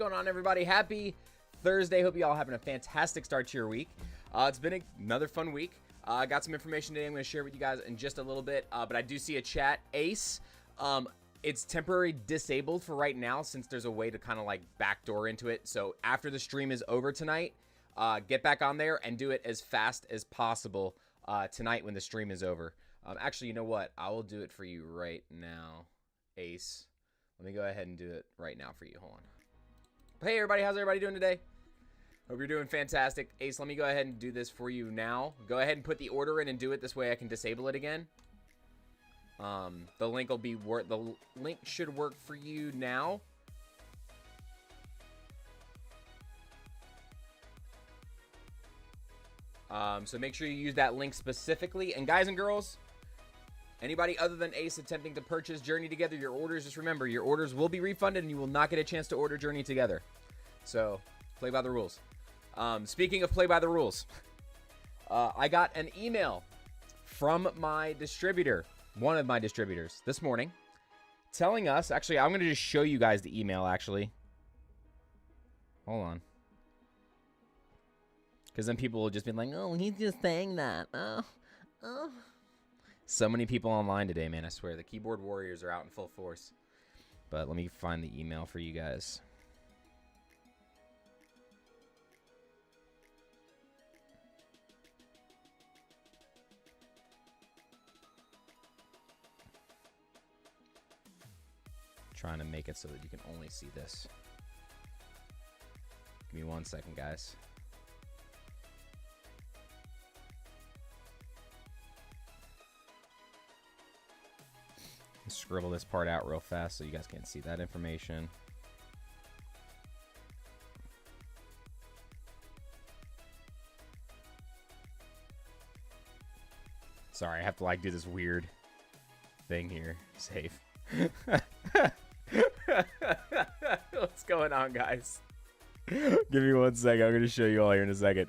going on, everybody? Happy Thursday. Hope you all having a fantastic start to your week. It's been another fun week. I got some information today I'm going to share with you guys in just a little bit, but I do see a chat. Ace, it's temporarily disabled for right now since there's a way to kind of like backdoor into it. So after the stream is over tonight, get back on there and do it as fast as possible tonight when the stream is over. Actually, you know what? I will do it for you right now, Ace. Let me go ahead and do it right now for you. Hold on. Hey, everybody. How's everybody doing today? Hope you're doing fantastic. Ace, let me go ahead and do this for you now. Go ahead and put the order in and do it. This way I can disable it again. The link will be the link should work for you now. So make sure you use that link specifically. And guys and girls, anybody other than Ace attempting to purchase Journey Together, your orders, just remember, your orders will be refunded and you will not get a chance to order Journey Together. So, play by the rules. Speaking of play by the rules, I got an email from my distributor, one of my distributors, this morning, telling us, actually, I'm going to just show you guys the email, actually. Hold on. Because then people will just be like, oh, he's just saying that. So many people online today, man, I swear. The keyboard warriors are out in full force. But let me find the email for you guys. Trying to make it so that you can only see this. Give me 1 second, guys. Scribble this part out real fast so you guys can see that information. Sorry, I have to like do this weird thing here. Save. What's going on, guys? Give me 1 second. I'm going to show you all here in a second.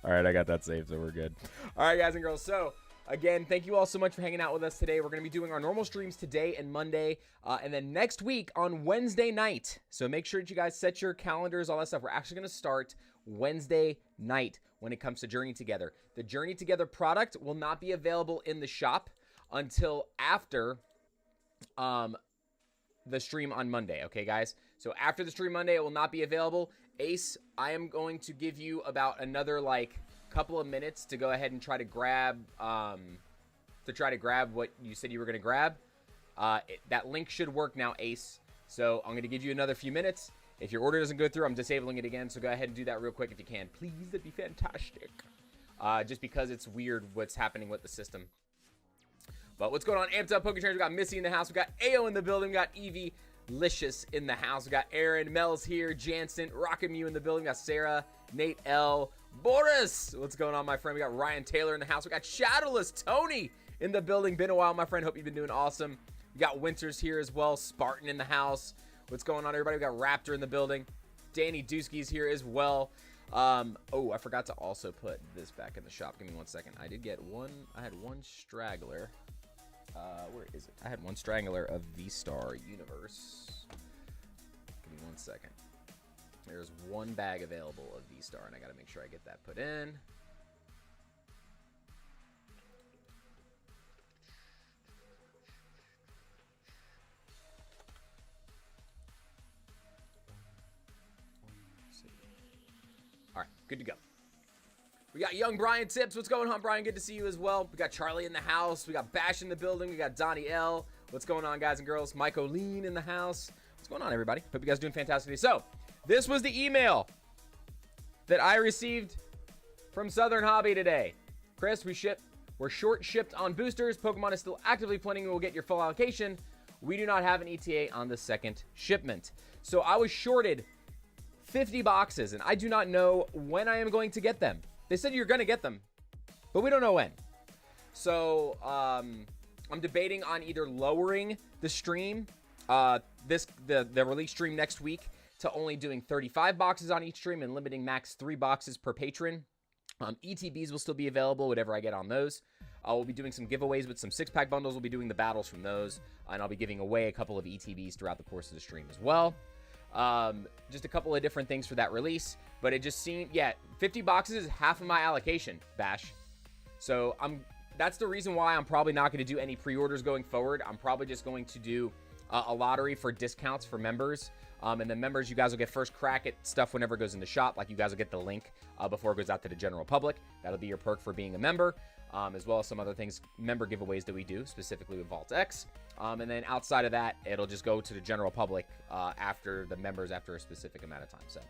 All right, I got that saved, so we're good. All right, guys and girls. So, again, thank you all so much for hanging out with us today. We're going to be doing our normal streams today and Monday, and then next week on Wednesday night. So make sure that you guys set your calendars, all that stuff. We're actually going to start Wednesday night when it comes to Journey Together. The Journey Together product will not be available in the shop until after the stream on Monday, okay, guys? So after the stream Monday, it will not be available. Ace, I am going to give you about another, like, couple of minutes to go ahead and try to grab what you said you were going to grab. That link should work now, Ace. So I'm going to give you another few minutes. If your order doesn't go through, I'm disabling it again. So go ahead and do that real quick if you can. Please, that'd be fantastic. Just because it's weird what's happening with the system. But what's going on? Amped Up Poker Trainers. We got Missy in the house. We got AO in the building. We got Evie Licious in the house. We got Aaron, Mel's here, Jansen, Rockin' Mew in the building. We got Sarah, Nate L, Boris. What's going on, my friend? We got Ryan Taylor in the house. We got Shadowless Tony in the building. Been a while, my friend. Hope you've been doing awesome. We got Winters here as well. Spartan in the house. What's going on, everybody? We got Raptor in the building. Danny Dusky's here as well. Oh, I forgot to also put this back in the shop. Give me 1 second. I did get one. I had one straggler. Where is it? I had one strangler of V-Star Universe. Give me 1 second. There's one bag available of V-Star, and I got to make sure I get that put in. All right, good to go. We got young Brian Tips. What's going on, Brian? Good to see you as well. We got Charlie in the house. We got Bash in the building. We got Donnie L. What's going on, guys and girls? Mike O'Lean in the house. What's going on, everybody? Hope you guys are doing fantastic. So, this was the email that I received from Southern Hobby today. Chris, we're short shipped on boosters. Pokemon is still actively planning and will get your full allocation. We do not have an ETA on the second shipment. So, I was shorted 50 boxes, and I do not know when I am going to get them. They said you're going to get them, but we don't know when. So, I'm debating on either lowering the stream, the release stream next week to only doing 35 boxes on each stream and limiting max 3 boxes per patron. ETBs will still be available, whatever I get on those. We'll be doing some giveaways with some 6-pack bundles. We'll be doing the battles from those, and I'll be giving away a couple of ETBs throughout the course of the stream as well. Just a couple of different things for that release. But it just seemed, yeah, 50 boxes is half of my allocation, Bash. So that's the reason why I'm probably not going to do any pre-orders going forward. I'm probably just going to do a lottery for discounts for members. And then members, you guys will get first crack at stuff whenever it goes in the shop. Like, you guys will get the link before it goes out to the general public. That'll be your perk for being a member, as well as some other things, member giveaways that we do, specifically with Vault X. And then outside of that, it'll just go to the general public after the members after a specific amount of time. So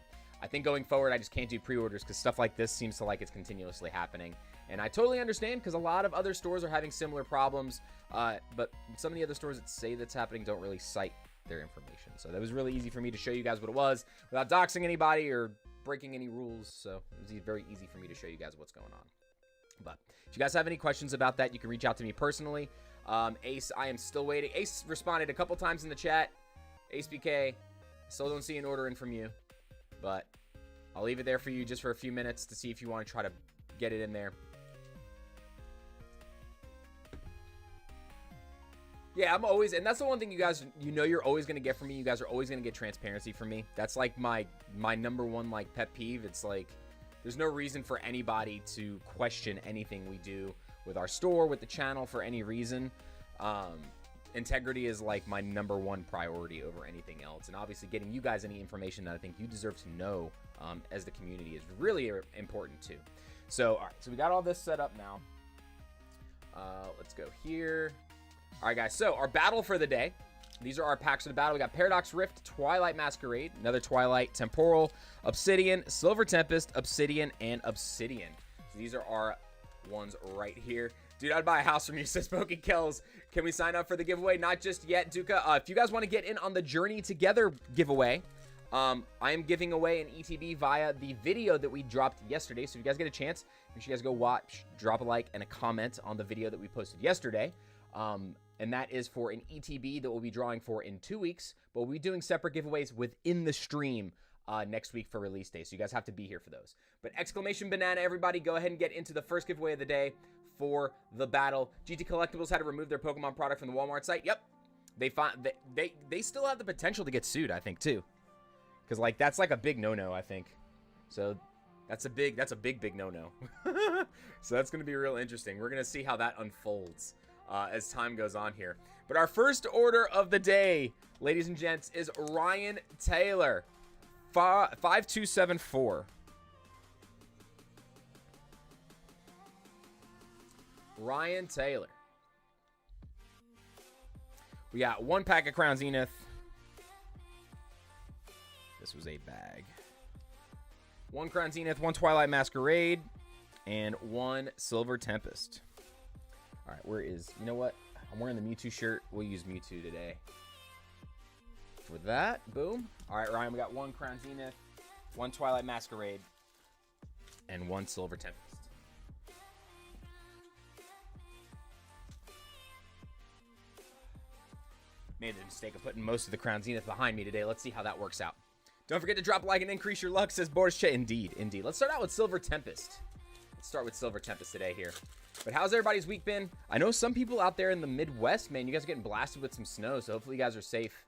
I think going forward, I just can't do pre-orders because stuff like this seems to like it's continuously happening. And I totally understand because a lot of other stores are having similar problems. But some of the other stores that say that's happening don't really cite their information. So that was really easy for me to show you guys what it was without doxing anybody or breaking any rules. So it was very easy for me to show you guys what's going on. But if you guys have any questions about that, you can reach out to me personally. Ace, I am still waiting. Ace responded a couple times in the chat. Ace BK, still don't see an order in from you, but I'll leave it there for you just for a few minutes to see if you want to try to get it in there. Yeah, I'm always, and that's the one thing you guys, you know, you're always going to get from me. You guys are always going to get transparency from me. That's like my number one, like, pet peeve. It's like, there's no reason for anybody to question anything we do with our store, with the channel, for any reason. Integrity is like my number one priority over anything else. And obviously getting you guys any information that I think you deserve to know as the community is really important too. So, all right, so we got all this set up now. Let's go here. All right, guys, so our battle for the day. These are our packs for the battle. We got Paradox Rift, Twilight Masquerade, another Twilight, Temporal, Obsidian, Silver Tempest, Obsidian, and Obsidian. So these are our ones right here. Dude, I'd buy a house from you, says Poking Kells. Can we sign up for the giveaway? Not just yet, Duca. If you guys want to get in on the Journey Together giveaway, I am giving away an ETB via the video that we dropped yesterday. So if you guys get a chance, make sure you guys go watch, drop a like, and a comment on the video that we posted yesterday. And that is for an ETB that we'll be drawing for in 2 weeks. But we'll be doing separate giveaways within the stream next week for release day. So you guys have to be here for those. But exclamation banana, everybody, go ahead and get into the first giveaway of the day for the battle. GT Collectibles had to remove their Pokemon product from the Walmart site. Yep. They still have the potential to get sued, I think, too. Because, like, that's like a big no-no, I think. So that's a big no-no. So that's going to be real interesting. We're going to see how that unfolds as time goes on here. But our first order of the day, ladies and gents, is Ryan Taylor. 5274. Ryan Taylor. We got one pack of Crown Zenith. This was a bag. One Crown Zenith, one Twilight Masquerade, and one Silver Tempest. All right, where is... You know what? I'm wearing the Mewtwo shirt. We'll use Mewtwo today. For that, boom. All right, Ryan, we got one Crown Zenith, one Twilight Masquerade, and one Silver Tempest. Made the mistake of putting most of the Crown Zenith behind me today. Let's see how that works out. Don't forget to drop a like and increase your luck, says Boris Che. Indeed, indeed. Let's start out with Silver Tempest. Let's start with Silver Tempest today here. But how's everybody's week been? I know some people out there in the Midwest, man, you guys are getting blasted with some snow, so hopefully you guys are safe.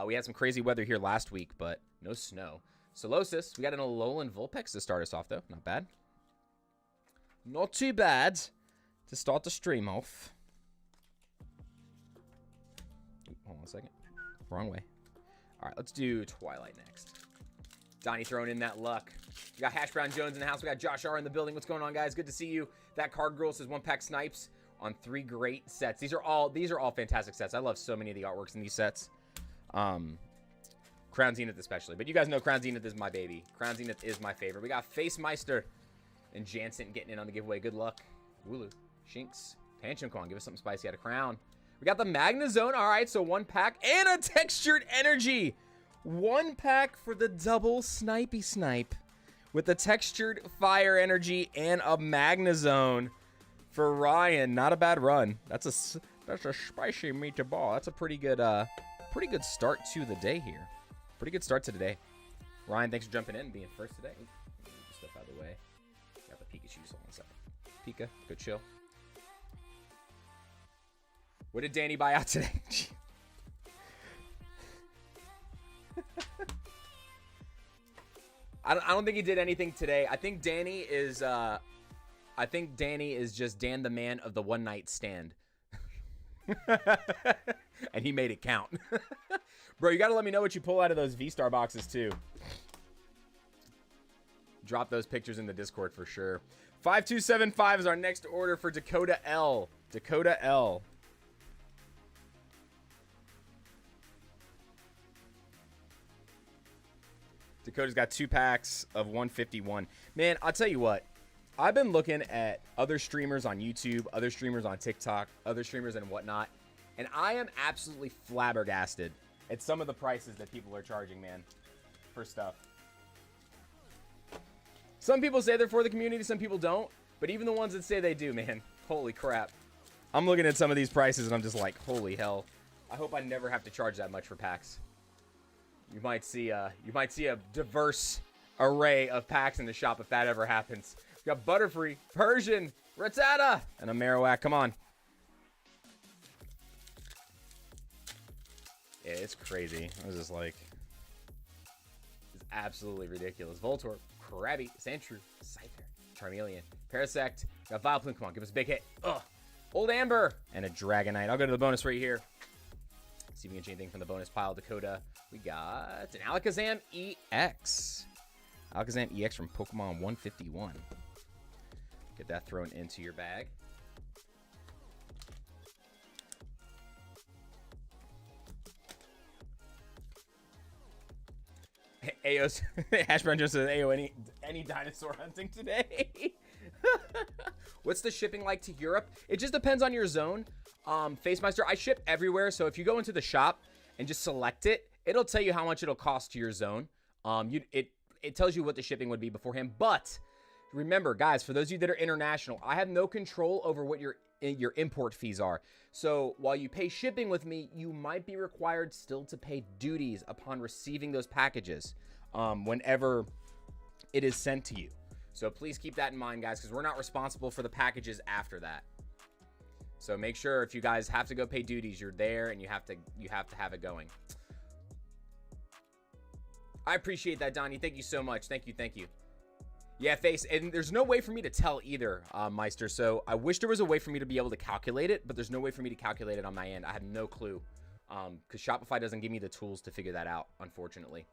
We had some crazy weather here last week, but no snow. Solosis, we got an Alolan Vulpix to start us off, though. Not bad. Not too bad to start the stream off. Ooh, hold on a second. Wrong way. All right, let's do Twilight next. Donnie throwing in that luck. We got Hash Brown Jones in the house. We got Josh R in the building. What's going on, guys? Good to see you. That card girl says one pack snipes on 3 great sets. These are all fantastic sets. I love so many of the artworks in these sets. Crown Zenith especially. But you guys know Crown Zenith is my baby. Crown Zenith is my favorite. We got Face Meister and Jansen getting in on the giveaway. Good luck. Wooloo. Shinx. Pancham, give us something spicy out of Crown. We got the Magnezone. All right, so one pack and a Textured Energy. One pack for the double Snipey Snipe with the Textured Fire Energy and a Magnezone for Ryan. Not a bad run. That's a spicy meatball. That's a pretty good start to the day here. Pretty good start to the day. Ryan, thanks for jumping in and being first today. Move the stuff out of the way. Got the Pikachu. Hold on a second. Pika, good chill. What did Danny buy out today? I don't think he did anything today. I think Danny is just Dan the man of the one night stand. And he made it count. Bro, you gotta let me know what you pull out of those V-Star boxes too. Drop those pictures in the Discord for sure. 5275 is our next order for Dakota L. Dakota L. Dakota's got 2 packs of 151. Man, I'll tell you what. I've been looking at other streamers on YouTube, other streamers on TikTok, other streamers and whatnot, and I am absolutely flabbergasted at some of the prices that people are charging, man, for stuff. Some people say they're for the community, some people don't, but even the ones that say they do, man, holy crap. I'm looking at some of these prices and I'm just like, holy hell. I hope I never have to charge that much for packs. You might see a diverse array of packs in the shop if that ever happens. We got Butterfree, Persian, Rattata, and a Marowak. Come on. Yeah, it's crazy. I was just like, it's absolutely ridiculous. Voltorb, Krabby, Sandshrew, Scyther, Charmeleon, Parasect. Got Vileplume. Come on, give us a big hit. Ugh. Old Amber, and a Dragonite. I'll go to the bonus right here. See if we can get anything from the bonus pile. Dakota. We got an Alakazam EX. Alakazam EX from Pokemon 151. Get that thrown into your bag. Ao's Hash Brown just says, Ao, any dinosaur hunting today? What's the shipping like to Europe? It just depends on your zone. FaceMeister, I ship everywhere, so if you go into the shop and just select it, it'll tell you how much it'll cost to your zone. It tells you what the shipping would be beforehand. But remember, guys, for those of you that are international, I have no control over what your import fees are. So while you pay shipping with me, you might be required still to pay duties upon receiving those packages whenever it is sent to you. So please keep that in mind, guys, because we're not responsible for the packages after that. So make sure if you guys have to go pay duties, you're there and you have to have it going. I appreciate that, Donnie. Thank you so much. Thank you. Yeah, Face, and there's no way for me to tell either, Meister. So I wish there was a way for me to be able to calculate it, but there's no way for me to calculate it on my end. I have no clue, because Shopify doesn't give me the tools to figure that out, unfortunately.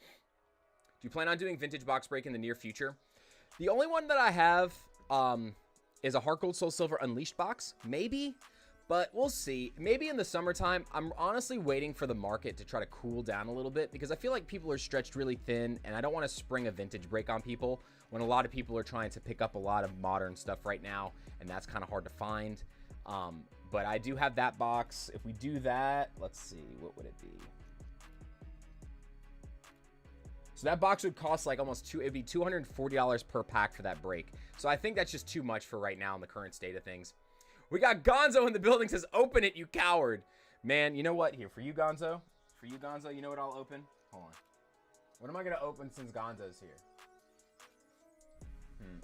Do you plan on doing vintage box break in the near future? The only one that I have is a Heart Gold Soul Silver Unleashed box, maybe, but we'll see. Maybe in the summertime. I'm honestly waiting for the market to try to cool down a little bit because I feel like people are stretched really thin, and I don't want to spring a vintage break on people when a lot of people are trying to pick up a lot of modern stuff right now, and that's kind of hard to find. But I do have that box. If we do that, let's see, what would it be? So that box would cost like almost it'd be $240 per pack for that break. So I think that's just too much for right now in the current state of things. We got Gonzo in the building, says, open it, you coward. Man, you know what? Here, for you, Gonzo. For you, Gonzo, you know what I'll open? Hold on. What am I going to open since Gonzo's here?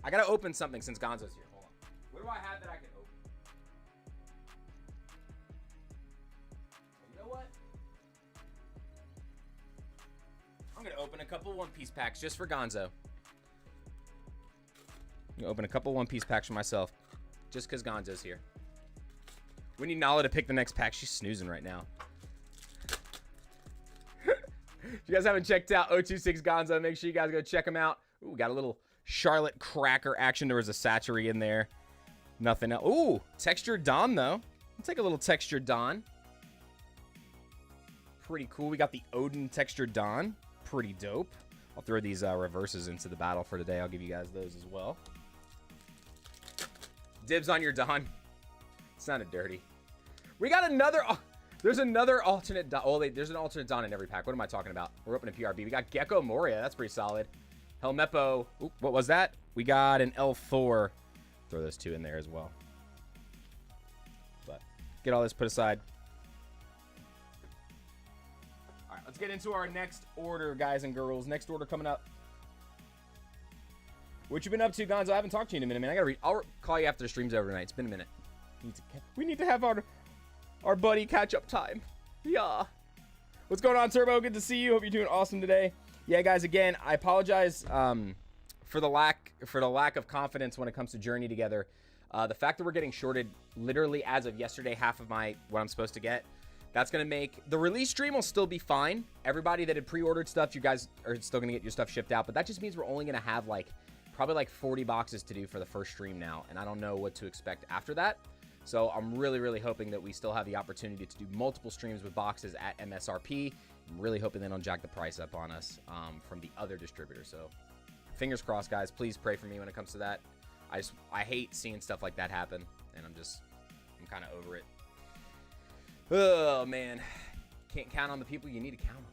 I got to open something since Gonzo's here. Hold on. What do I have that I can open? You know what? I'm going to open a couple One Piece packs just for Gonzo. I'm going to open a couple One Piece packs for myself just because Gonzo's here. We need Nala to pick the next pack. She's snoozing right now. If you guys haven't checked out 026 Gonzo, make sure you guys go check him out. Ooh, got a little Charlotte Cracker action. There was a Satchery in there. Nothing else. Ooh, Textured Dawn, though. I'll take a little Textured Dawn. Pretty cool. We got the Odin Textured Dawn. Pretty dope. I'll throw these reverses into the battle for today. I'll give you guys those as well. Dibs on your Dawn. It sounded dirty. We got another... there's another alternate Dawn. Oh, there's an alternate Dawn in every pack. What am I talking about? We're opening PRB. We got Gecko Moria. That's pretty solid. Helmeppo. Oop, what was that? We got an L4. Throw those two in there as well. But get all this put aside. All right, let's get into our next order, guys and girls. Next order coming up. What you been up to, Gonzo? I haven't talked to you in a minute, man. I'll call you after the stream's over tonight. It's been a minute. We need to have our buddy catch up time. Yeah. What's going on, Turbo? Good to see you. Hope you're doing awesome today. Yeah, guys, again, I apologize for the lack of confidence when it comes to Journey together. The fact that we're getting shorted literally as of yesterday, half of what I'm supposed to get, that's going to make the release stream will still be fine. Everybody that had pre-ordered stuff, you guys are still going to get your stuff shipped out, but that just means we're only going to have probably like 40 boxes to do for the first stream now, and I don't know what to expect after that. So I'm really, really hoping that we still have the opportunity to do multiple streams with boxes at MSRP. I'm really hoping they don't jack the price up on us from the other distributor. So fingers crossed, guys. Please pray for me when it comes to that. I hate seeing stuff like that happen, and I'm kind of over it. Oh, man. Can't count on the people you need to count on.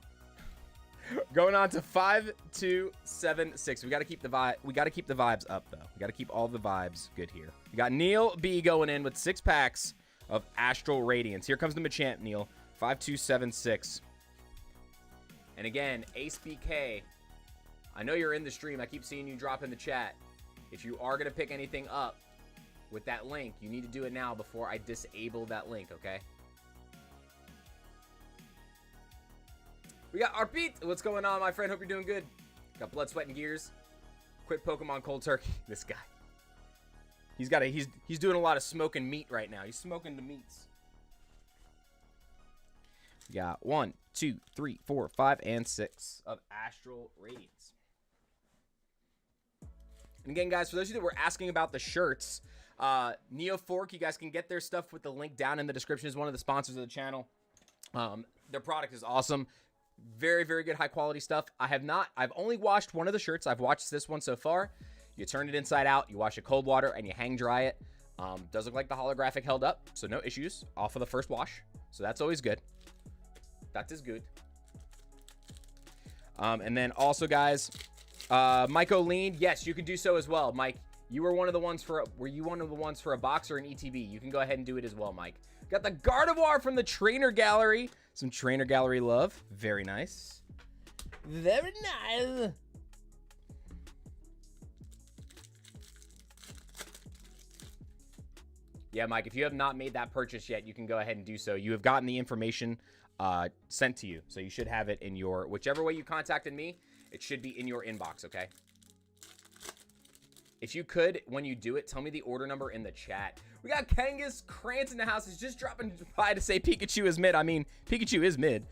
Going on to 5276. We got to keep the vibes up, though. We got to keep all the vibes good here. We got Neil B going in with 6 packs of Astral Radiance. Here comes the Machamp, Neil. 5276. And again, Ace BK, I know you're in the stream. I keep seeing you drop in the chat. If you are going to pick anything up with that link, you need to do it now before I disable that link, okay? We got Arpit. What's going on, my friend? Hope you're doing good. Got Blood, Sweat, and Gears. Quit Pokemon Cold Turkey. This guy. He's doing a lot of smoking meat right now. He's smoking the meats. We got 1, 2, 3, 4, 5, and 6 of Astral Radiance. And again, guys, for those of you that were asking about the shirts, Neo Fork, you guys can get their stuff with the link down in the description. Is one of the sponsors of the channel. Their product is awesome. Very, very good high quality stuff. I've only washed one of the shirts. I've watched this one so far. You turn it inside out, you wash it cold water, and you hang dry it. Does look like the holographic held up, so no issues off of the first wash. So that's always good. That is good. And then also, guys, Mike O'Lean, yes, you can do so as well. Mike, were you one of the ones for a box or an ETB? You can go ahead and do it as well, Mike. Got the Gardevoir from the Trainer Gallery. Some Trainer Gallery love. Very nice. Very nice. Yeah, Mike, if you have not made that purchase yet, you can go ahead and do so. You have gotten the information sent to you, so you should have it in your, whichever way you contacted me, it should be in your inbox, okay? If you could, when you do it, tell me the order number in the chat. We got Kangas Krantz in the house. He's just dropping by to say Pikachu is mid. I mean, Pikachu is mid.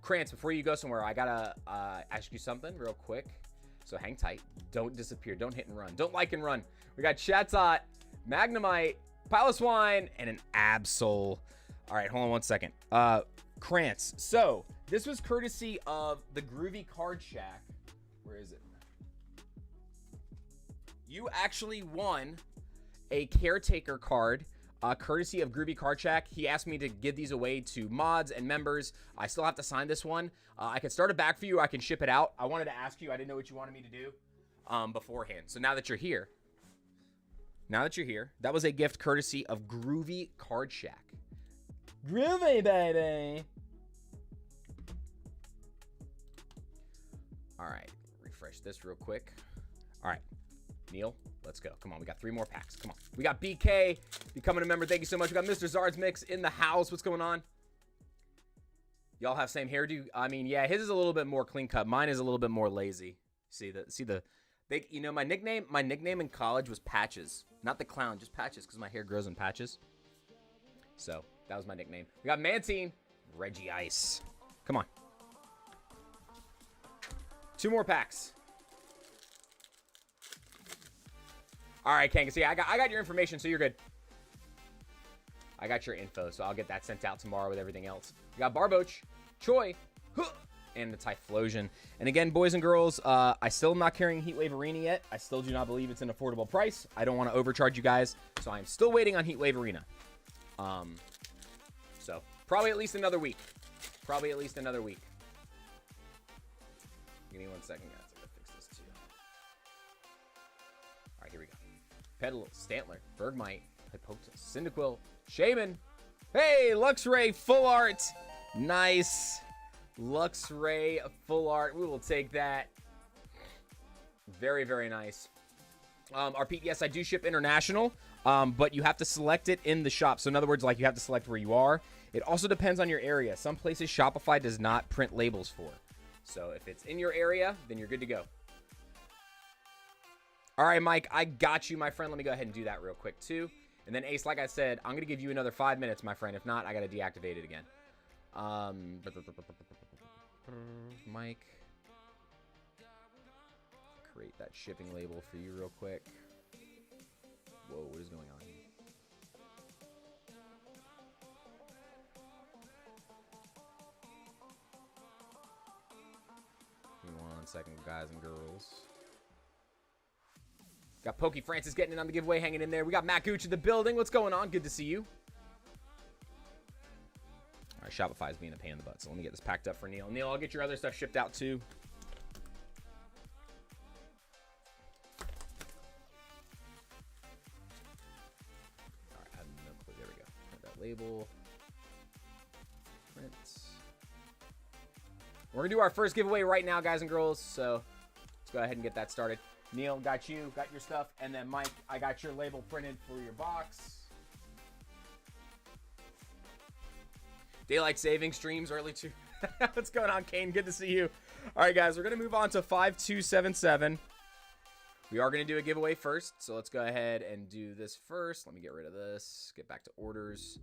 Krantz, before you go somewhere, I gotta ask you something real quick. So hang tight. Don't disappear. Don't hit and run. Don't like and run. We got Chatot, Magnemite, Piloswine, and an Absol. All right, hold on one second. Krantz. So this was courtesy of the Groovy Card Shack. Where is it? You actually won a Caretaker card, courtesy of Groovy Card Shack. He asked me to give these away to mods and members. I still have to sign this one. I can start it back for you. I can ship it out. I wanted to ask you. I didn't know what you wanted me to do beforehand. So now that you're here, that was a gift courtesy of Groovy Card Shack. Groovy, baby. All right, refresh this real quick. All right. Neil, let's go. Come on, we got 3 more packs. Come on. We got BK becoming a member. Thank you so much. We got Mr. Zard's Mix in the house. What's going on? Y'all have same hairdo? I mean, yeah, his is a little bit more clean cut. Mine is a little bit more lazy. See the you know, my nickname in college was Patches. Not the clown, just Patches, because my hair grows in patches. So that was my nickname. We got Mantine, Reggie Ice. Come on. 2 more packs. All right, Kangas. Yeah, I got your information, so you're good. I got your info, so I'll get that sent out tomorrow with everything else. We got Barboach, Choi, and the Typhlosion. And again, boys and girls, I still am not carrying Heatwave Arena yet. I still do not believe it's an affordable price. I don't want to overcharge you guys, so I'm still waiting on Heatwave Arena. So probably at least another week. Give me 1 second, guys. I gotta fix this too. All right, here we go. Petal, Stantler, Bergmite, Hypotus, Cyndaquil, Shaman. Hey, Luxray full art. Nice. Luxray full art. We will take that. Very, very nice. RP, yes, I do ship international, but you have to select it in the shop. So in other words, like, you have to select where you are. It also depends on your area. Some places Shopify does not print labels for. So if it's in your area, then you're good to go. All right, Mike, I got you, my friend. Let me go ahead and do that real quick, too. And then, Ace, like I said, I'm going to give you another 5 minutes, my friend. If not, I got to deactivate it again. Mike. Create that shipping label for you real quick. Whoa, what is going on here? Give me 1 second, guys and girls. Got Pokey Francis getting in on the giveaway, hanging in there. We got Matt Gooch in the building. What's going on? Good to see you. All right, Shopify is being a pain in the butt, so let me get this packed up for Neil. Neil, I'll get your other stuff shipped out too. All right, there we go. Print that label. Print. We're going to do our first giveaway right now, guys and girls, so let's go ahead and get that started. Neil, got you, got your stuff, and then Mike, I got your label printed for your box. Daylight saving streams early too. What's going on, Kane? Good to see you. All right, guys, we're going to move on to 5277. We are going to do a giveaway first, so let's go ahead and do this first. Let me get rid of this. Get back to orders.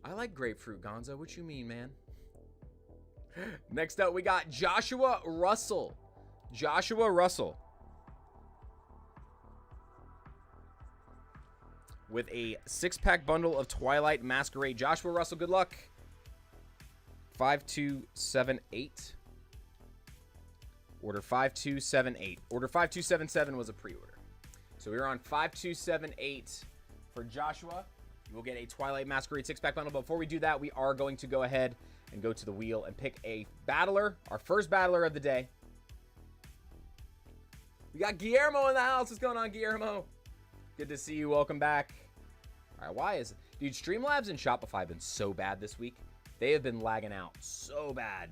I like grapefruit, Gonzo. What you mean, man? Next up, we got Joshua Russell. Joshua Russell. With a 6-pack bundle of Twilight Masquerade. Joshua Russell, good luck. 5278. Order 5278. Order 5277 was a pre-order. So we're on 5278 for Joshua. You will get a Twilight Masquerade 6-pack bundle. But before we do that, we are going to go ahead and go to the wheel and pick a battler. Our first battler of the day. We got Guillermo in the house. What's going on, Guillermo? Good to see you. Welcome back. All right, why is... Dude, Streamlabs and Shopify have been so bad this week. They have been lagging out so bad.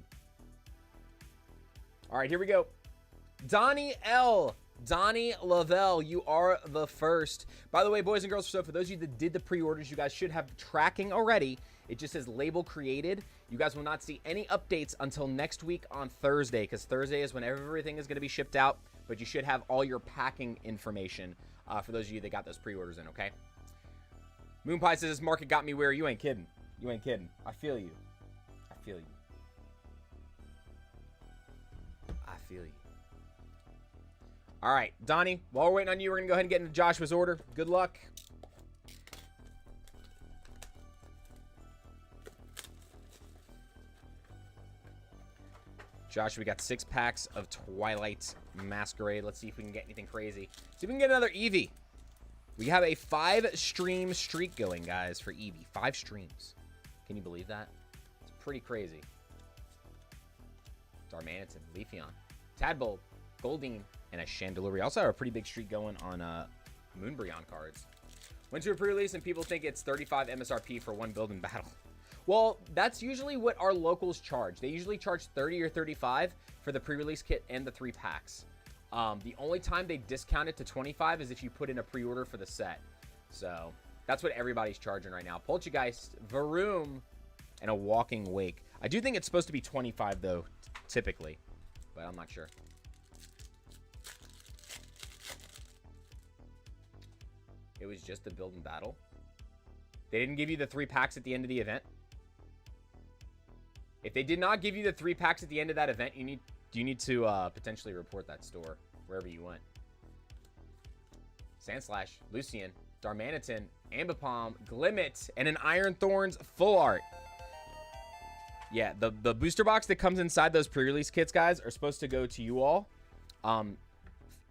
All right, here we go. Donnie L. Donnie Lavelle, you are the first. By the way, boys and girls, so for those of you that did the pre-orders, you guys should have tracking already. It just says label created. You guys will not see any updates until next week on Thursday, because Thursday is when everything is going to be shipped out. But you should have all your packing information for those of you that got those pre-orders in, okay? Moonpie says, this market got me where you ain't kidding. You ain't kidding. I feel you. I feel you. I feel you. All right, Donnie, while we're waiting on you, we're going to go ahead and get into Joshua's order. Good luck. Josh, we got 6 packs of Twilight Masquerade. Let's see if we can get anything crazy. See if we can get another Eevee. We have a 5-stream streak going, guys, for Eevee. 5 streams. Can you believe that? It's pretty crazy. Darmanitan, Leafeon, Tadbulb, Goldeen, and a Chandelure. We also have a pretty big streak going on Moonbreon cards. Went to a pre-release and people think it's 35 MSRP for one build in battle. Well, that's usually what our locals charge. They usually charge 30 or 35 for the pre-release kit and the 3 packs. The only time they discount it to 25 is if you put in a pre-order for the set. So that's what everybody's charging right now. Poltergeist, Varoom, and a Walking Wake. I do think it's supposed to be 25 though, typically, but I'm not sure. It was just the build and battle. They didn't give you the 3 packs at the end of the event. If they did not give you the 3 packs at the end of that event, you need to potentially report that store wherever you went. Sandslash, Lucian, Darmanitan, Ambipom, Glimmet, and an Iron Thorns full art. Yeah, the booster box that comes inside those pre-release kits, guys, are supposed to go to you all.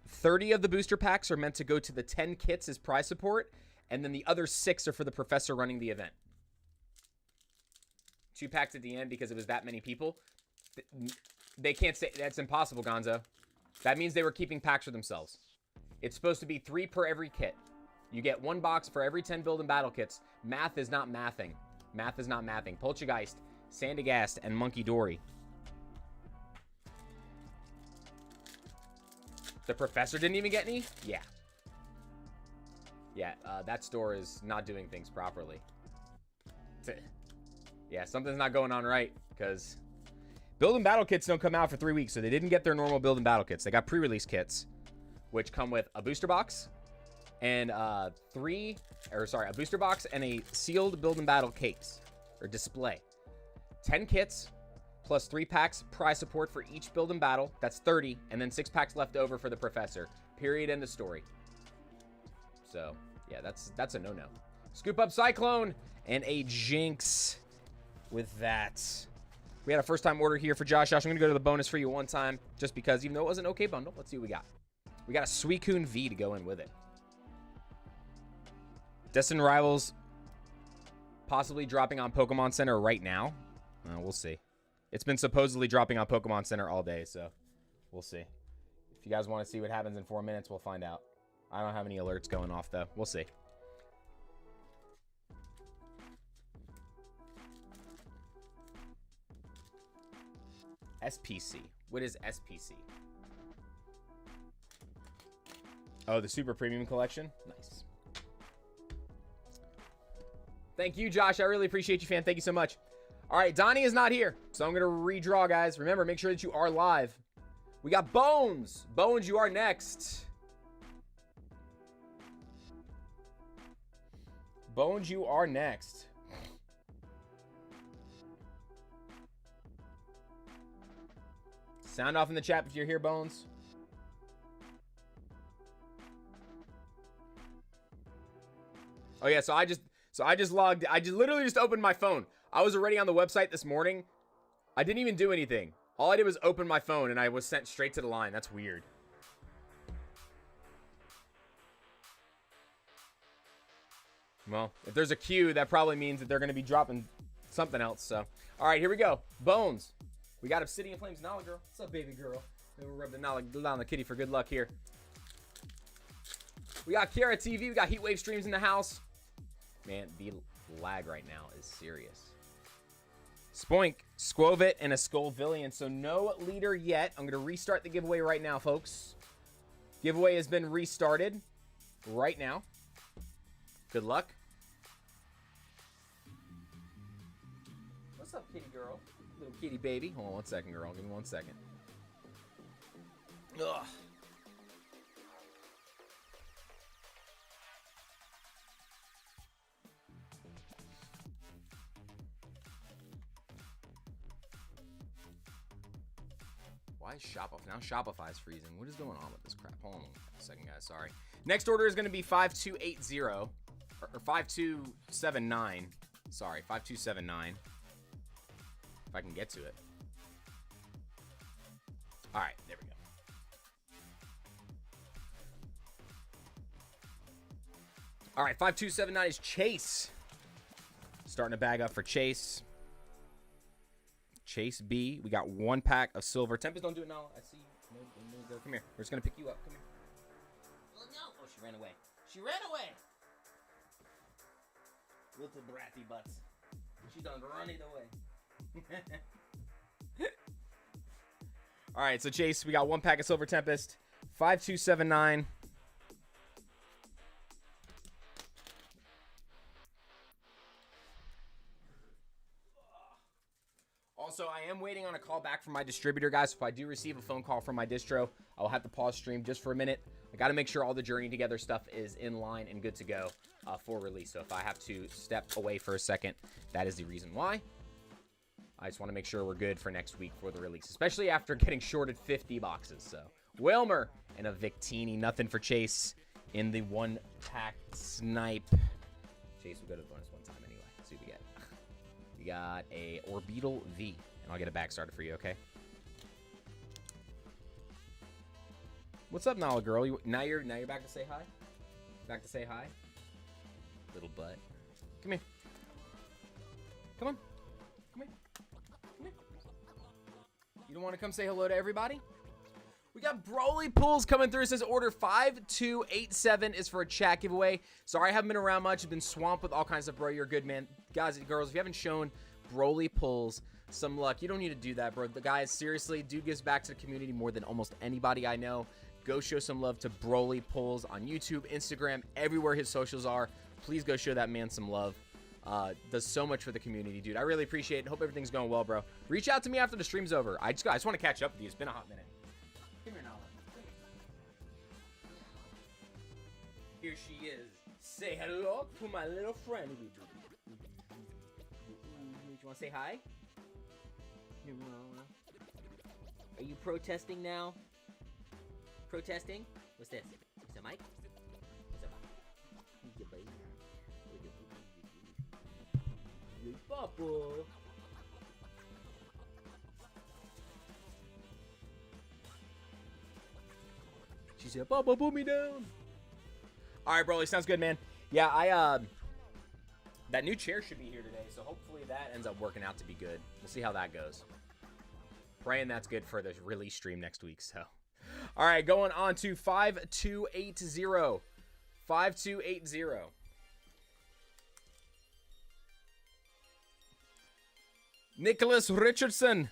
30 of the booster packs are meant to go to the 10 kits as prize support, and then the other 6 are for the professor running the event. 2 packs at the end because it was that many people. They can't say that's impossible, Gonzo. That means they were keeping packs for themselves. It's supposed to be 3 per every kit. You get 1 box for every 10 build and battle kits. Math is not mathing. Math is not mathing. Poltergeist, Sandygast, and Monkey Dory. The professor didn't even get any? Yeah. Yeah, that store is not doing things properly. Yeah, something's not going on right, because Build and battle kits don't come out for 3 weeks, so they didn't get their normal build and battle kits. They got pre-release kits, which come with a booster box and a booster box and a sealed build and battle case or display. 10 kits plus 3 packs prize support for each build and battle. That's 30, and then 6 packs left over for the professor. Period. End of story. So yeah, that's a no-no. Scoop up Cyclone and a Jinx with that. We had a first-time order here for Josh. Josh, I'm going to go to the bonus for you one time just because, even though it was an okay bundle. Let's see what we got. We got a Suicune V to go in with it. Destined Rivals possibly dropping on Pokemon Center right now. We'll see. It's been supposedly dropping on Pokemon Center all day, so we'll see. If you guys want to see what happens in 4 minutes, we'll find out. I don't have any alerts going off, though. We'll see. SPC. What is SPC? Oh, the Super Premium Collection? Nice. Thank you, Josh. I really appreciate you, fan. Thank you so much. All right, Donnie is not here, so I'm going to redraw, guys. Remember, make sure that you are live. We got Bones. Bones, you are next. Bones, you are next. Sound off in the chat if you're here, Bones. Oh yeah, so I just logged. I literally just opened my phone. I was already on the website this morning. I didn't even do anything. All I did was open my phone and I was sent straight to the line. That's weird. Well, if there's a queue, that probably means that they're going to be dropping something else. So, all right, here we go. Bones. We got Obsidian Flames Nala Girl. What's up, baby girl? Maybe we'll rub the Nala on the kitty for good luck here. We got Kiara TV. We got Heatwave Streams in the house. Man, the lag right now is serious. Spoink, Squovit, and a Skullvillian. So no leader yet. I'm going to restart the giveaway right now, folks. Giveaway has been restarted right now. Good luck. What's up, kitty girl? Little kitty baby. Hold on 1 second, girl. Give me 1 second. Ugh. Why is Shopify? Now Shopify's freezing. What is going on with this crap? Hold on a second, guys. Sorry. Next order is going to be 5280 or 5279. Sorry, 5279. If I can get to it. All right, there we go. All right, 5279 is Chase. Starting to bag up for Chase. Chase B. We got 1 pack of silver. Tempest, don't do it now. I see you. No, come here. We're just going to pick you up. Come here. Oh, no. Oh, she ran away. She ran away. Little bratty butts. She done running away. All right, so Chase, we got 1 pack of Silver Tempest. 5279. Also, I am waiting on a call back from my distributor, guys. If I do receive a phone call from my distro, I'll have to pause stream just for a minute. I got to make sure all the Journey Together stuff is in line and good to go for release. So if I have to step away for a second, that is the reason why. I just want to make sure we're good for next week for the release, especially after getting shorted 50 boxes. So Wilmer and a Victini. Nothing for Chase in the 1-pack snipe. Chase will go to the bonus one time anyway. Let's see what we get. We got a Orbital V, and I'll get a back starter for you, okay? What's up, Nala girl? Now you're back to say hi? Back to say hi? Little butt. Come here. Come on. Come here. Come here. You don't want to come say hello to everybody? We got Broly pulls coming through. It says order 5287 is for a chat giveaway. Sorry I haven't been around much. I've been swamped with all kinds of, bro. You're a good man. Guys and girls, if you haven't shown Broly pulls some luck, you don't need to do that, bro. The guys, seriously, dude gives back to the community more than almost anybody I know. Go show some love to Broly pulls on YouTube, Instagram, everywhere his socials are. Please go show that man some love. Does so much for the community, dude. I really appreciate it. Hope everything's going well, bro. Reach out to me after the stream's over. I just want to catch up with you. It's been a hot minute. Come here, Nala. Here she is. Say hello to my little friend. You want to say hi? Are you protesting now? Protesting? What's this? What's a mic? What's a mic? Papa. She said, Papa, put me down. All right, Broly, sounds good, man. Yeah, that new chair should be here today, so hopefully that ends up working out to be good. We'll see how that goes. Praying that's good for the release stream next week, so. All right, going on to 5280. 5280. Nicholas Richardson.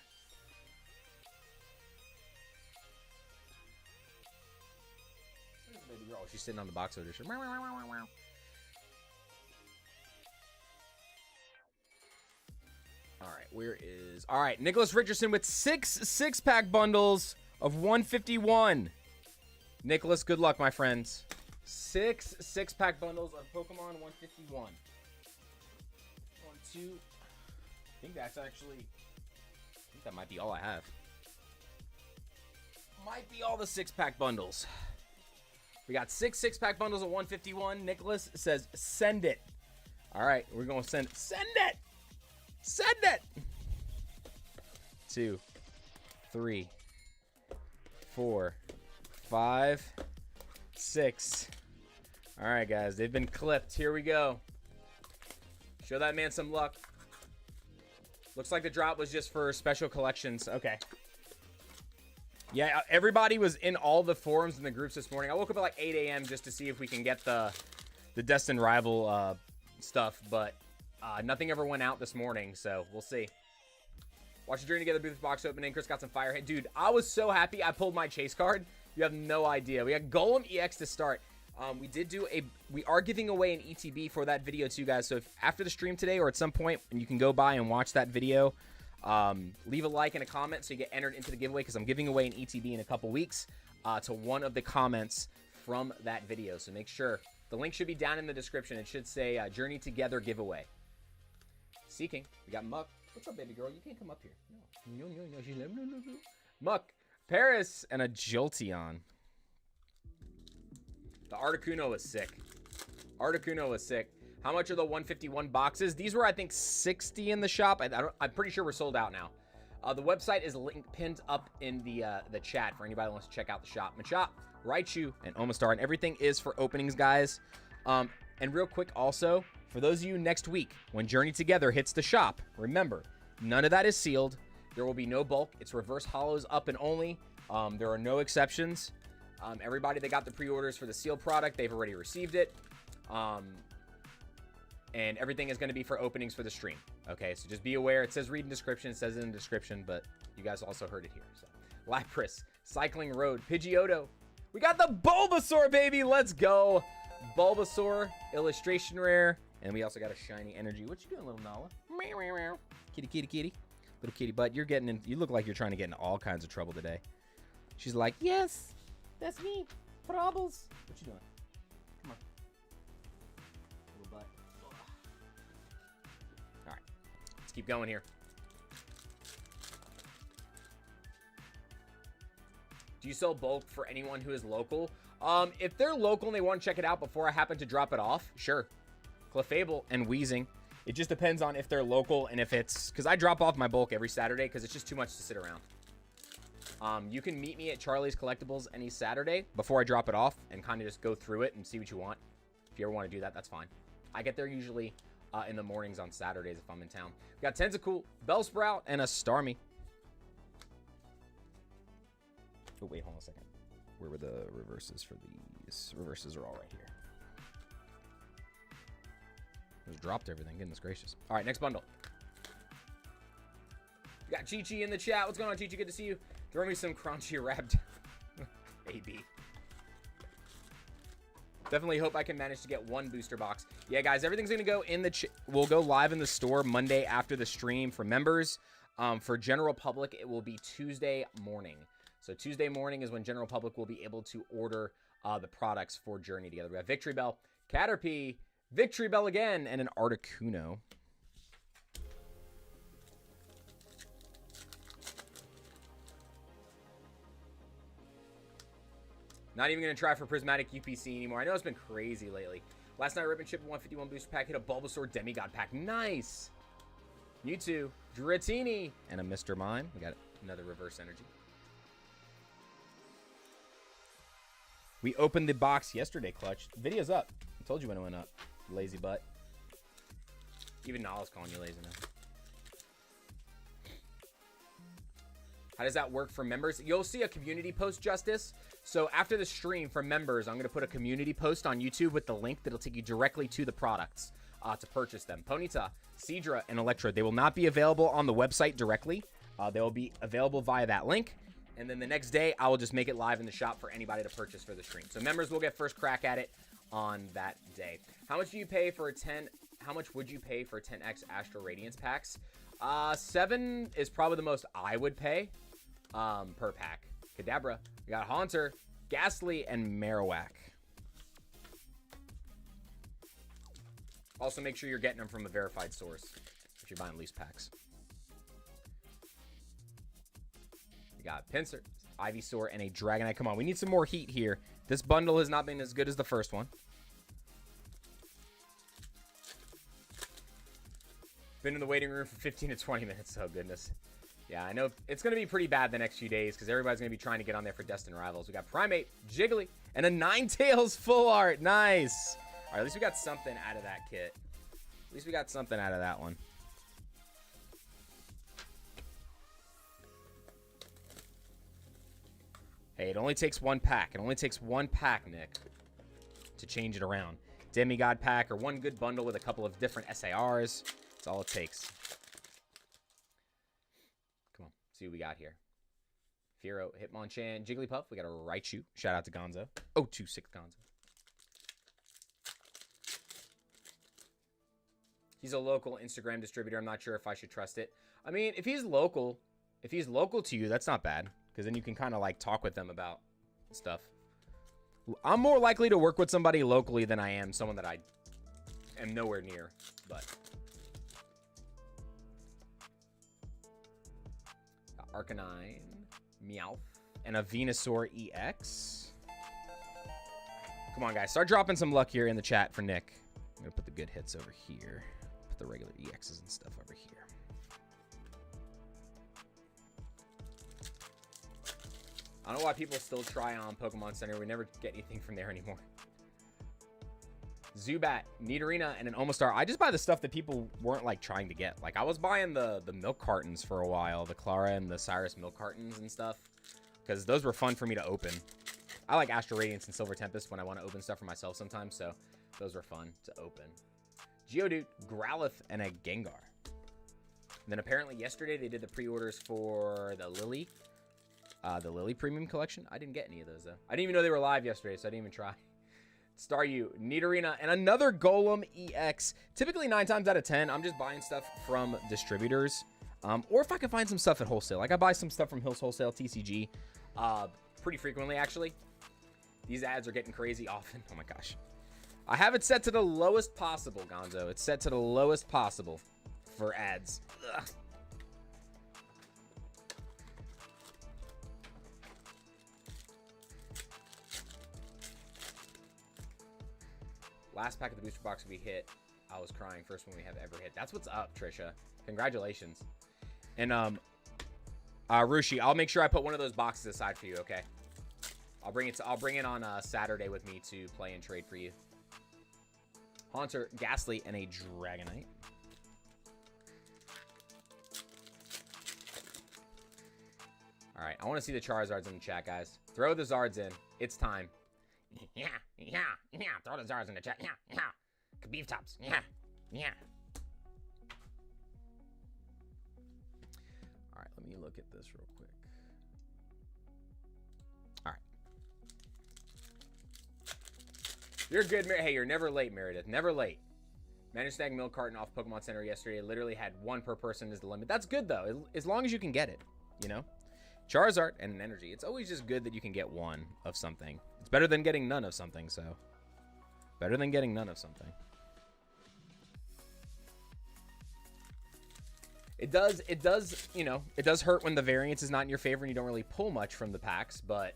Where's the baby girl? She's sitting on the box over there. All right, where is... All right, Nicholas Richardson with 6 pack bundles of 151. Nicholas, good luck, my friends. 6 pack bundles of Pokemon 151. 1, 2... I think that's actually... I think that might be all I have. Might be all the 6 pack bundles. We got 6 pack bundles of 151. Nicholas says, send it. All right, we're going to send it. Send it! Send it! 2, 3, 4, 5, 6. All right, guys, they've been clipped. Here we go. Show that man some luck. Looks like the drop was just for special collections. Okay. Yeah, everybody was in all the forums and the groups this morning. I woke up at like 8 a.m. just to see if we can get the Destined Rival stuff, but nothing ever went out this morning, so we'll see. Watch the Journey Together booth box opening. Chris got some fire hit. Dude, I was so happy I pulled my chase card. You have no idea. We got Golem EX to start. We are giving away an ETB for that video too, guys. So if after the stream today or at some point, and you can go by and watch that video, leave a like and a comment so you get entered into the giveaway, because I'm giving away an ETB in a couple weeks to one of the comments from that video. So make sure the link should be down in the description. It should say Journey Together giveaway. Seeking, we got Muck. What's up, baby girl? You can't come up here. No. She's like, no. Muck, Paris, and a Jolteon. The Articuno was sick. Articuno was sick. How much are the 151 boxes? These were, I think, 60 in the shop. I'm pretty sure we're sold out now. The website is pinned up in the chat for anybody who wants to check out the shop. Machop, Raichu, and Omastar, and everything is for openings, guys. And real quick, also, for those of you next week, when Journey Together hits the shop, remember, none of that is sealed. There will be no bulk. It's reverse hollows up and only. There are no exceptions. Everybody that got the pre-orders for the sealed product, they've already received it. And everything is going to be for openings for the stream. Okay, so just be aware. It says read in description. It says it in the description, but you guys also heard it here. So, Lapras, Cycling Road, Pidgeotto. We got the Bulbasaur, baby. Let's go. Bulbasaur, illustration rare. And we also got a shiny energy. What you doing, little Nala? Meow, meow, meow. Kitty, kitty, kitty. Little kitty butt. You're getting in. You look like you're trying to get in all kinds of trouble today. She's like, yes, that's me. Troubles. What you doing? Come on. Little butt. All right. Let's keep going here. Do you sell bulk for anyone who is local? If they're local and they want to check it out before I happen to drop it off, sure. Clefable and Wheezing. It just depends on if they're local and if it's... Because I drop off my bulk every Saturday because it's just too much to sit around. You can meet me at Charlie's Collectibles any Saturday before I drop it off and kind of just go through it and see what you want. If you ever want to do that, that's fine. I get there usually in the mornings on Saturdays if I'm in town. We got Tentacool, Bellsprout, and a Starmie. Oh, wait, hold on a second. Where were the reverses for these? Reverses are all right here. Just dropped everything. Goodness gracious. All right, next bundle. We got Chi-Chi in the chat. What's going on, Chi-Chi? Good to see you. Throw me some crunchy wrapped AB. Definitely hope I can manage to get one booster box. Yeah, guys, everything's going to go in the... We'll go live in the store Monday after the stream for members. For general public, it will be Tuesday morning. So Tuesday morning is when general public will be able to order the products for Journey together. We have Victory Bell, Caterpie, Victory Bell again, and an Articuno. Not even going to try for Prismatic UPC anymore. I know it's been crazy lately. Last night, Rip and Chip 151 booster pack hit a Bulbasaur Demigod pack. Nice. Mewtwo, Dratini, and a Mr. Mime. We got another reverse energy. We opened the box yesterday, Clutch. The video's up. I told you when it went up. Lazy butt. Even Nala's calling you lazy now. How does that work for members? You'll see a community post, Justice. So after the stream for members, I'm going to put a community post on YouTube with the link that'll take you directly to the products to purchase them. Ponyta, Seadra, and Electro. They will not be available on the website directly. They will be available via that link. And then the next day, I will just make it live in the shop for anybody to purchase for the stream. So members will get first crack at it on that day. How much do you pay for a 10? How much would you pay for 10x Astral Radiance packs? 7 is probably the most I would pay per pack. Kadabra, we got Haunter, Ghastly, and Marowak. Also, make sure you're getting them from a verified source if you're buying loose packs. We got Pinsir, Ivysaur, and a Dragonite. Come on, we need some more heat here. This bundle has not been as good as the first one. Been in the waiting room for 15 to 20 minutes. Oh, goodness. Yeah, I know it's going to be pretty bad the next few days because everybody's going to be trying to get on there for Destined Rivals. We got Primate, Jiggly, and a Ninetales full art. Nice. All right, at least we got something out of that kit. At least we got something out of that one. Hey, it only takes one pack. It only takes one pack, Nick, to change it around. Demigod pack or one good bundle with a couple of different SARs. That's all it takes. Come on, see what we got here. Fearow, Hitmonchan, Jigglypuff. We got a Raichu. Shout out to Gonzo. Oh, 26 Gonzo. He's a local Instagram distributor. I'm not sure if I should trust it. I mean, if he's local to you, that's not bad. Because then you can kind of like talk with them about stuff. I'm more likely to work with somebody locally than I am someone that I am nowhere near. But Arcanine, Meowth, and a Venusaur EX. Come on, guys. Start dropping some luck here in the chat for Nick. I'm going to put the good hits over here. Put the regular EXs and stuff over here. I don't know why people still try on Pokemon Center. We never get anything from there anymore. Zubat, Nidorina, and an Omastar. I just buy the stuff that people weren't like trying to get. Like I was buying the milk cartons for a while, the Clara and the Cyrus milk cartons and stuff, because those were fun for me to open. I like Astral Radiance and Silver Tempest when I want to open stuff for myself sometimes, so those were fun to open. Geodude, Growlithe, and a Gengar. And then apparently yesterday they did the pre-orders for the Lily Premium Collection. I didn't get any of those, though. I didn't even know they were live yesterday, so I didn't even try. Staryu, Nidorina, and another Golem EX. Typically, 9 times out of 10, I'm just buying stuff from distributors. Or if I can find some stuff at wholesale. Like, I buy some stuff from Hills Wholesale, TCG, pretty frequently, actually. These ads are getting crazy often. Oh, my gosh. I have it set to the lowest possible, Gonzo. It's set to the lowest possible for ads. Ugh. Last pack of the booster box we hit, I was crying. First one we have ever hit. That's what's up, Trisha. Congratulations. And Rushi, I'll make sure I put one of those boxes aside for you. Okay. I'll bring it on Saturday with me to play and trade for you. Haunter, Ghastly, and a Dragonite. All right, I want to see the Charizards in the chat, guys. Throw the Zards in. It's time. Yeah. Throw the Zards in the chat. Yeah. Beef tops. Yeah. All right, let me look at this real quick. All right. You're good, Hey, you're never late, Meredith. Never late. Managed to snag milk carton off Pokemon Center yesterday. Literally had one per person is the limit. That's good, though, as long as you can get it, you know? Charizard and an energy. It's always just good that you can get one of something. It's better than getting none of something, so. Better than getting none of something. It does, you know, it does hurt when the variance is not in your favor and you don't really pull much from the packs, but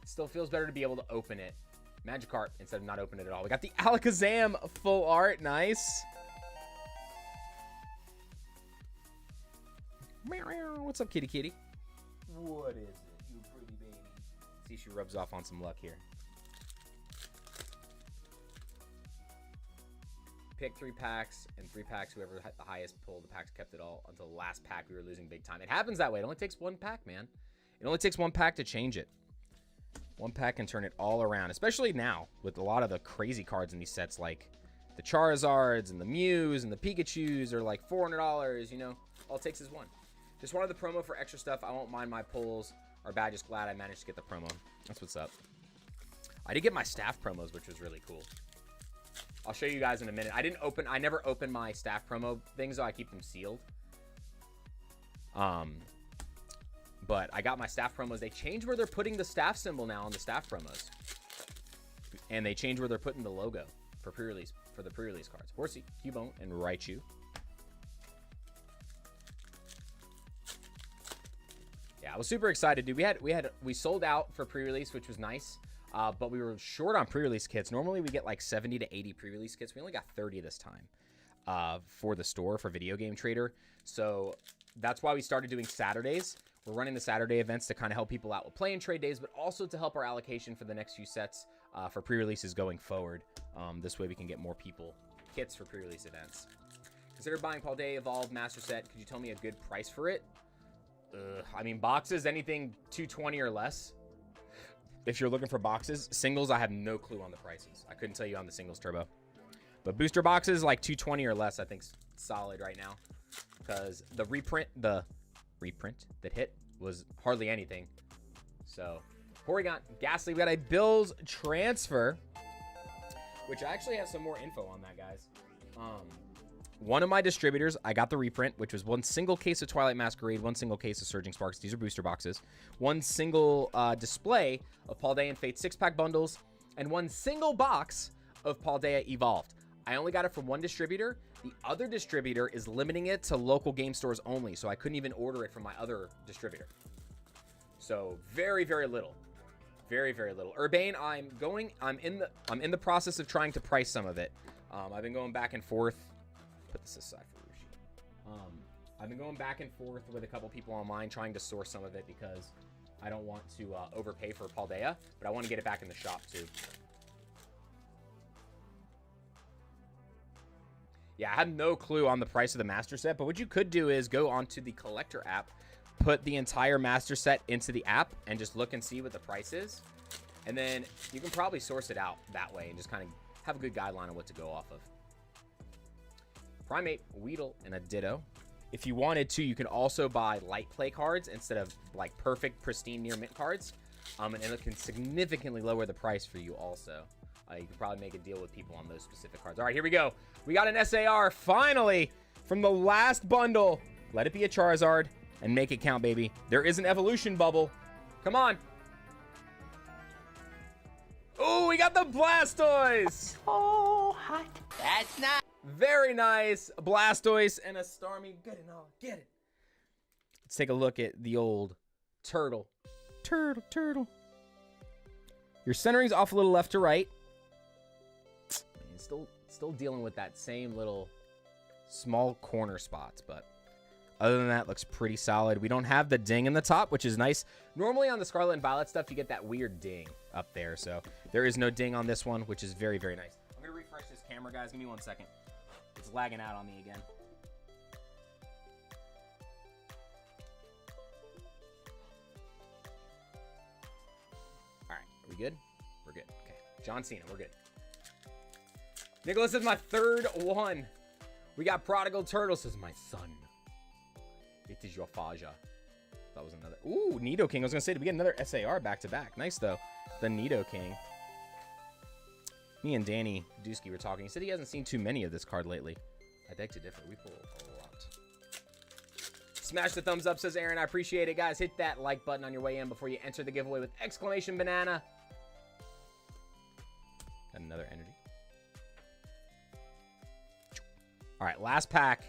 it still feels better to be able to open it. Magikarp instead of not open it at all. We got the Alakazam full art. Nice. What's up, kitty kitty? What is it, you pretty baby? See, she rubs off on some luck here. Pick 3 packs, and 3 packs. Whoever had the highest pull, the packs kept it all until the last pack. We were losing big time. It happens that way. It only takes 1 pack, man. It only takes 1 pack to change it. 1 pack can turn it all around, especially now with a lot of the crazy cards in these sets, like the Charizards and the Mews and the Pikachus are like $400. You know, all it takes is 1. Just wanted the promo for extra stuff. I won't mind my pulls are bad. Just glad I managed to get the promo. That's what's up. I did get my staff promos, which was really cool. I'll show you guys in a minute. I never open my staff promo things, though. I keep them sealed. But I got my staff promos. They changed where they're putting the staff symbol now on the staff promos. And they changed where they're putting the logo for pre-release, for the pre-release cards. Horsey, Cubone, and Raichu. Yeah, I was super excited, dude. We sold out for pre-release, which was nice. But we were short on pre-release kits. Normally we get like 70 to 80 pre-release kits. We only got 30 this time for the store, for Video Game Trader. So that's why we started doing Saturdays. We're running the Saturday events to kind of help people out with play and trade days, but also to help our allocation for the next few sets for pre-releases going forward. This way we can get more people kits for pre-release events. Consider buying Paldea Evolved Master Set. Could you tell me a good price for it? I mean, boxes, anything $220 or less. If you're looking for boxes, singles, I have no clue on the prices. I couldn't tell you on the singles turbo. But booster boxes, like $220 or less, I think solid right now. Because the reprint that hit was hardly anything. So, Porygon, Ghastly, we got a Bills transfer, which I actually have some more info on that, guys. One of my distributors, I got the reprint, which was 1 single case of Twilight Masquerade, 1 single case of Surging Sparks. These are booster boxes. 1 single display of Paldea and Fate 6-pack bundles, and 1 single box of Paldea Evolved. I only got it from 1 distributor. The other distributor is limiting it to local game stores only, so I couldn't even order it from my other distributor. So very, very little. Very, very little. Urbane, I'm in the process of trying to price some of it. I've been going back and forth. Put this aside for Rushi. I've been going back and forth with a couple people online trying to source some of it because I don't want to overpay for Paldea, but I want to get it back in the shop too. Yeah, I have no clue on the price of the master set, but what you could do is go onto the collector app, put the entire master set into the app, and just look and see what the price is. And then you can probably source it out that way and just kind of have a good guideline on what to go off of. Primate, Weedle, and a Ditto. If you wanted to, you can also buy light play cards instead of like perfect, pristine, near mint cards. And it can significantly lower the price for you also. You can probably make a deal with people on those specific cards. All right, here we go. We got an SAR finally from the last bundle. Let it be a Charizard and make it count, baby. There is an evolution bubble. Come on. Oh, we got the Blastoise. Oh, hot. That's not. Very nice. Blastoise and a Starmie. Good and all. Get it. Let's take a look at the old turtle. Turtle. Your centering's off a little left to right. Still dealing with that same little small corner spots, but other than that, looks pretty solid. We don't have the ding in the top, which is nice. Normally on the Scarlet and Violet stuff, you get that weird ding up there, so there is no ding on this one, which is very, very nice. I'm gonna refresh this camera, guys. Give me 1 second. It's lagging out on me again. All right, are we good? We're good. Okay, John Cena, we're good. Nicholas is my 3rd one. We got Prodigal Turtle, says my son. It is your Faja. That was another. Ooh, Nidoking. I was going to say, did we get another SAR back-to-back? Nice, though. The Nidoking. Me and Danny Dusky were talking. He said he hasn't seen too many of this card lately. I beg to differ. We pull a lot. Smash the thumbs up, says Aaron. I appreciate it, guys. Hit that like button on your way in before you enter the giveaway with exclamation banana. Got another energy. All right, last pack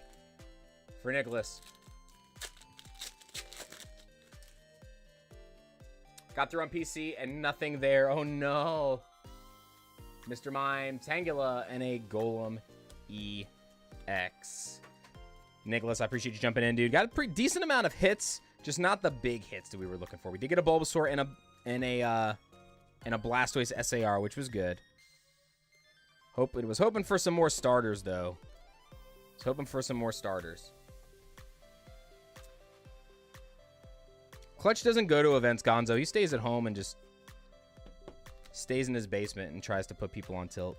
for Nicholas. Got through on PC and nothing there. Oh, no. Mr. Mime, Tangela, and a Golem EX. Nicholas, I appreciate you jumping in, dude. Got a pretty decent amount of hits, just not the big hits that we were looking for. We did get a Bulbasaur and a Blastoise SAR, which was good. Was hoping for some more starters, though. Was hoping for some more starters. Clutch doesn't go to events, Gonzo. He stays at home and just stays in his basement and tries to put people on tilt.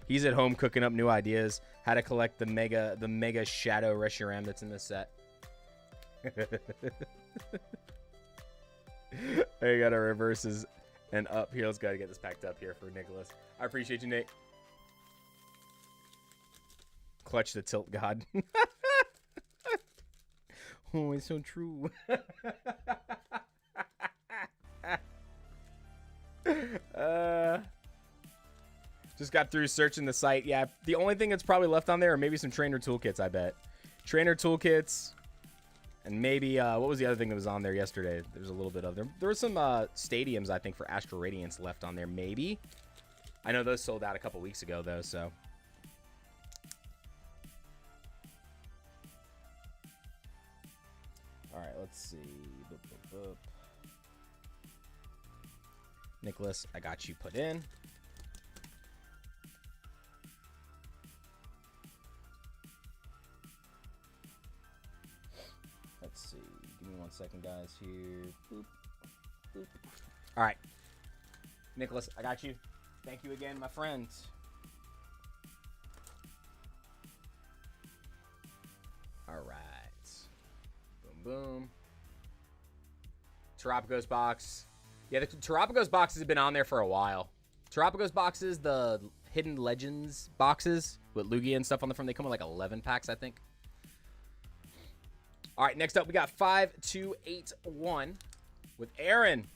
He's at home cooking up new ideas. How to collect the mega shadow Reshiram that's in this set. I got a reverses and up here. Let's go get this packed up here for Nicholas. I appreciate you, Nick. Clutch the tilt god. Oh, it's so true. Just got through searching the site. Yeah, the only thing that's probably left on there are maybe some trainer toolkits, I bet. Trainer toolkits. And maybe, what was the other thing that was on there yesterday? There's a little bit of them. There were some stadiums, I think, for Astral Radiance left on there, maybe. I know those sold out a couple weeks ago, though, so. All right, let's see. Boop, boop, boop. Nicholas, I got you put in. Let's see. Give me 1 second, guys, here. Boop, boop. All right. Nicholas, I got you. Thank you again, my friends. All right. Boom. Terapagos box. Yeah, the Terapagos boxes have been on there for a while. Terapagos boxes, the Hidden Legends boxes with Lugia and stuff on the front, they come with like 11 packs, I think. All right, next up, we got 5281 with Aaron.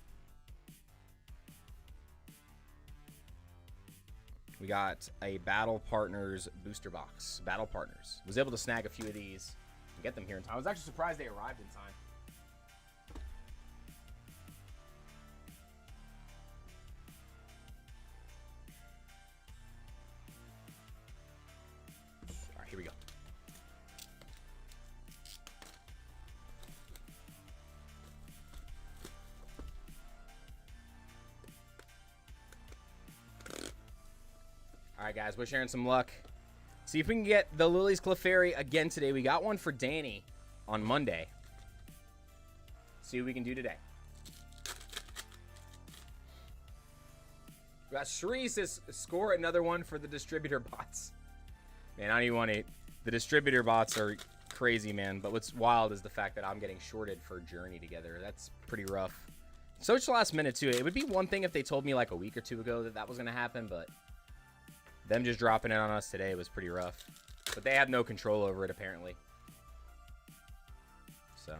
We got a Battle Partners booster box. Battle Partners. Was able to snag a few of these. Get them here in time. I was actually surprised they arrived in time. All right, here we go. All right, guys, wish Aaron some luck. See if we can get the Lily's Clefairy again today. We got one for Danny on Monday. See what we can do today. We got Shree says, score another one for the distributor bots. Man, I don't even want to. The distributor bots are crazy, man. But what's wild is the fact that I'm getting shorted for Journey together. That's pretty rough. So it's last minute, too. It would be one thing if they told me like a week or two ago that that was going to happen, but them just dropping it on us today was pretty rough. But they have no control over it, apparently. So.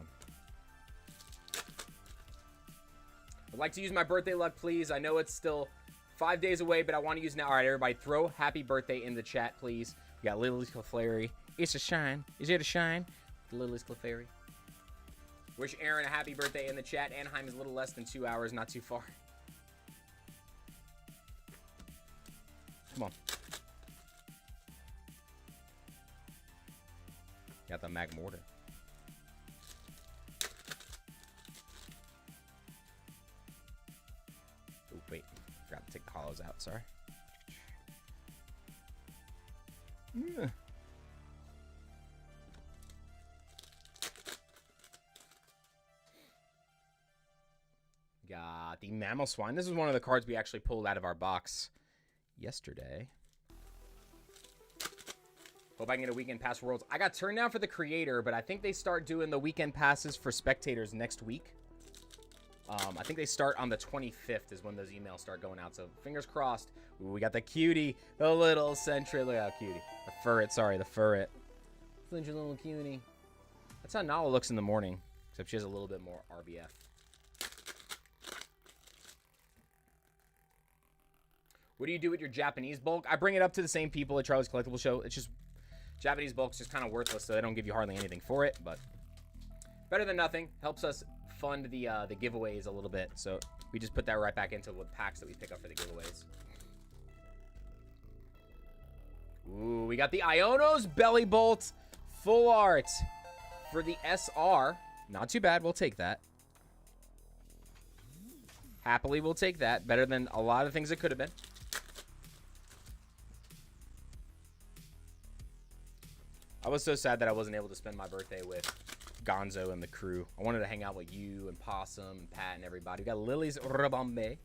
I'd like to use my birthday luck, please. I know it's still 5 days away, but I want to use now. All right, everybody, throw happy birthday in the chat, please. We got Lily's Clefairy. It's a shine. Is it a shine? Lily's Clefairy. Wish Aaron a happy birthday in the chat. Anaheim is a little less than 2 hours, not too far. Come on. Got the Mag Mortar. Oh, wait. Forgot to take the hollows out. Sorry. Got the Mammal Swine. This is one of the cards we actually pulled out of our box yesterday. Hope I can get a weekend pass for Worlds. I got turned down for the creator, but I think they start doing the weekend passes for spectators next week. I think they start on the 25th is when those emails start going out. So fingers crossed. Ooh, we got the cutie, the little Sentry. Look how cutie. The furret, sorry, the furret. Such a little cutie. That's how Nala looks in the morning, except she has a little bit more RBF. What do you do with your Japanese bulk? I bring it up to the same people at Charlie's Collectible Show. It's just, Japanese bulk's just kind of worthless, so they don't give you hardly anything for it, but better than nothing. Helps us fund the giveaways a little bit, so we just put that right back into what packs that we pick up for the giveaways. Ooh, we got the Iono's Belly Bolt full art for the SR. Not too bad. We'll take that. Happily, we'll take that. Better than a lot of things it could have been. I was so sad that I wasn't able to spend my birthday with Gonzo and the crew. I wanted to hang out with you and Possum and Pat and everybody. We got Lily's Rabambe.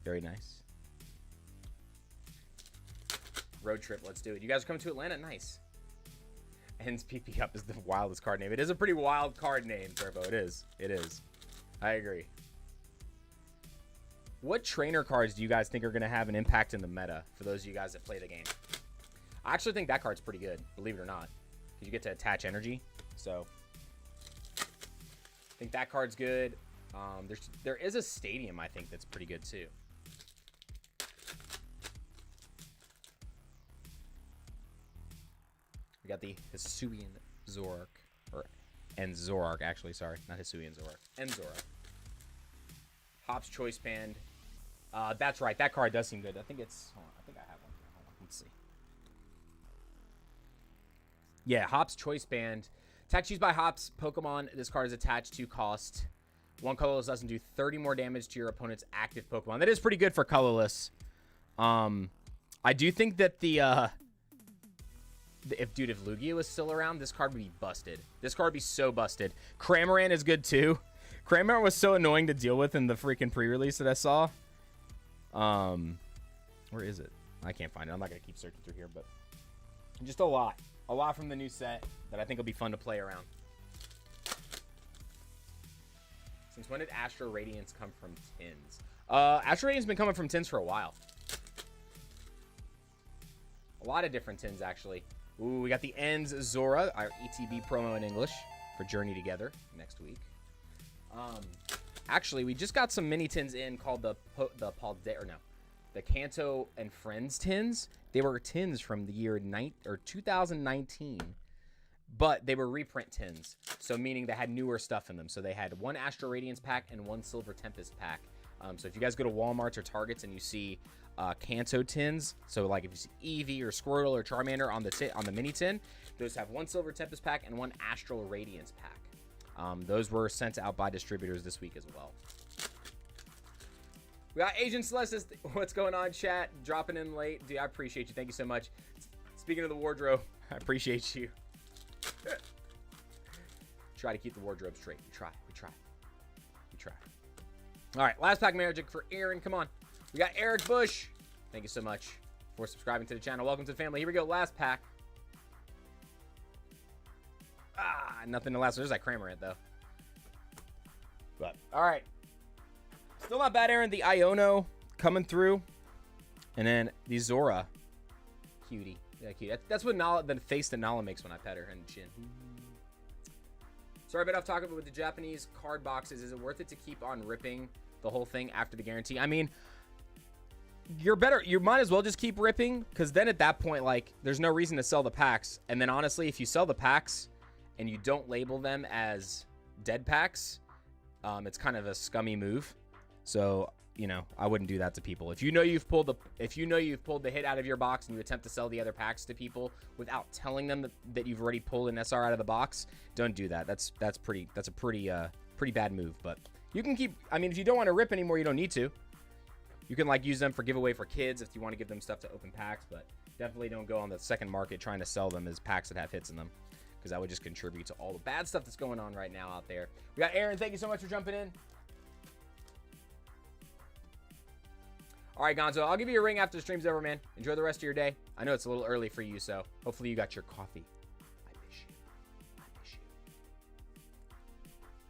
Very nice. Road trip, let's do it. You guys are coming to Atlanta? Nice. Ends PP up is the wildest card name. It is a pretty wild card name, Turbo. It is. It is. I agree. What trainer cards do you guys think are going to have an impact in the meta for those of you guys that play the game? I actually think that card's pretty good, believe it or not. Because you get to attach energy. So, I think that card's good. There is a stadium, I think, that's pretty good, too. We got the Hisuian Zoroark. And Zoroark, actually, sorry. Not Hisuian Zoroark. And Zoroark. Hop's Choice Band. That's right. That card does seem good. I think it's... Hold on. I think I have one here. Hold on. Let's see. Yeah, Hop's Choice Band. Attack used by Hop's Pokemon. This card is attached to cost. One colorless doesn't do 30 more damage to your opponent's active Pokemon. That is pretty good for colorless. I do think that if Lugia was still around, this card would be busted. This card would be so busted. Cramorant is good too. Cramorant was so annoying to deal with in the freaking pre-release that I saw. Where is it? I can't find it. I'm not going to keep searching through here, but just a lot. A lot from the new set that I think will be fun to play around. Since when did Astro Radiance come from tins? Astro Radiance has been coming from tins for a while. A lot of different tins, actually. Ooh, we got the Ends Zora, our ETB promo in English for Journey Together next week. Actually, we just got some mini tins in called the Kanto and Friends tins. They were tins from the year 2019, but they were reprint tins. So meaning they had newer stuff in them. So they had one Astro Radiance pack and one Silver Tempest pack. So if you guys go to Walmart or Targets and you see Kanto tins, so like if you see Eevee or Squirtle or Charmander on the mini tin, those have one Silver Tempest pack and one Astral Radiance pack. Those were sent out by distributors this week as well. We got Agent Celestis. What's going on, chat? Dropping in late. Dude, I appreciate you. Thank you so much. Speaking of the wardrobe, I appreciate you. Try to keep the wardrobe straight. We try. All right, last pack magic for Aaron. Come on. We got Eric Bush. Thank you so much for subscribing to the channel. Welcome to the family. Here we go. Last pack. Nothing to last. There's that Cramorant, though. But, all right. Still not bad, Aaron. The Iono coming through. And then the Zora. Cutie. Yeah, cutie. That's what the face that Nala makes when I pet her and chin. Sorry, but I've talked about with the Japanese card boxes. Is it worth it to keep on ripping the whole thing after the guarantee? I mean, you might as well just keep ripping, because then at that point, like, there's no reason to sell the packs. And then honestly, if you sell the packs and you don't label them as dead packs, it's kind of a scummy move. So, you know, I wouldn't do that to people. If you know you've pulled the hit out of your box and you attempt to sell the other packs to people without telling them that you've already pulled an SR out of the box, don't do that. That's a pretty bad move. But you can keep. I mean, if you don't want to rip anymore, you don't need to. You can like use them for giveaway for kids if you want to give them stuff to open packs. But definitely don't go on the second market trying to sell them as packs that have hits in them, because that would just contribute to all the bad stuff that's going on right now out there. We got Aaron. Thank you so much for jumping in. All right, Gonzo, I'll give you a ring after the stream's over, man. Enjoy the rest of your day. I know it's a little early for you, so hopefully you got your coffee. I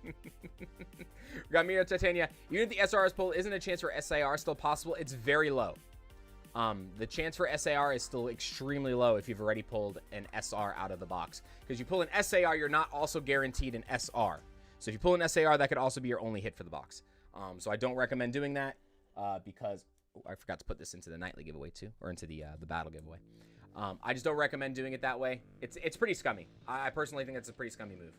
miss you. We got Mira Titania. Even if the SR is pulled, isn't a chance for SAR still possible? It's very low. The chance for SAR is still extremely low if you've already pulled an SR out of the box. Because you pull an SAR, you're not also guaranteed an SR. So if you pull an SAR, that could also be your only hit for the box. So I don't recommend doing that because I forgot to put this into the nightly giveaway too, or into the battle giveaway. I just don't recommend doing it that way. It's pretty scummy. I personally think it's a pretty scummy move.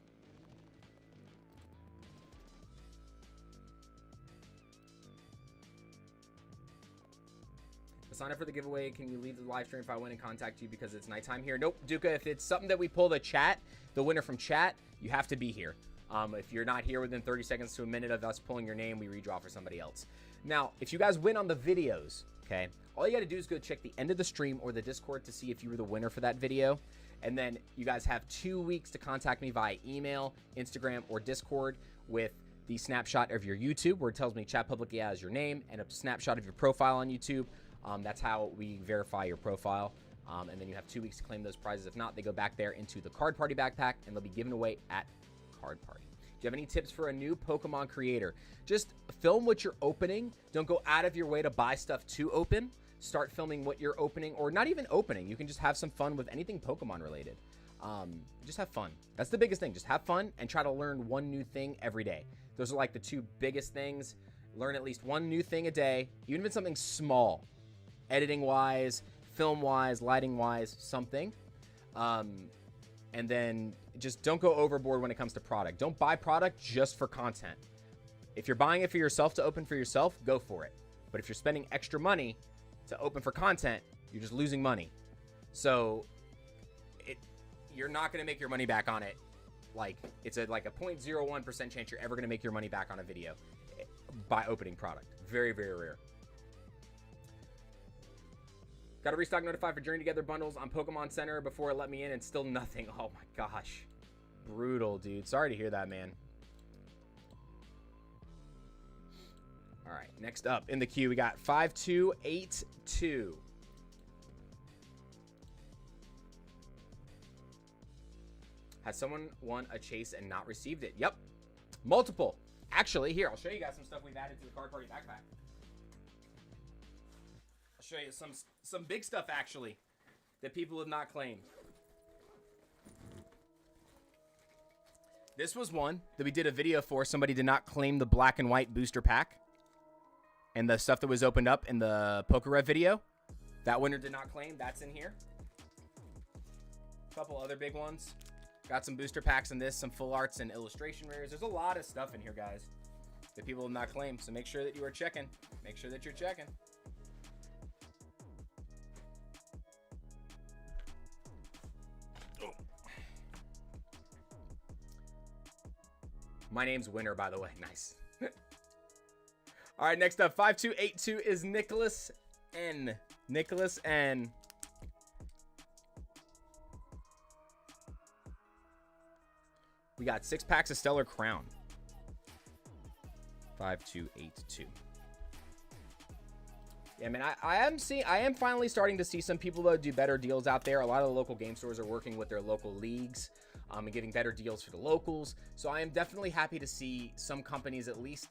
Sign up for the giveaway. Can you leave the live stream if I win and contact you because it's nighttime here? Nope, Duca. If it's something that we pull the winner from chat, you have to be here. If you're not here within 30 seconds to a minute of us pulling your name, we redraw for somebody else. Now, if you guys win on the videos, okay, all you got to do is go check the end of the stream or the Discord to see if you were the winner for that video. And then you guys have 2 weeks to contact me via email, Instagram, or Discord with the snapshot of your YouTube where it tells me chat publicly as your name and a snapshot of your profile on YouTube. That's how we verify your profile. And then you have 2 weeks to claim those prizes. If not, they go back there into the Card Party backpack and they'll be given away at Card Party. Do you have any tips for a new Pokemon creator? Just film what you're opening. Don't go out of your way to buy stuff to open. Start filming what you're opening, or not even opening. You can just have some fun with anything Pokemon related. Just have fun. That's the biggest thing. Just have fun and try to learn one new thing every day. Those are like the two biggest things. Learn at least one new thing a day, even if it's something small. Editing wise, film wise, lighting wise, something. And then just don't go overboard when it comes to product. Don't buy product just for content. If you're buying it for yourself to open for yourself, go for it. But if you're spending extra money to open for content, you're just losing money. So you're not going to make your money back on it. Like it's like a 0.01% chance you're ever going to make your money back on a video by opening product. Very, very rare. Got to restock Notify for Journey Together bundles on Pokemon Center before it let me in and still nothing. Oh my gosh. Brutal, dude. Sorry to hear that, man. All right, next up in the queue, we got 5282. Has someone won a chase and not received it? Yep. Multiple. Actually, here, I'll show you guys some stuff we've added to the Card Party backpack. Show you some big stuff actually that people have not claimed. This was one that we did a video for. Somebody did not claim the black and white booster pack and the stuff that was opened up in the Pokerev video. That winner did not claim. That's in here. A couple other big ones. Got some booster packs in this, some full arts and illustration rares. There's a lot of stuff in here, guys, that people have not claimed. So make sure that you are checking. Make sure that you're checking. My name's Winner, by the way. Nice. All right, next up, 5282 is Nicholas N. Nicholas N. We got 6 packs of Stellar Crown. 5282. Yeah, man, I am finally starting to see some people that do better deals out there. A lot of the local game stores are working with their local leagues and giving better deals for the locals. So I am definitely happy to see some companies at least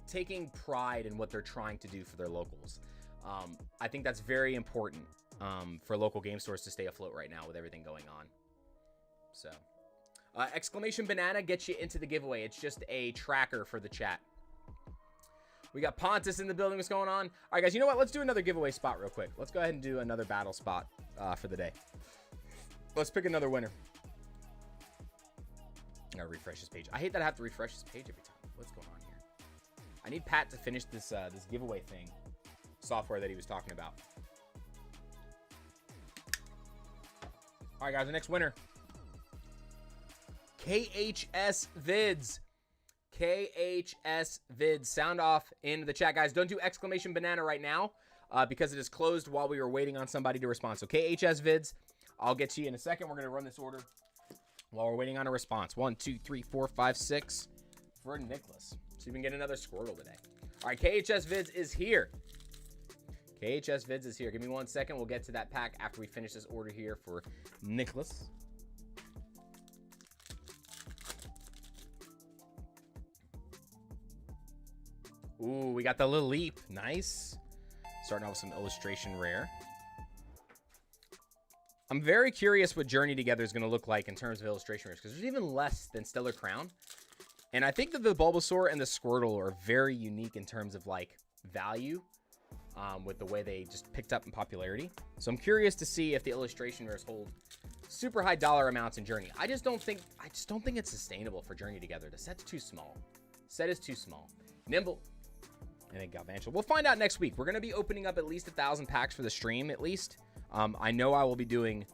taking pride in what they're trying to do for their locals. I think that's very important for local game stores to stay afloat right now with everything going on. So, exclamation banana gets you into the giveaway. It's just a tracker for the chat. We got Pontus in the building. What's going on? All right, guys, you know what? Let's do another giveaway spot real quick. Let's go ahead and do another battle spot for the day. Let's pick another winner. I gotta refresh this page. I hate that I have to refresh this page every time. What's going on here? I need Pat to finish this this giveaway thing, software that he was talking about. All right, guys, the next winner. KHS Vids. KHS Vids. Sound off in the chat, guys. Don't do exclamation banana right now because it is closed while we were waiting on somebody to respond. So KHS Vids, I'll get to you in a second. We're going to run this order while we're waiting on a response. 1, 2, 3, 4, 5, 6 for Nicholas. So you can get another Squirtle today. All right, KHS Vids is here. KHS Vids is here. Give me 1 second. We'll get to that pack after we finish this order here for Nicholas. Ooh, we got the little leap. Nice. Starting off with some illustration rare. I'm very curious what Journey Together is going to look like in terms of illustration rares, because there's even less than Stellar Crown. And I think that the Bulbasaur and the Squirtle are very unique in terms of, like, value with the way they just picked up in popularity. So I'm curious to see if the illustration rares hold super high dollar amounts in Journey. I just don't think it's sustainable for Journey Together. The set's too small. Set is too small. Nimble. I think Galvantula. We'll find out next week. We're going to be opening up at least 1,000 packs for the stream, at least. I know I will be doing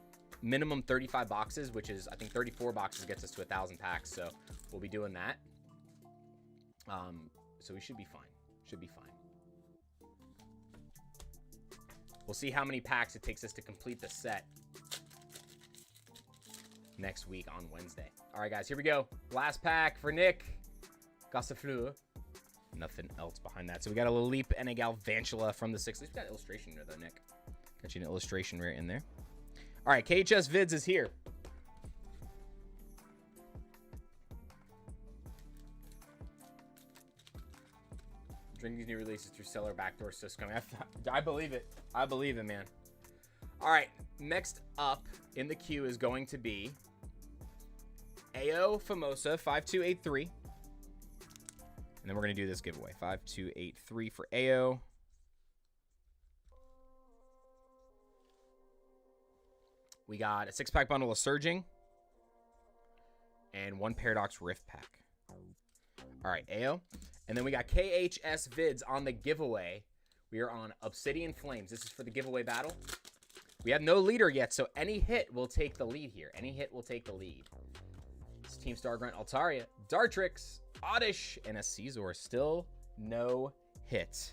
minimum 35 boxes, which is, I think 34 boxes gets us to 1,000 packs. So we'll be doing that. So we should be fine. Should be fine. We'll see how many packs it takes us to complete the set next week on Wednesday. All right, guys, here we go. Last pack for Nick. Gossifleur. Nothing else behind that. So we got a little leap and a Galvantula from the 6. At least we got illustration there, though, Nick. Got you an illustration rare in there. All right, KHS Vids is here. Drinking these new releases through seller backdoor system. I believe it. I believe it, man. All right, next up in the queue is going to be AO Famosa 5283. And then we're going to do this giveaway. 5283 for AO. We got a 6-pack bundle of Surging and 1 Paradox Rift pack. All right, AO. And then we got KHS Vids on the giveaway. We are on Obsidian Flames. This is for the giveaway battle. We have no leader yet, so any hit will take the lead here. Any hit will take the lead. It's Team Star Grunt, Altaria, Dartrix, Oddish, and a Caesar. Still no hit.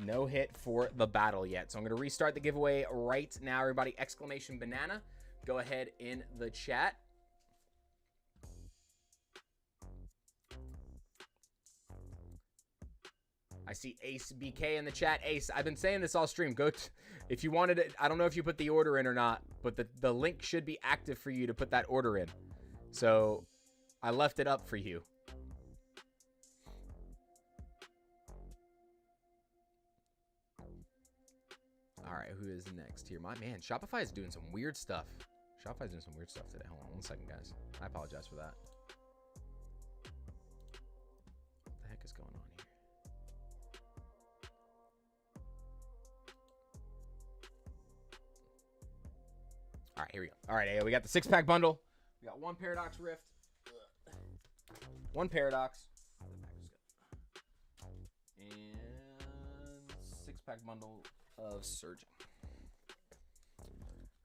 No hit for the battle yet. So I'm going to restart the giveaway right now, everybody. Exclamation banana. Go ahead in the chat. I see Ace BK in the chat. Ace, I've been saying this all stream. If you wanted it, I don't know if you put the order in or not, but the link should be active for you to put that order in. So I left it up for you. All right, who is next here? My man, Shopify is doing some weird stuff. Shopify is doing some weird stuff today. Hold on one second, guys. I apologize for that. What the heck is going on here? All right, here we go. All right, we got the 6-pack bundle. We got 1 Paradox Rift. 1 Paradox. And 6-pack bundle of Surging.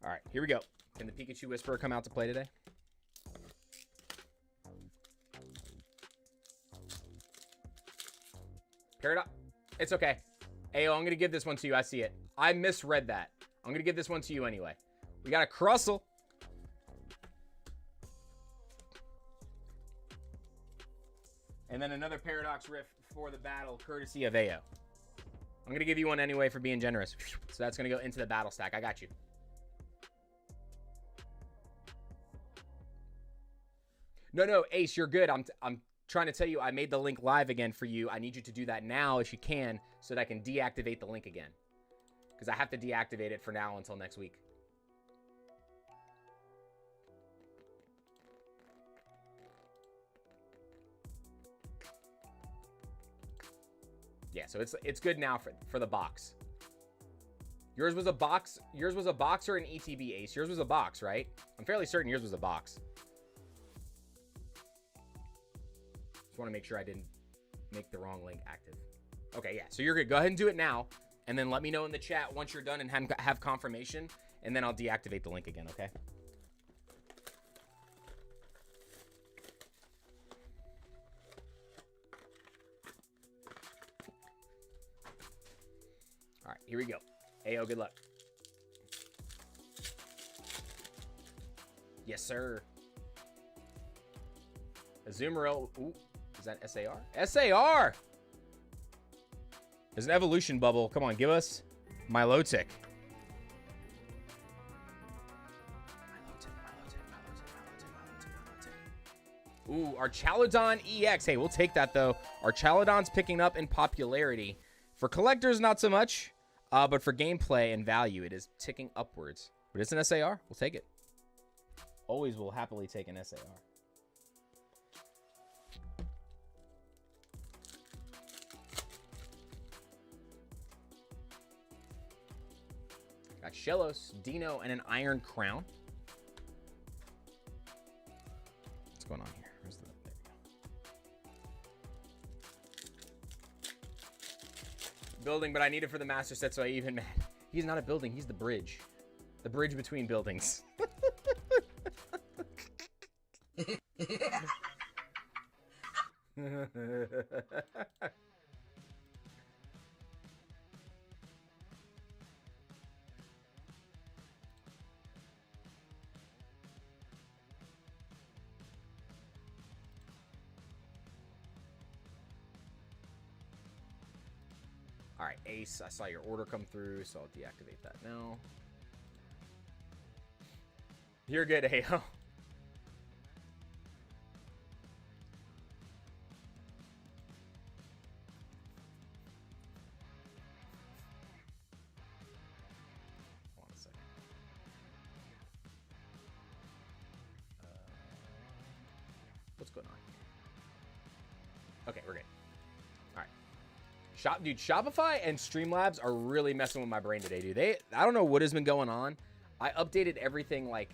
All right, here we go. Can the Pikachu Whisperer come out to play today? Paradox. It's okay. Ayo, I'm going to give this one to you. I see it. I misread that. I'm going to give this one to you anyway. We got a Crustle. And then another Paradox Rift for the battle, courtesy of AO. I'm going to give you one anyway for being generous. So that's going to go into the battle stack. I got you. No, Ace, you're good. I'm trying to tell you I made the link live again for you. I need you to do that now if you can so that I can deactivate the link again. Because I have to deactivate it for now until next week. Yeah, so it's good now for the box. Yours was a box. Yours was a box or an ETB, Ace? Yours was a box, right? I'm fairly certain yours was a box. Just want to make sure I didn't make the wrong link active. Okay, yeah, so you're good. Go ahead and do it now, and then let me know in the chat once you're done and have confirmation, and then I'll deactivate the link again, okay? All right, here we go. Ayo, good luck. Yes, sir. Azumarill. Ooh, is that SAR? SAR! There's an evolution bubble. Come on, give us Milotic. Ooh, our Chalodon EX. Hey, we'll take that, though. Our Chalodon's picking up in popularity. For collectors, not so much. But for gameplay and value, it is ticking upwards. But it's an SAR. We'll take it. Always will happily take an SAR. Got Shellos, Dino, and an Iron Crown. What's going on here? Where's the, there we go. Building, but I need it for the master set, so I even mad. He's not a building, he's the bridge. The bridge between buildings. All right, Ace, I saw your order come through, so I'll deactivate that now. You're good, Ayo. Hold on a second. What's going on? Okay, we're good. All right. Dude, Shopify and Streamlabs are really messing with my brain today, dude. I don't know what has been going on. I updated everything like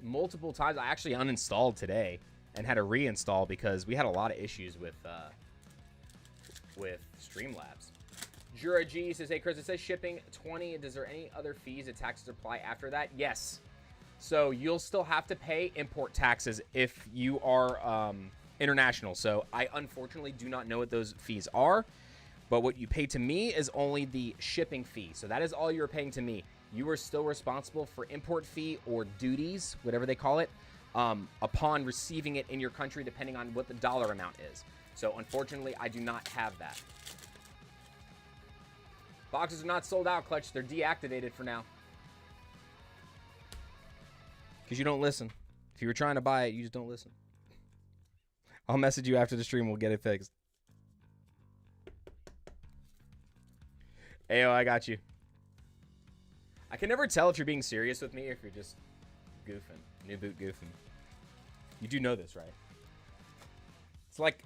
multiple times. I actually uninstalled today and had to reinstall because we had a lot of issues with Streamlabs. Jura G says, hey, Chris, it says shipping 20. Does there any other fees and taxes apply after that? Yes. So you'll still have to pay import taxes if you are international. So I unfortunately do not know what those fees are, but what you pay to me is only the shipping fee. So that is all you're paying to me. You are still responsible for import fee or duties, whatever they call it, upon receiving it in your country, depending on what the dollar amount is. So unfortunately, I do not have that. Boxes are not sold out, Clutch. They're deactivated for now. Because you don't listen. If you were trying to buy it, you just don't listen. I'll message you after the stream. We'll get it fixed. Ayo, I got you. I can never tell if you're being serious with me or if you're just goofing. New boot goofing. You do know this, right?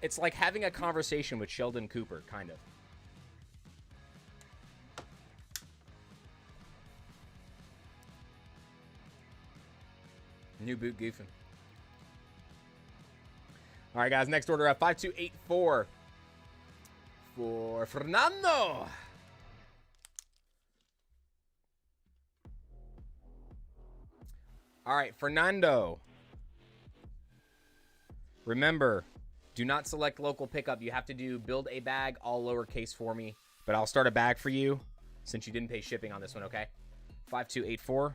It's like having a conversation with Sheldon Cooper, kind of. New boot goofing. All right, guys. Next order up 5284 for Fernando. All right, Fernando. Remember, do not select local pickup. You have to do build a bag, all lowercase for me. But I'll start a bag for you since you didn't pay shipping on this one, okay? 5284.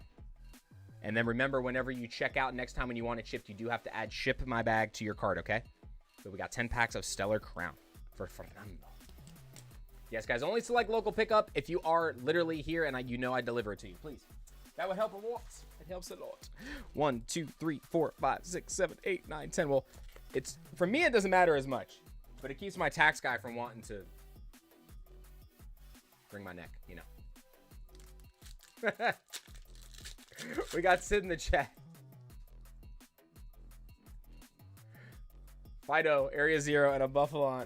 And then remember, whenever you check out next time when you want it shipped, you do have to add ship my bag to your cart, okay? So we got 10 packs of Stellar Crown for Fernando. Yes, guys, only select local pickup if you are literally here and I deliver it to you, please. That would help a lot. It helps a lot. 1, 2, 3, 4, 5, 6, 7, 8, 9, 10. Well, it's for me, it doesn't matter as much, but it keeps my tax guy from wanting to bring my neck, you know. We got Sid in the chat. Fido, Area Zero, and a Buffalon.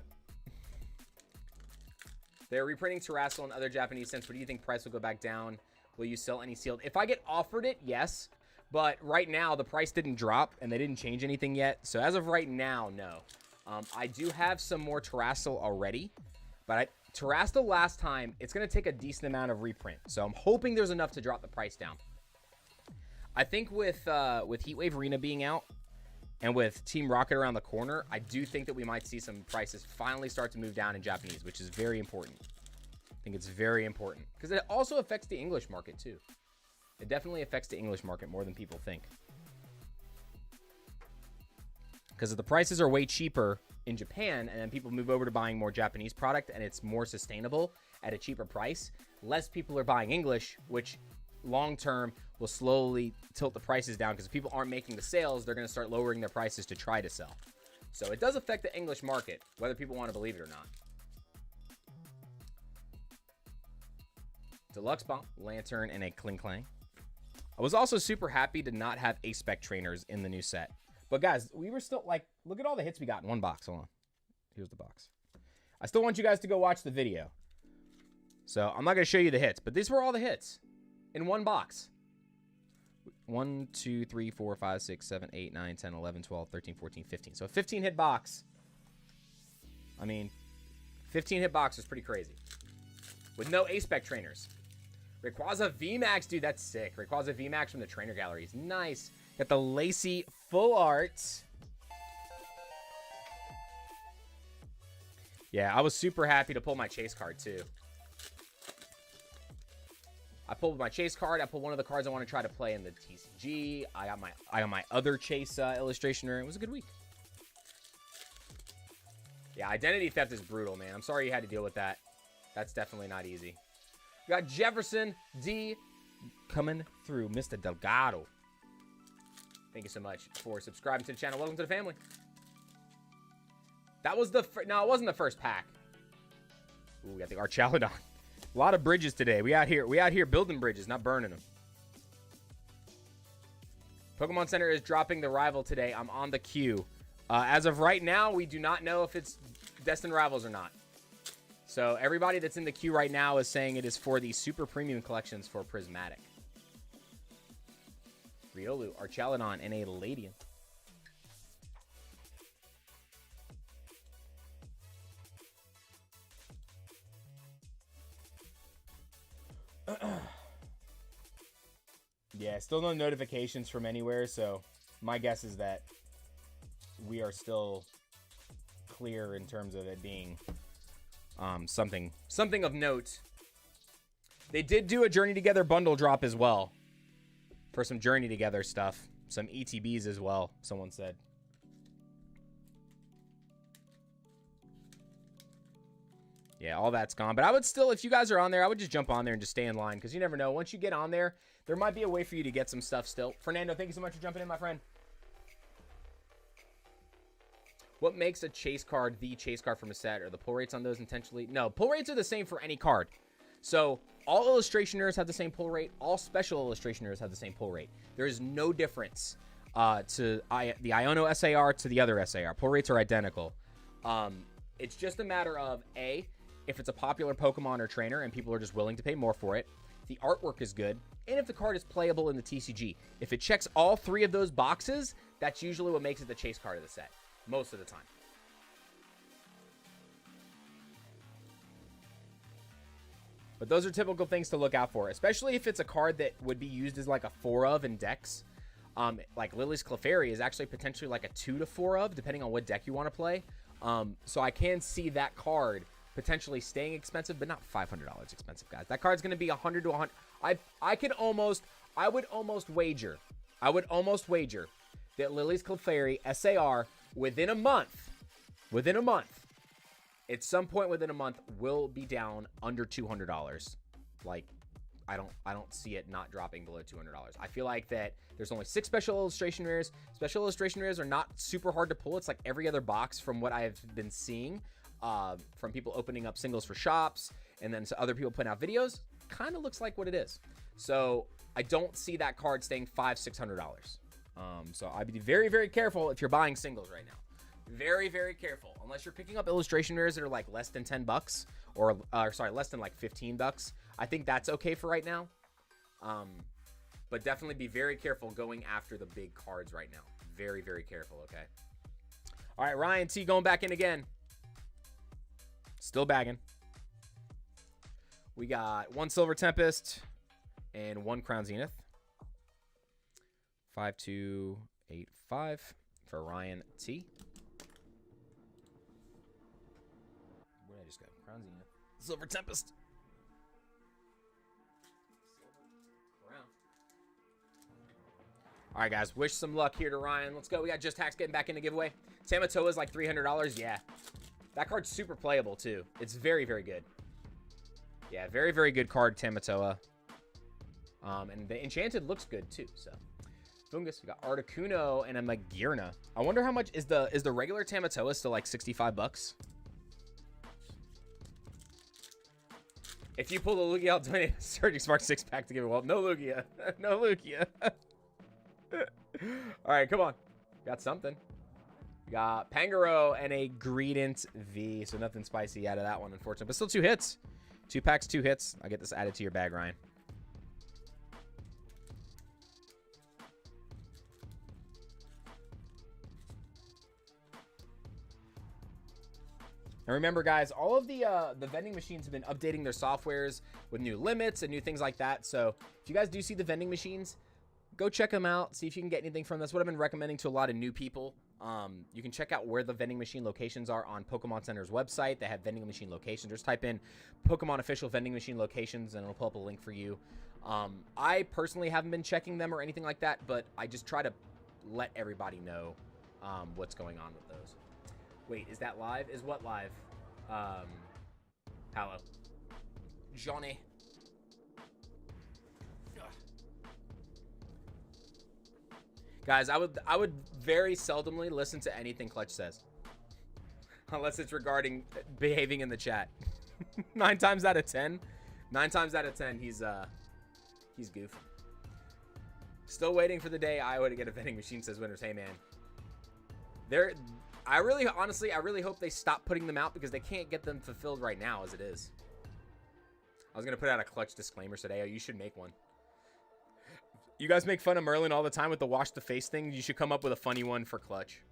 They're reprinting Terrassel and other Japanese scents. What do you think price will go back down? Will you sell any sealed? If I get offered it, yes. But right now, the price didn't drop, and they didn't change anything yet. So as of right now, no. I do have some more Terrassel already. But Terrassel last time, it's going to take a decent amount of reprint. So I'm hoping there's enough to drop the price down. I think with Heatwave Arena being out and with Team Rocket around the corner, I do think that we might see some prices finally start to move down in Japanese, which is very important. I think it's very important because it also affects the English market too. It definitely affects the English market more than people think. Because if the prices are way cheaper in Japan and then people move over to buying more Japanese product and it's more sustainable at a cheaper price, less people are buying English, which long term will slowly tilt the prices down, because if people aren't making the sales, they're going to start lowering their prices to try to sell. So it does affect the English market, whether people want to believe it or not. Deluxe Bomb, Lantern, and a Kling Clang. I was also super happy to not have A-Spec trainers in the new set. But guys, we were still like, look at all the hits we got in one box. Hold on. Here's the box. I still want you guys to go watch the video. So I'm not going to show you the hits, but these were all the hits in one box. 1, 2, 3, 4, 5, 6, 7, 8, 9, 10, 11, 12, 13, 14, 15. So a 15 hit box. I mean, 15 hit box is pretty crazy. With no A-Spec trainers. Rayquaza VMAX, dude, that's sick. Rayquaza VMAX from the trainer galleries. Nice. Got the Lacy full art. Yeah, I was super happy to pull my chase card too. I pulled my chase card. I pulled one of the cards I want to try to play in the TCG. I got my other chase illustration. It was a good week. Yeah, identity theft is brutal, man. I'm sorry you had to deal with that. That's definitely not easy. We got Jefferson D coming through, Mr. Delgado. Thank you so much for subscribing to the channel. Welcome to the family. That was the no, it wasn't the first pack. Ooh, we got the Archaludon. A lot of bridges today. We out here building bridges, not burning them. Pokemon Center is dropping the rival today. I'm on the queue. As of right now, we do not know if it's Destined Rivals or not. So everybody that's in the queue right now is saying it is for the super premium collections for Prismatic. Riolu, Archaludon, and a Ladian. Yeah, still no notifications from anywhere, so my guess is that we are still clear in terms of it being something of note. They did do a Journey Together bundle drop as well for some Journey Together stuff, some ETBs as well, someone said. Yeah, all that's gone. But I would still, if you guys are on there, I would just jump on there and just stay in line, because you never know. Once you get on there, there might be a way for you to get some stuff still. Fernando, thank you so much for jumping in, my friend. What makes a chase card the chase card from a set? Are the pull rates on those intentionally? No, pull rates are the same for any card. So all illustrationers have the same pull rate. All special illustrationers have the same pull rate. There is no difference to the Iono SAR to the other SAR. Pull rates are identical. It's just a matter of, A, if it's a popular Pokemon or trainer and people are just willing to pay more for it, the artwork is good, and if the card is playable in the TCG. If it checks all three of those boxes, that's usually what makes it the chase card of the set, most of the time. But those are typical things to look out for, especially if it's a card that would be used as like a 4 of in decks. Like Lily's Clefairy is actually potentially like a 2 to 4 of, depending on what deck you want to play. So I can see that card potentially staying expensive, but not $500 expensive, guys. That card's going to be 100 to 100. I would almost wager that Lily's Clefairy SAR within a month, at some point within a month, will be down under $200. Like, I don't see it not dropping below $200. I feel like that there's only 6 special illustration rares. Special illustration rares are not super hard to pull. It's like every other box from what I've been seeing from people opening up singles for shops and then other people putting out videos. Kind of looks like what it is. So I don't see that card staying $500-600. So I'd be very, very careful if you're buying singles right now. Very, very careful. Unless you're picking up illustration rares that are like less than $10 or less than like $15. I think that's okay for right now. But definitely be very careful going after the big cards right now. Very, very careful, okay? All right, Ryan T going back in again. Still bagging. We got 1 Silver Tempest and 1 Crown Zenith. 5285 for Ryan T. Where did I just go? Crown Zenith. Silver Tempest. All right, guys. Wish some luck here to Ryan. Let's go. We got Just Hacks getting back in the giveaway. Tamatoa is like $300. Yeah. That card's super playable, too. It's very, very good. Yeah, very, very good card, Tamatoa. And the Enchanted looks good too. So Fungus, we got Articuno and a Magearna. I wonder how much is the regular Tamatoa still like 65 bucks? If you pull the Lugia, I'll donate a Surging Spark 6-pack to give it. Well, no Lugia. No Lugia. All right, come on. Got something. We got Pangoro and a Greedent V. So nothing spicy out of that one, unfortunately. But still 2 hits. 2 packs, 2 hits. I'll get this added to your bag, Ryan. And remember, guys, all of the vending machines have been updating their softwares with new limits and new things like that. So if you guys do see the vending machines, go check them out. See if you can get anything from them. That's what I've been recommending to a lot of new people. You can check out where the vending machine locations are on Pokemon Center's website. They have vending machine locations. Just type in Pokemon official vending machine locations and it'll pull up a link for you. I personally haven't been checking them or anything like that, but I just try to let everybody know what's going on with those. Wait, is that live? Is what live? Hello. Johnny. Ugh. Guys, I would very seldomly listen to anything Clutch says. Unless it's regarding behaving in the chat. 9 times out of 10. 9 times out of 10, he's goofy. Still waiting for the day Iowa to get a vending machine, says Winners. Hey, man. I really hope they stop putting them out because they can't get them fulfilled right now as it is. I was going to put out a Clutch disclaimer today. Oh, you should make one. You guys make fun of Merlin all the time with the wash the face thing. You should come up with a funny one for Clutch.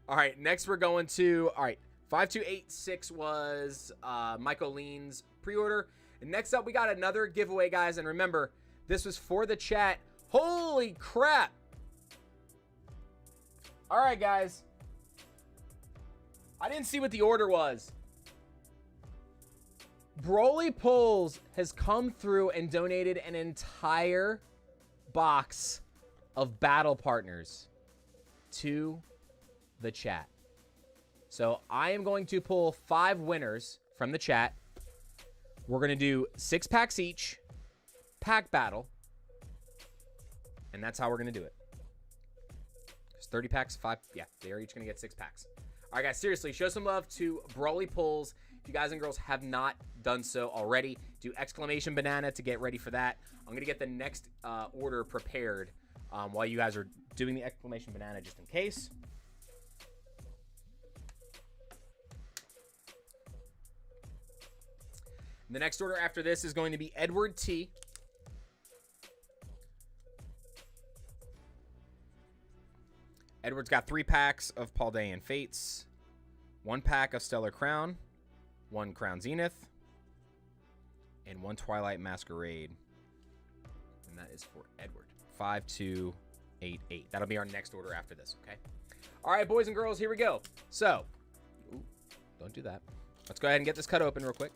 All right, next we're going to, all right, 5286 was Michael Lean's pre-order. And next up, we got another giveaway, guys. And remember, this was for the chat. Holy crap. All right, guys. I didn't see what the order was. Broly Pulls has come through and donated an entire box of battle partners to the chat. So I am going to pull 5 winners from the chat. We're going to do 6 packs each, pack battle, and that's how we're going to do it. 30 packs, 5. Yeah, they're each going to get 6 packs. All right, guys, seriously, show some love to Brawly Pulls. If you guys and girls have not done so already, do exclamation banana to get ready for that. I'm going to get the next order prepared while you guys are doing the exclamation banana just in case. And the next order after this is going to be Edward T. Edward's got 3 packs of Paldean Fates, 1 pack of Stellar Crown, 1 Crown Zenith, and 1 Twilight Masquerade. And that is for Edward. 5288. That'll be our next order after this, okay? All right, boys and girls, here we go. So, ooh, don't do that. Let's go ahead and get this cut open real quick.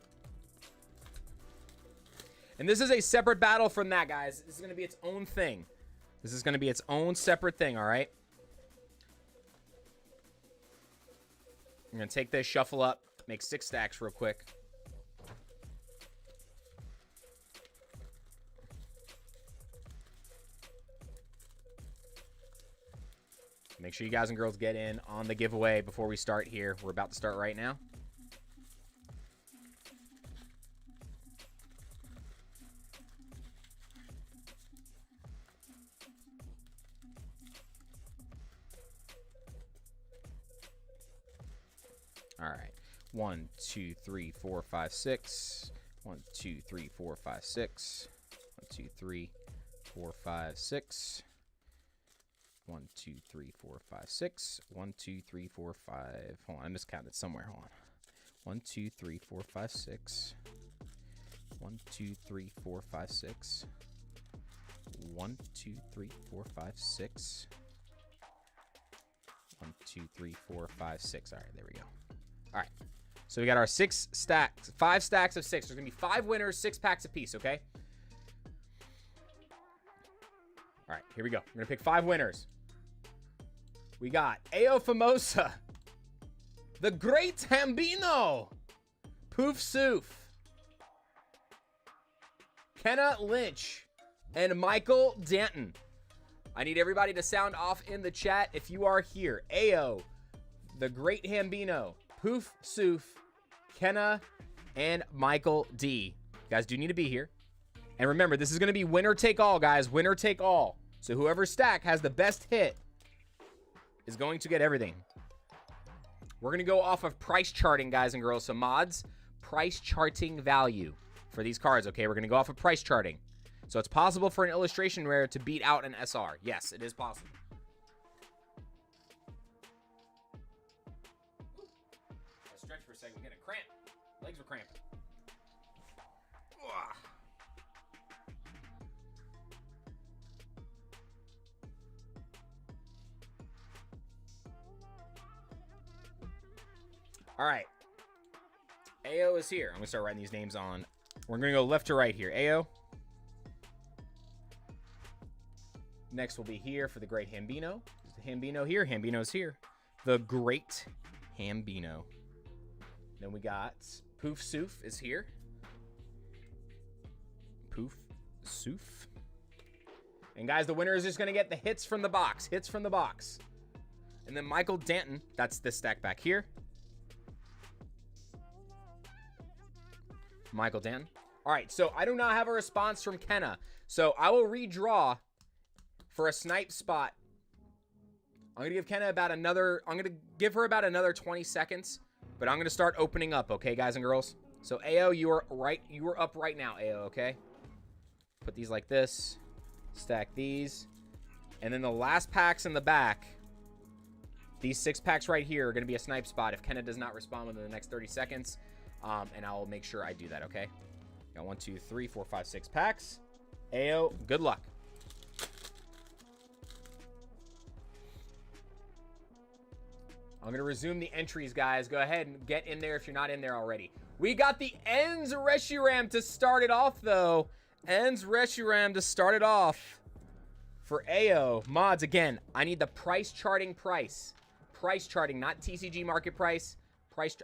And this is a separate battle from that, guys. This is going to be its own thing. This is going to be its own separate thing, all right? I'm going to take this, shuffle up, make 6 stacks real quick. Make sure you guys and girls get in on the giveaway before we start here. We're about to start right now. All right. 1, 2, 3, 4, 5, 6. 1, 2, 3, 4, 5, 6. 1, 2, 3, 4, 5, 6. 1, 2, 3, 4, 5, 6. 1, 2, 3, 4, 5. Hold on, I miscounted somewhere. Hold on. 1, 2, 3, 4, 5, 6. 1, 2, 3, 4, 5, 6. 1, 2, 3, 4, 5, 6. 1, 2, 3, 4, 5, 6. All right, there we go. All right. So we got our 6 stacks, 5 stacks of 6. There's going to be 5 winners, 6 packs apiece, okay? All right, here we go. We're going to pick 5 winners. We got Ao Famosa, the Great Hambino, Poof Soof, Kenna Lynch, and Michael Danton. I need everybody to sound off in the chat if you are here. Ao, the Great Hambino, Poof Soof, Kenna, and Michael D. You guys do need to be here. And remember, this is going to be winner take all, guys. Winner take all. So whoever's stack has the best hit is going to get everything. We're going to go off of price charting, guys and girls. So mods, price charting value for these cards, okay? We're going to go off of price charting. So it's possible for an illustration rare to beat out an SR. Yes, it is possible. I stretch for a second, get a cramp. Legs were cramping. Ugh. All right. AO is here. I'm going to start writing these names on. We're going to go left to right here. AO. Next will be here for the Great Hambino. Is the Hambino here? Hambino's here. The Great Hambino. Then we got Poof Soof is here. Poof Soof. And guys, the winner is just going to get the hits from the box. Hits from the box. And then Michael Danton. That's this stack back here. Michael Danton. All right, so I do not have a response from Kenna. So I will redraw for a snipe spot. I'm going to give Kenna about another, I'm going to give her about another 20 seconds, but I'm going to start opening up, okay, guys and girls? So AO, you are up right now, AO, okay? Put these like this, stack these, and then the last packs in the back, these 6 packs right here are going to be a snipe spot if Kenna does not respond within the next 30 seconds, and I'll make sure I do that, okay? Got 1, 2, 3, 4, 5, 6 packs. AO, good luck. I'm going to resume the entries, guys. Go ahead and get in there if you're not in there already. We got the Ends Reshiram to start it off, though. Ends Reshiram to start it off for AO. Mods, again, I need the price charting price. Price charting, not TCG market price.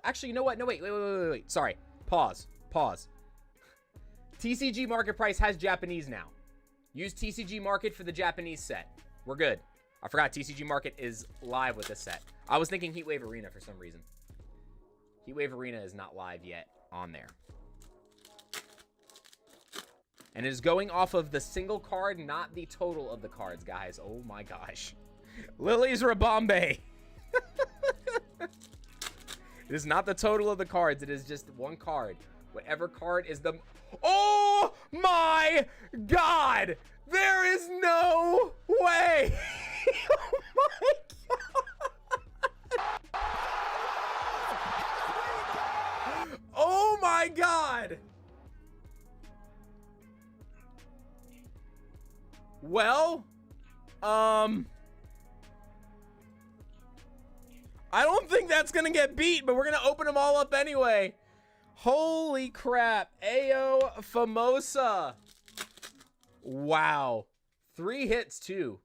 Actually, you know what? No, wait. Sorry. Pause. TCG market price has Japanese now. Use TCG market for the Japanese set. We're good. I forgot TCG market is live with this set. I was thinking Heatwave Arena for some reason. Heatwave Arena is not live yet on there. And it is going off of the single card, not the total of the cards, guys. Oh my gosh. Lily's Rabombe. It is not the total of the cards. It is just one card. Whatever card is the... Oh my God! There is no way! Oh my God! Oh my God! Well, I don't think that's gonna get beat, but we're gonna open them all up anyway. Holy crap. AO Famosa. Wow. 3 hits too.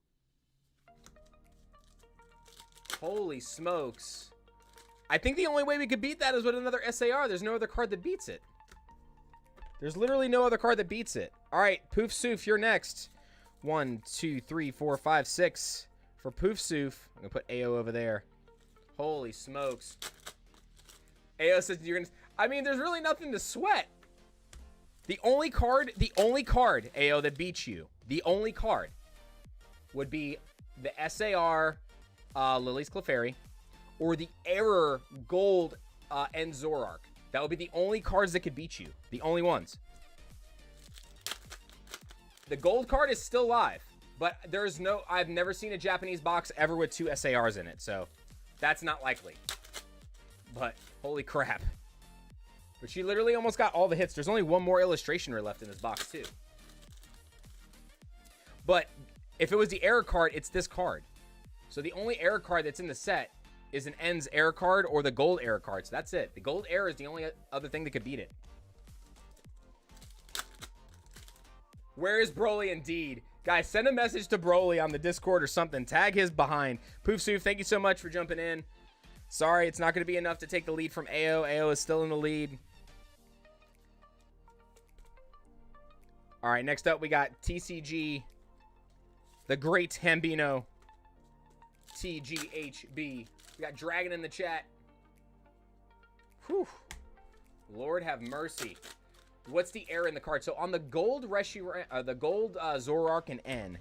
Holy smokes. I think the only way we could beat that is with another SAR. There's no other card that beats it. There's literally no other card that beats it. All right, Poof Soof, you're next. 1, 2, 3, 4, 5, 6 for Poof Soof. I'm gonna put AO over there. Holy smokes. AO says you're gonna... I mean, there's really nothing to sweat. The only card, AO, that beats you, the only card would be the SAR Lily's Clefairy or the Error Gold and Zorark. That would be the only cards that could beat you. The only ones. The gold card is still live, but there's no... I've never seen a Japanese box ever with 2 SARs in it, so that's not likely. But holy crap. But she literally almost got all the hits. There's only one more illustration left in this box, too. But if it was the error card, it's this card. So the only error card that's in the set is an Ends error card or the gold error card. So that's it. The gold error is the only other thing that could beat it. Where is Broly indeed? Guys, send a message to Broly on the Discord or something. Tag his behind. Poof Soof, thank you so much for jumping in. Sorry, it's not going to be enough to take the lead from AO. AO is still in the lead. All right, next up we got TCG, the Great Hambino, TGHB. We got Dragon in the chat. Whew. Lord have mercy. What's the error in the card? So on the gold the gold Zoroark and N,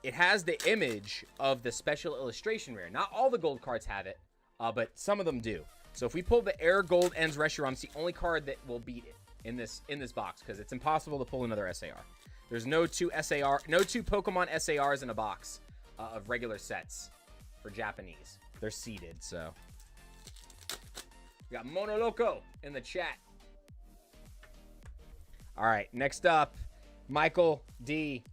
it has the image of the special illustration rare. Not all the gold cards have it, but some of them do. So if we pull the Air Gold Ends Reshiram, it's the only card that will beat it in this box, because it's impossible to pull another SAR. There's no two Pokemon SARs in a box of regular sets for Japanese. They're seeded, so. We got Monoloco in the chat. All right, next up, Michael D.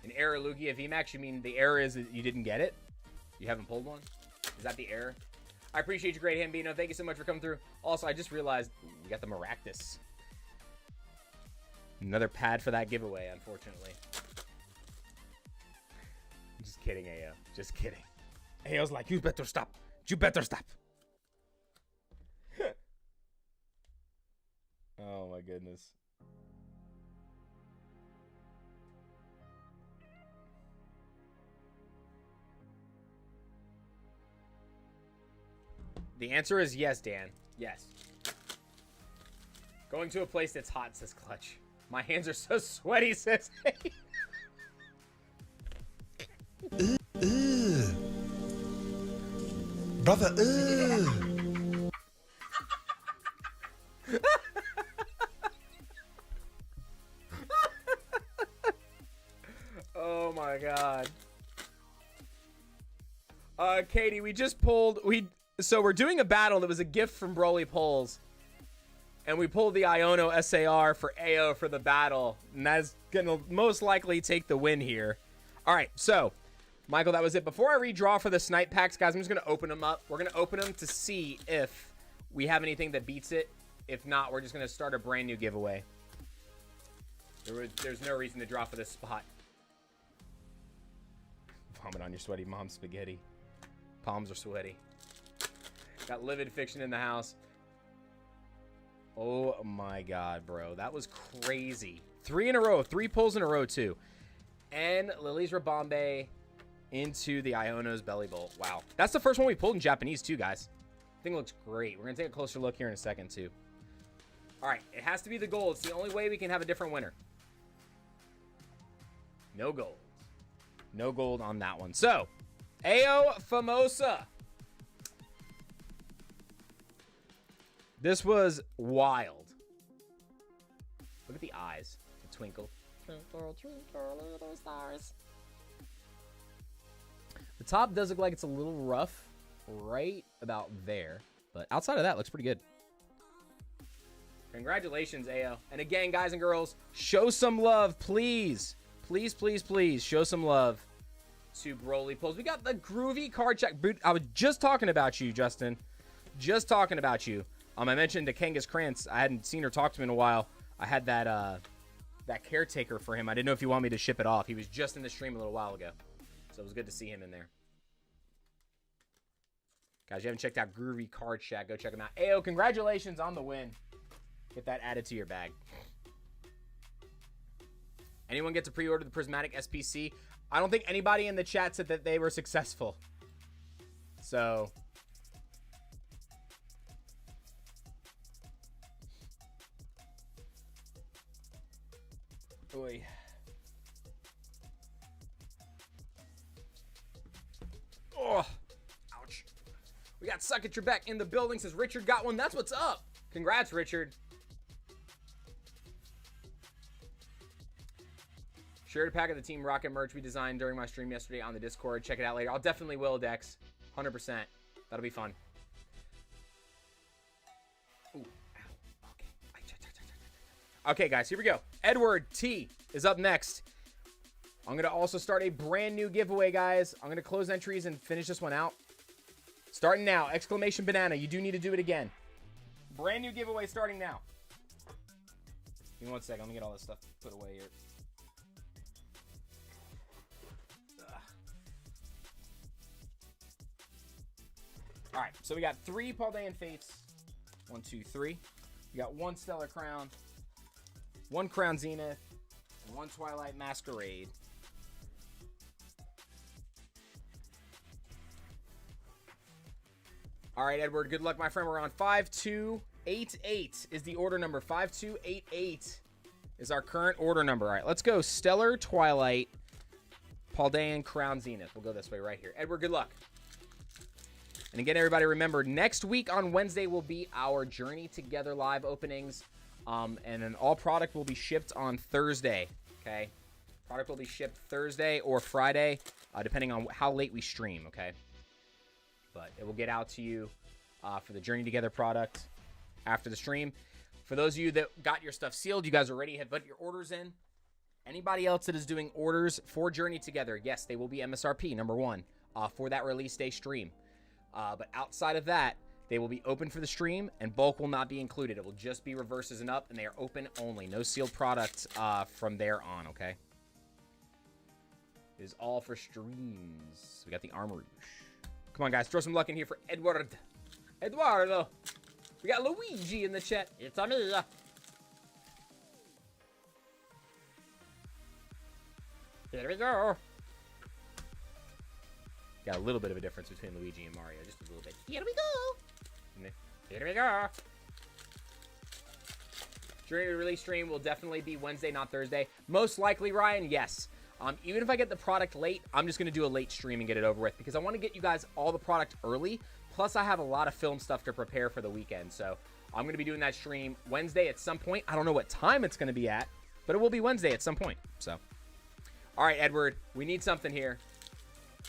An error, Lugia VMAX. You mean the error is that you didn't get it? You haven't pulled one? Is that the error? I appreciate you, Great Hambino. Thank you so much for coming through. Also, I just realized we got the Maractus. Another pad for that giveaway, unfortunately. I'm just kidding, AO. Just kidding. AO's like, you better stop. You better stop. Oh, my goodness. The answer is yes, Dan. Yes. Going to a place that's hot, says Clutch. My hands are so sweaty, says Hey. Brother, Oh my god. Katie, we just pulled so we're doing a battle that was a gift from Broly Polls. And we pulled the Iono SAR for AO for the battle. And that's gonna most likely take the win here. Alright, so Michael, that was it. Before I redraw for the snipe packs, guys, I'm just gonna open them up. We're gonna open them to see if we have anything that beats it. If not, we're just gonna start a brand new giveaway. There's no reason to draw for this spot. Vomit on your sweaty mom's spaghetti. Palms are sweaty. Got Livid Fiction in the house. Oh my god, bro. That was crazy. 3 in a row. 3 pulls in a row, too. And Lily's Rabombe into the Iono's Belly Bolt. Wow. That's the first one we pulled in Japanese, too, guys. Thing looks great. We're going to take a closer look here in a second, too. All right. It has to be the gold. It's the only way we can have a different winner. No gold. No gold on that one. So, AO Famosa. This was wild. Look at the eyes. The twinkle. Twinkle, twinkle, little stars. The top does look like it's a little rough right about there. But outside of that, looks pretty good. Congratulations, AO. And again, guys and girls, show some love, please. Please, please, please show some love to Broly Pulls. We got the groovy card check. I was just talking about you, Justin. Just talking about you. I mentioned to Kangas Krantz. I hadn't seen or talked to him in a while. I had that caretaker for him. I didn't know if you want me to ship it off. He was just in the stream a little while ago. So it was good to see him in there. Guys, you haven't checked out Groovy Card Shack. Go check him out. Ayo, congratulations on the win. Get that added to your bag. Anyone get to pre-order the Prismatic SPC? I don't think anybody in the chat said that they were successful. So... Oy. Oh, ouch. We got Suck at Your Back in the building, says Richard got one. That's what's up. Congrats, Richard. Shared a pack of the Team Rocket merch we designed during my stream yesterday on the Discord. Check it out later. I'll definitely will, Dex. 100%. That'll be fun. Ooh, ow. Okay. Okay, guys, here we go. Edward T is up next. I'm going to also start a brand new giveaway, guys. I'm going to close entries and finish this one out. Starting now. Exclamation banana. You do need to do it again. Brand new giveaway starting now. Give me 1 second. Let me get all this stuff put away here. All right, so we got 3 Paldean Fates. 1, 2, 3. We got 1 Stellar Crown, 1 Crown Zenith, and 1 Twilight Masquerade. All right, Edward, good luck, my friend. We're on 5288 is the order number. 5288 is our current order number. All right, let's go. Stellar, Twilight, Paldean, Crown, Zenith. We'll go this way right here. Edward, good luck. And again, everybody, remember, next week on Wednesday will be our Journey Together live openings. And then all product will be shipped on Thursday, okay? Product will be shipped Thursday or Friday, depending on how late we stream, okay? But it will get out to you for the Journey Together product after the stream. For those of you that got your stuff sealed, you guys already have put your orders in. Anybody else that is doing orders for Journey Together, yes, they will be MSRP, number 1, for that release day stream. But outside of that, they will be open for the stream, and bulk will not be included. It will just be reverses and up, and they are open only. No sealed products from there on, okay? It is all for streams. We got the Armor Rouge. Come on, guys. Throw some luck in here for Edward. Eduardo. We got Luigi in the chat. It's on me. Here we go. Got a little bit of a difference between Luigi and Mario. Just a little bit. Here we go. Here we go. Journey to release stream will definitely be Wednesday, not Thursday. Most likely, Ryan, yes. Even if I get the product late, I'm just going to do a late stream and get it over with because I want to get you guys all the product early. Plus, I have a lot of film stuff to prepare for the weekend. So I'm going to be doing that stream Wednesday at some point. I don't know what time it's going to be at, but it will be Wednesday at some point. So, all right, Edward, we need something here.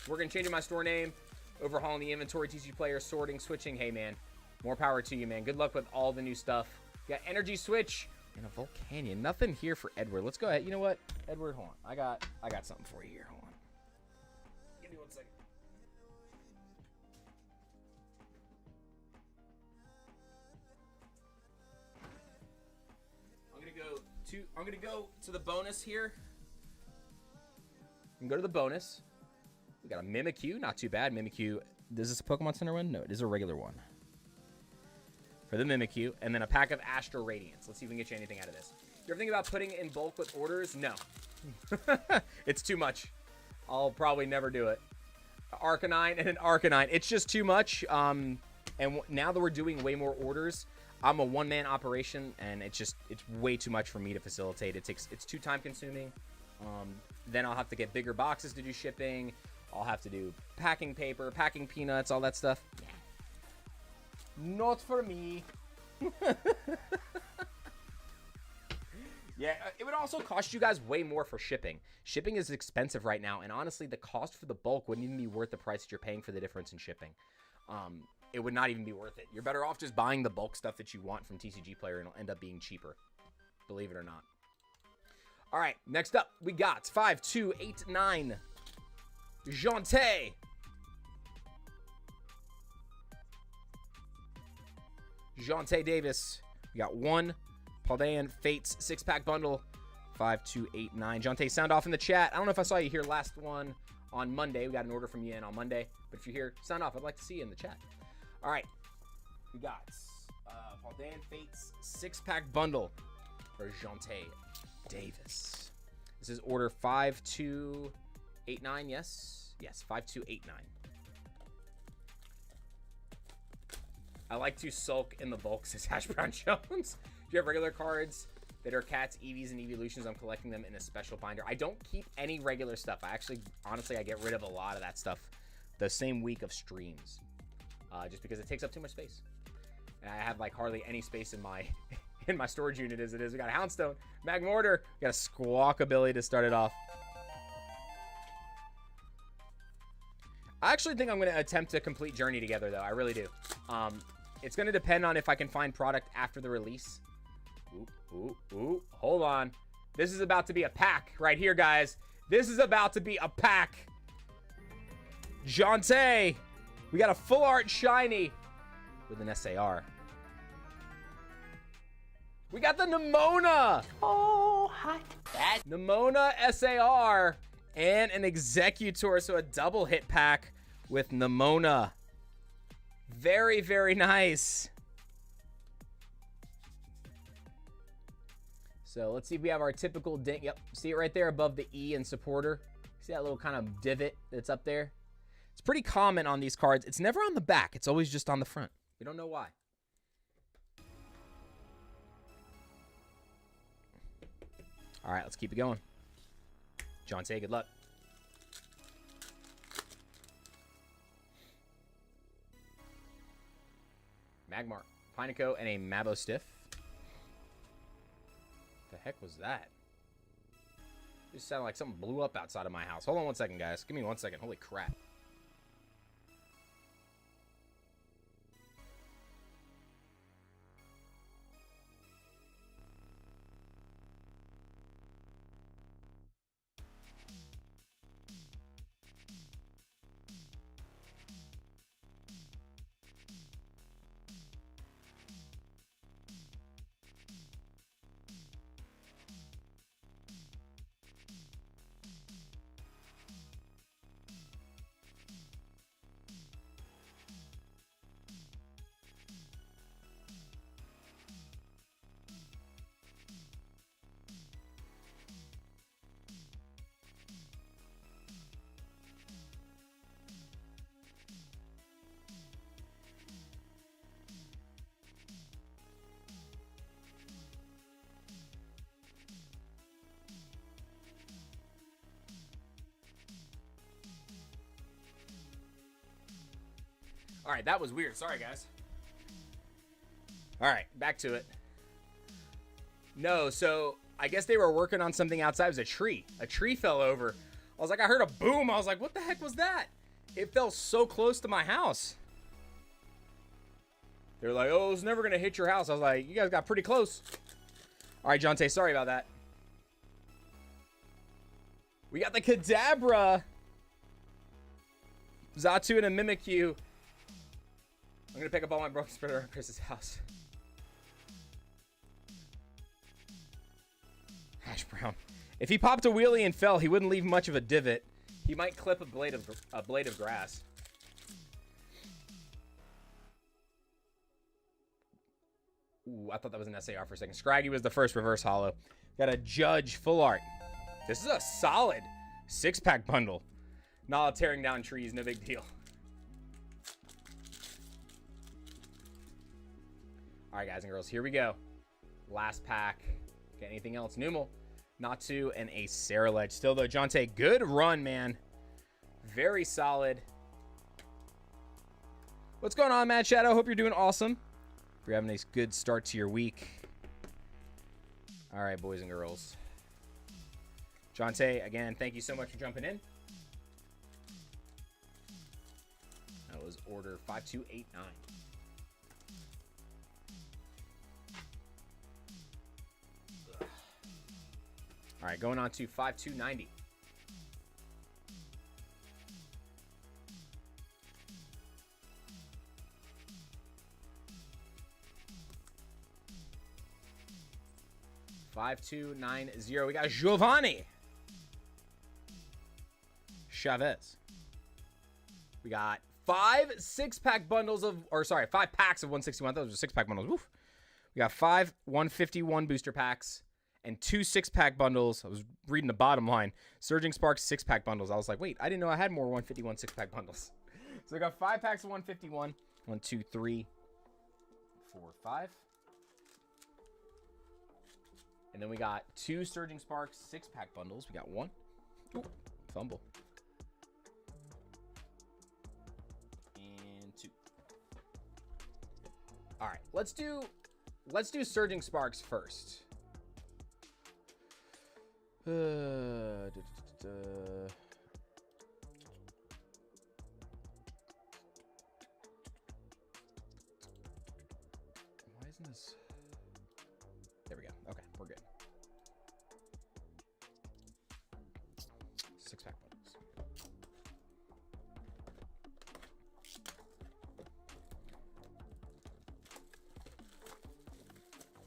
We're going to change my store name, overhauling the inventory, TCG player, sorting, switching. Hey, man, more power to you, man. Good luck with all the new stuff. You got Energy Switch and a Volcanion. Nothing here for Edward. Let's go ahead. You know what, Edward, hold on. I got something for you here. Hold on. Give me 1 second. I'm gonna go to the bonus here. I'm gonna go to the bonus. We got a Mimikyu, not too bad. Mimikyu. Is this a Pokemon Center one? No, it is a regular one. For the Mimikyu, and then a pack of Astro Radiance. Let's see if we can get you anything out of this. You ever think about putting in bulk with orders? No. It's too much. I'll probably never do it. Arcanine and an Arcanine. It's just too much. And now that we're doing way more orders, I'm a one-man operation, and it's way too much for me to facilitate. It's too time-consuming. Then I'll have to get bigger boxes to do shipping. I'll have to do packing paper, packing peanuts, all that stuff. Not for me. Yeah, it would also cost you guys way more for shipping. Shipping is expensive right now, and honestly, the cost for the bulk wouldn't even be worth the price that you're paying for the difference in shipping. It would not even be worth it. You're better off just buying the bulk stuff that you want from TCG Player, and it'll end up being cheaper. Believe it or not. All right, next up, we got 5289. Jante. Jante Davis. We got 1 Paldean Fates 6-pack bundle. 5289. Jante, sound off in the chat. I don't know if I saw you here last one on Monday. We got an order from you in on Monday. But if you're here, sound off. I'd like to see you in the chat. All right. We got Paldean Fates 6-pack bundle for Jante Davis. This is order 5289. Yes. Yes, 5289. I like to sulk in the bulk, says Hash Brown Jones. Do you have regular cards that are cats, EVs, and evolutions? I'm collecting them in a special binder. I don't keep any regular stuff. Honestly, I get rid of a lot of that stuff the same week of streams, just because it takes up too much space. And I have like hardly any space in my storage unit as it is. We got a Houndstone, Magmortar, we got a Squawkabilly to start it off. I actually think I'm going to attempt to complete Journey Together, though. I really do. It's going to depend on if I can find product after the release. Ooh. Hold on. This is about to be a pack right here, guys. This is about to be a pack. Jante. We got a full art shiny with an SAR. We got the Nimona. Oh, hot. Nimona SAR. And an Executor, so a double hit pack with Nimona. Very, very nice. So let's see if we have our typical ding. Yep, see it right there above the E and supporter. See that little kind of divot that's up there? It's pretty common on these cards. It's never on the back. It's always just on the front. We don't know why. All right, let's keep it going. John, say good luck. Magmar, Pineco, and a Mabo Stiff. The heck was that? It just sounded like something blew up outside of my house. Hold on 1 second, guys. Give me 1 second. Holy crap. All right, that was weird. Sorry, guys. All right, back to it. No, so I guess they were working on something outside. It was a tree. A tree fell over. I was like, I heard a boom. I was like, what the heck was that? It fell so close to my house. They were like, oh, it's never going to hit your house. I was like, you guys got pretty close. All right, Jonte, sorry about that. We got the Kadabra. Xatu and a Mimikyu. I'm going to pick up all my broken spreader at Chris's house. Hash Brown. If he popped a wheelie and fell, he wouldn't leave much of a divot. He might clip a blade of grass. Ooh, I thought that was an SAR for a second. Scraggy was the first reverse holo. Got a Judge full art. This is a solid 6-pack bundle. Not tearing down trees, no big deal. All right, guys and girls, here we go. Last pack. Got anything else? Numel, Natu, and a Saraledge. Still, though, Jonte, good run, man. Very solid. What's going on, Mad Shadow? Hope you're doing awesome. Hope you're having a good start to your week. All right, boys and girls. Jonte, again, thank you so much for jumping in. That was order 5289. All right, going on to 5290. $5290. We got Giovanni Chavez. We got 5 6-pack bundles of, or sorry, 5 packs of 161. Those were 6-pack bundles. Woof. We got 5 151 booster packs and 2 6-pack bundles. I was reading the bottom line. Surging Sparks 6-pack bundles. I was like, wait, I didn't know I had more 151 6-pack bundles. So we got 5 packs of 151. 1, 2, 3, 4, 5. And then we got 2 Surging Sparks 6-pack bundles. We got 1. Ooh, fumble. And 2. All right, let's do Surging Sparks first. Why isn't this? There we go. Okay, we're good. 6-pack bundles.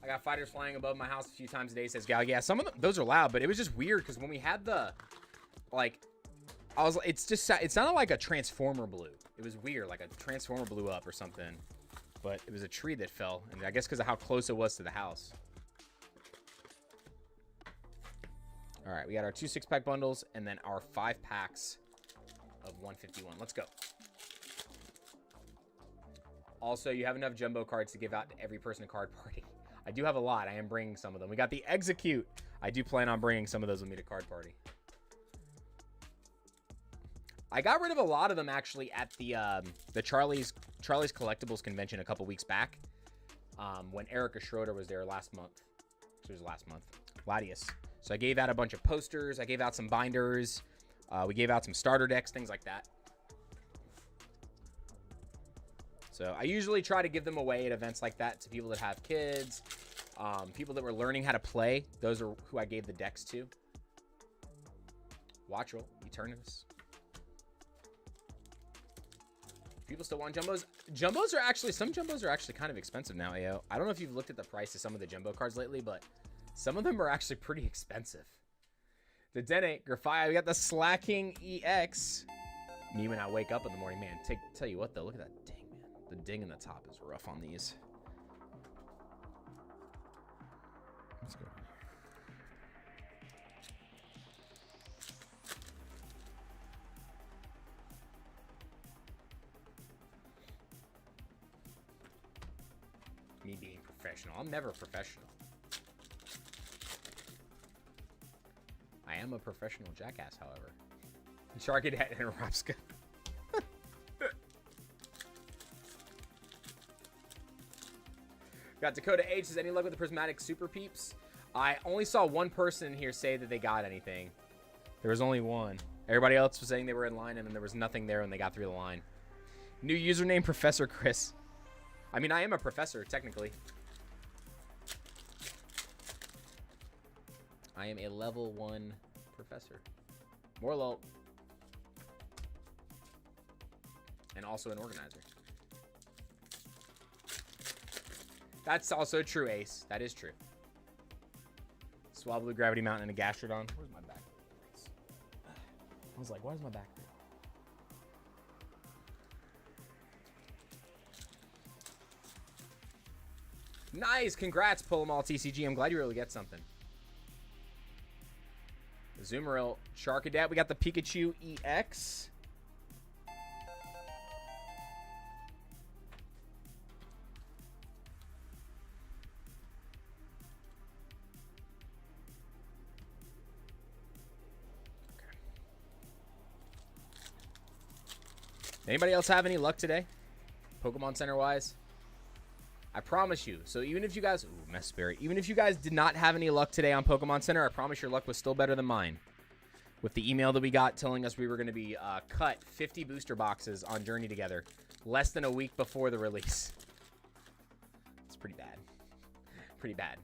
I got fighters flying above my house a few times a day, says Gal. Yeah, some of them, those are loud, but it was just weird because when we had the, like, it sounded like a transformer blew. It was weird, like a transformer blew up or something. But it was a tree that fell, and I guess because of how close it was to the house. All right, we got our 2 6-pack bundles and then our 5 packs of 151. Let's go. Also, you have enough jumbo cards to give out to every person in card party. I do have a lot. I am bringing some of them. We got the Execute. I do plan on bringing some of those with me to card party. I got rid of a lot of them actually at the Charlie's Collectibles convention a couple weeks back, when Erica Schroeder was there last month. So it was last month. Gladius. So I gave out a bunch of posters. I gave out some binders. We gave out some starter decks, things like that. So I usually try to give them away at events like that to people that have kids, people that were learning how to play. Those are who I gave the decks to. Watch roll, Eternus. People still want jumbos. Jumbos are actually, some jumbos are actually kind of expensive now, AO. I don't know if you've looked at the price of some of the jumbo cards lately, but some of them are actually pretty expensive. The Denate, Grafia, we got the Slacking EX. Me when I wake up in the morning, man. Tell you what though, look at that ding, man. The ding in the top is rough on these. Let's go. Me being professional. I'm never professional. I am a professional jackass, however. Sharkadet and Rapska. Got Dakota H. Says, any luck with the prismatic super peeps? I only saw one person here say that they got anything. There was only one. Everybody else was saying they were in line, and then there was nothing there when they got through the line. New username, Professor Chris. I mean, I am a professor, technically. I am a level 1 professor. More low. And also an organizer. That's also true, Ace. That is true. Swablu, Gravity Mountain, and a Gastrodon. Where's my back? I was like, why is my back there? Nice! Congrats, Pull 'em all TCG. I'm glad you really get something. Zoomeril, Sharkadet. We got the Pikachu EX. Anybody else have any luck today? Pokemon Center wise? I promise you. So even if you guys... Ooh, Mess Spirit. Even if you guys did not have any luck today on Pokemon Center, I promise your luck was still better than mine. With the email that we got telling us we were going to be cut 50 booster boxes on Journey together. Less than a week before the release. It's pretty bad. Pretty bad.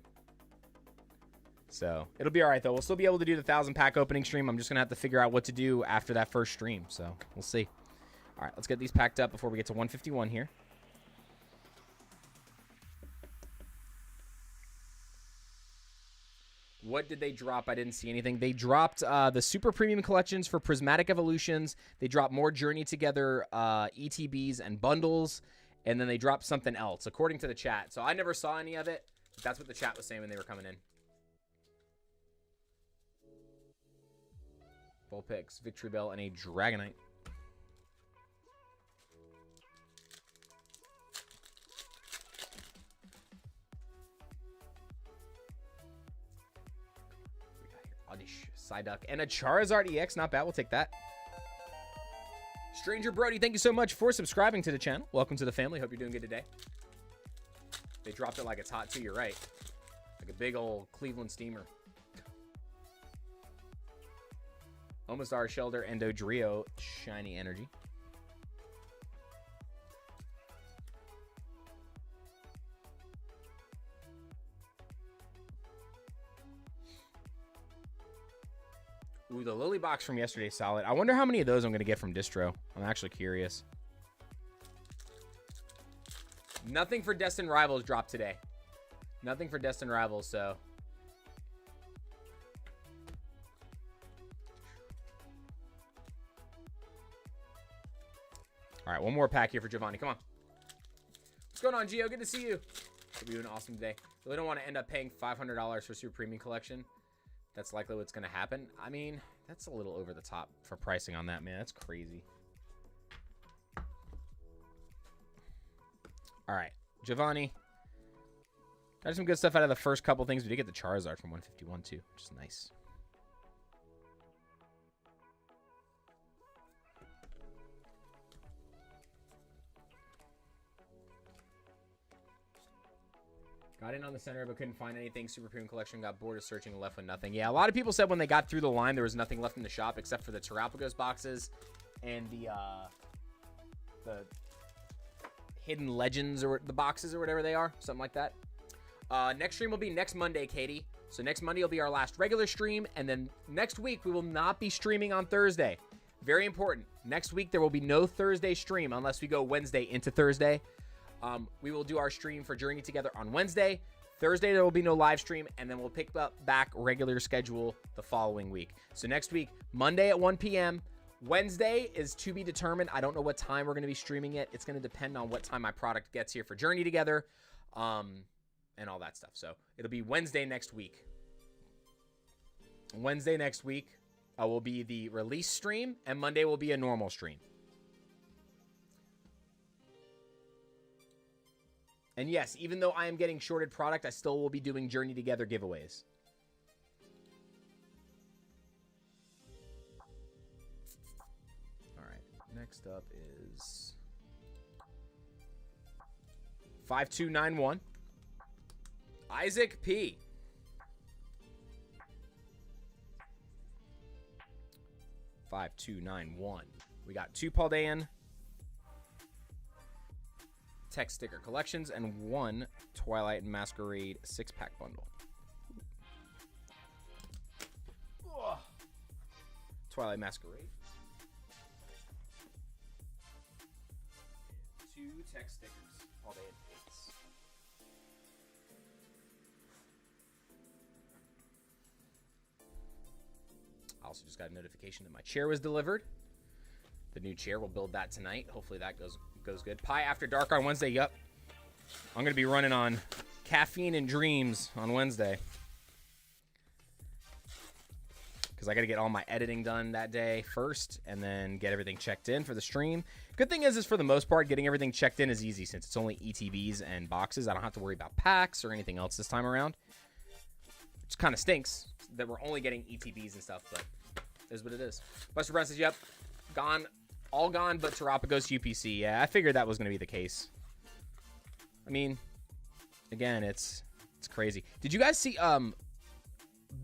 So it'll be all right, though. We'll still be able to do the 1,000-pack opening stream. I'm just going to have to figure out what to do after that first stream. So we'll see. All right, let's get these packed up before we get to 151 here. What did they drop? I didn't see anything. They dropped the super premium collections for Prismatic Evolutions. They dropped more Journey Together ETBs and bundles. And then they dropped something else, according to the chat. So I never saw any of it. But that's what the chat was saying when they were coming in. Vulpix, Victory Bell, and a Dragonite. Psyduck, and a Charizard EX. Not bad. We'll take that. Stranger Brody, thank you so much for subscribing to the channel. Welcome to the family. Hope you're doing good today. They dropped it like it's hot, too. You're right. Like a big old Cleveland steamer. Omastar, Shelter, and Dodrio. Shiny Energy. Ooh, the Lily box from yesterday, solid. I wonder how many of those I'm going to get from Distro. I'm actually curious. Nothing for Destined Rivals dropped today. Nothing for Destined Rivals, so. All right, one more pack here for Giovanni. Come on. What's going on, Gio? Good to see you. Hope you're doing awesome today. Really don't want to end up paying $500 for Super Premium Collection. That's likely what's going to happen. I mean, that's a little over the top for pricing on that, man. That's crazy. All right, Giovanni. Got some good stuff out of the first couple things. We did get the Charizard from 151 too, which is nice. Got in on the center, but couldn't find anything. Super Premium Collection, got bored of searching and left with nothing. Yeah, a lot of people said when they got through the line, there was nothing left in the shop except for the Terrapagos boxes and the Hidden Legends or the boxes or whatever they are. Something like that. Next stream will be next Monday, Katie. So next Monday will be our last regular stream. And then next week, we will not be streaming on Thursday. Very important. Next week, there will be no Thursday stream unless we go Wednesday into Thursday. We will do our stream for Journey Together on Wednesday. Thursday, there will be no live stream, and then we'll pick up back regular schedule the following week. So next week, Monday at 1 p.m. Wednesday is to be determined. I don't know what time we're going to be streaming it. It's going to depend on what time my product gets here for Journey Together, and all that stuff. So it'll be Wednesday next week. Wednesday next week will be the release stream, and Monday will be a normal stream. And yes, even though I am getting shorted product, I still will be doing Journey Together giveaways. All right, next up is 5291. Isaac P. $5,291. We got 2 Paldean text sticker collections and 1 Twilight and Masquerade 6-pack bundle. Ugh. Twilight Masquerade. 2 text stickers. Paldean Fates. I also just got a notification that my chair was delivered. The new chair, we'll build that tonight. Hopefully that goes good. Pie After Dark on Wednesday. Yep. I'm going to be running on caffeine and dreams on Wednesday. Because I got to get all my editing done that day first and then get everything checked in for the stream. Good thing is for the most part, getting everything checked in is easy since it's only ETBs and boxes. I don't have to worry about packs or anything else this time around. Which kind of stinks that we're only getting ETBs and stuff, but it is what it is. Buster Brown says, yep, gone. All gone but Terrapagos UPC. Yeah, I figured that was going to be the case. I mean, again, it's crazy. Did you guys see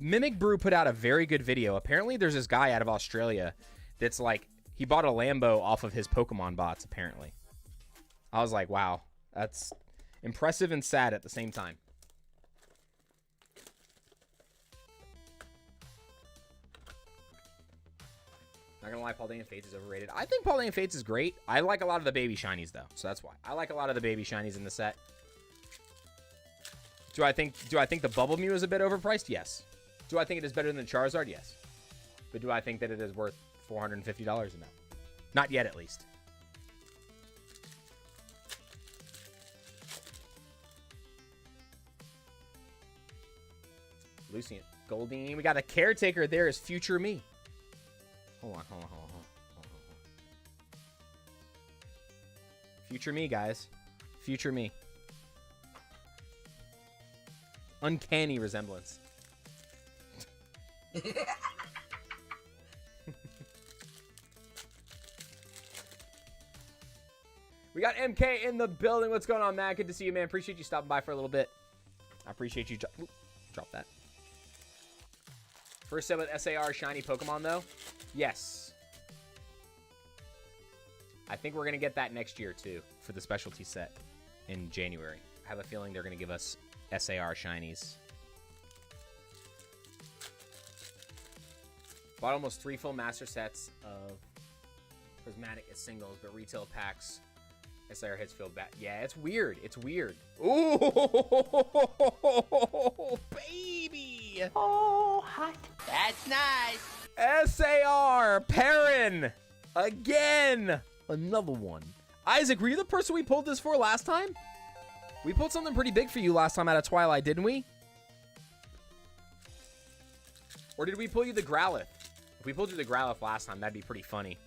Mimic Brew put out a very good video? Apparently there's this guy out of Australia that's like, he bought a Lambo off of his Pokemon bots, apparently. I was like, wow, that's impressive and sad at the same time. Not gonna lie, Paldean Fates is overrated. I think Paldean Fates is great. I like a lot of the baby shinies though, so that's why. I like a lot of the baby shinies in the set. Do I think the Bubble Mew is a bit overpriced? Yes. Do I think it is better than Charizard? Yes. But do I think that it is worth $450? No. Not yet, at least. Lucian. Goldeen. We got a Caretaker there as Future Me. Hold on. Future Me, guys. Future Me. Uncanny resemblance. We got MK in the building. What's going on, Matt? Good to see you, man. Appreciate you stopping by for a little bit. I appreciate you. Drop that. First set with SAR shiny Pokemon, though. Yes. I think we're going to get that next year, too, for the specialty set in January. I have a feeling they're going to give us SAR shinies. Bought almost 3 full master sets of prismatic as singles, but retail packs, SAR hits feel bad. Yeah, it's weird. It's weird. Ooh, baby. Oh, hot. That's nice. SAR Perrin again. Another one. Isaac, were you the person we pulled this for last time? We pulled something pretty big for you last time out of Twilight, didn't we? Or did we pull you the Growlithe? If we pulled you the Growlithe last time, that'd be pretty funny.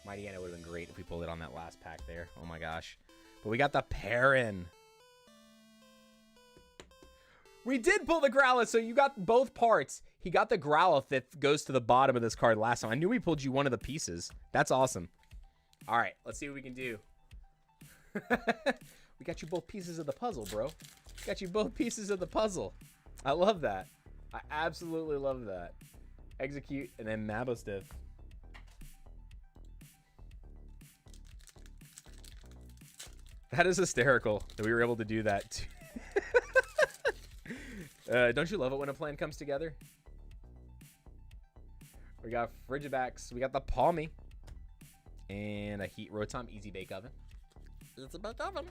Mighty Anna would have been great if we pulled it on that last pack there. Oh my gosh. But we got the Perrin. We did pull the Growlithe, so you got both parts. He got the Growlithe that goes to the bottom of this card last time. I knew we pulled you one of the pieces. That's awesome. All right, let's see what we can do. We got you both pieces of the puzzle, bro. Got you both pieces of the puzzle. I love that. I absolutely love that. Execute and then Mabostiff. That is hysterical that we were able to do that too. Don't you love it when a plan comes together? We got Frigibax. We got the Palmy. And a Heat Rotom Easy Bake Oven. It's a bake oven.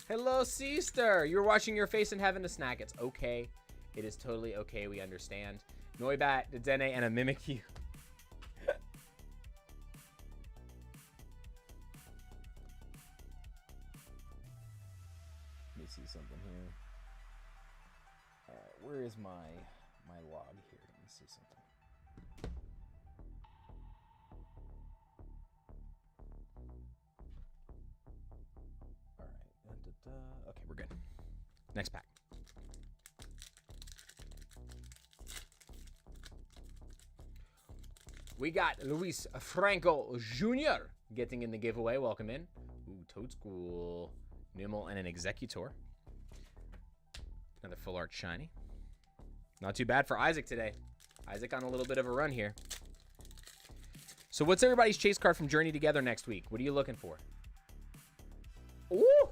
Hello, sister. You were washing your face and having a snack. It's okay. It is totally okay. We understand. Noibat, Dedenne, and a Mimikyu. Let me see something here. All right, where is my log here? Let me see something. All right. Okay, we're good. Next pack. We got Luis Franco Jr. getting in the giveaway. Welcome in. Ooh, Toad School. Nimble and an Executor. Another full art shiny. Not too bad for Isaac today. Isaac on a little bit of a run here. So what's everybody's chase card from Journey Together next week? What are you looking for? Ooh!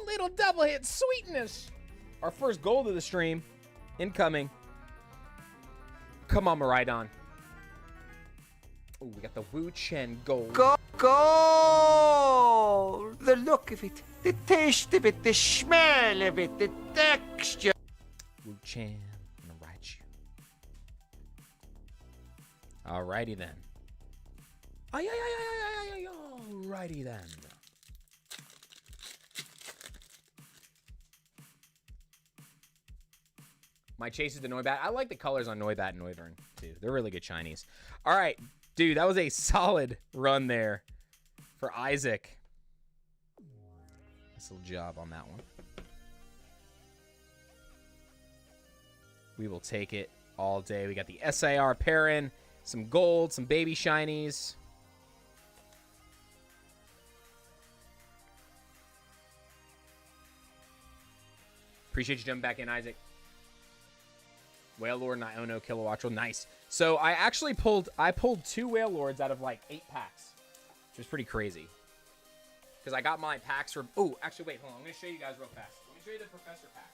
Little double hit sweetness. Our first gold of the stream. Incoming. Come on, Miraidon. Ooh, we got the Wu Chen gold. Gold! The look of it, the taste of it, the smell of it, the texture. Wu Chen, I'm gonna write you. Alrighty then. Alrighty then. My chase is the Noibat. I like the colors on Noibat and Noivern too. They're really good shinies. All right, dude, that was a solid run there for Isaac. Nice little job on that one. We will take it all day. We got the SIR Perrin, some gold, some baby shinies. Appreciate you jumping back in, Isaac. Whale Lord and Iono Kilowattrel. Nice. So I actually pulled 2 Whale Lords out of like 8 packs. Which was pretty crazy. Because I got my packs from... Oh, actually, wait, hold on. I'm going to show you guys real fast. Let me show you the Professor pack.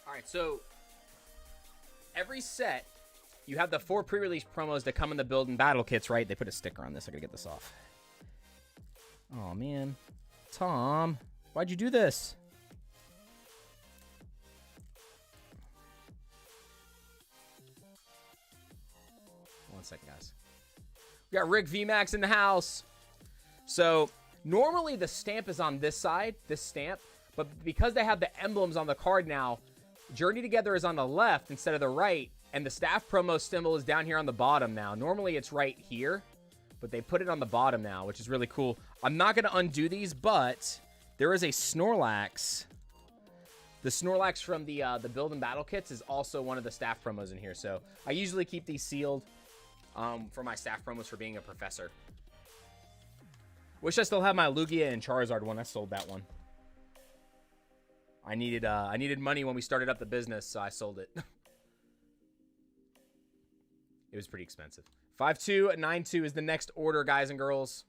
All right, so every set, you have the 4 pre-release promos that come in the build and battle kits, right? They put a sticker on this. I gotta get this off. Oh, man. Tom, why'd you do this? One second, guys. We got Rick VMAX in the house. So normally the stamp is on this side, this stamp, but because they have the emblems on the card now, Journey Together is on the left instead of the right, and the staff promo symbol is down here on the bottom now. Normally it's right here, but they put it on the bottom now, which is really cool. I'm not going to undo these, but there is a Snorlax. The Snorlax from the build and battle kits is also one of the staff promos in here. So I usually keep these sealed for my staff promos for being a professor. Wish I still had my Lugia and Charizard one. I sold that one. I needed money when we started up the business, so I sold it. It was pretty expensive. 5292 is the next order, guys and girls.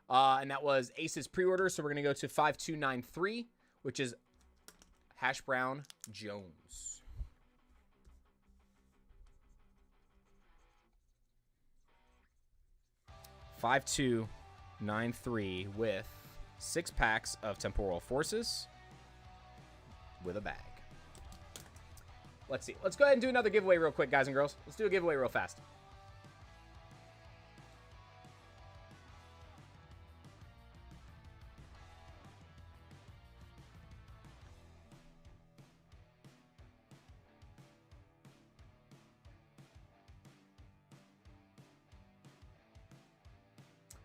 And that was Ace's pre-order. So we're going to go to 5293, which is Hash Brown Jones. $5293 with 6 packs of Temporal Forces with a bag. Let's see. Let's go ahead and do another giveaway real quick, guys and girls. Let's do a giveaway real fast.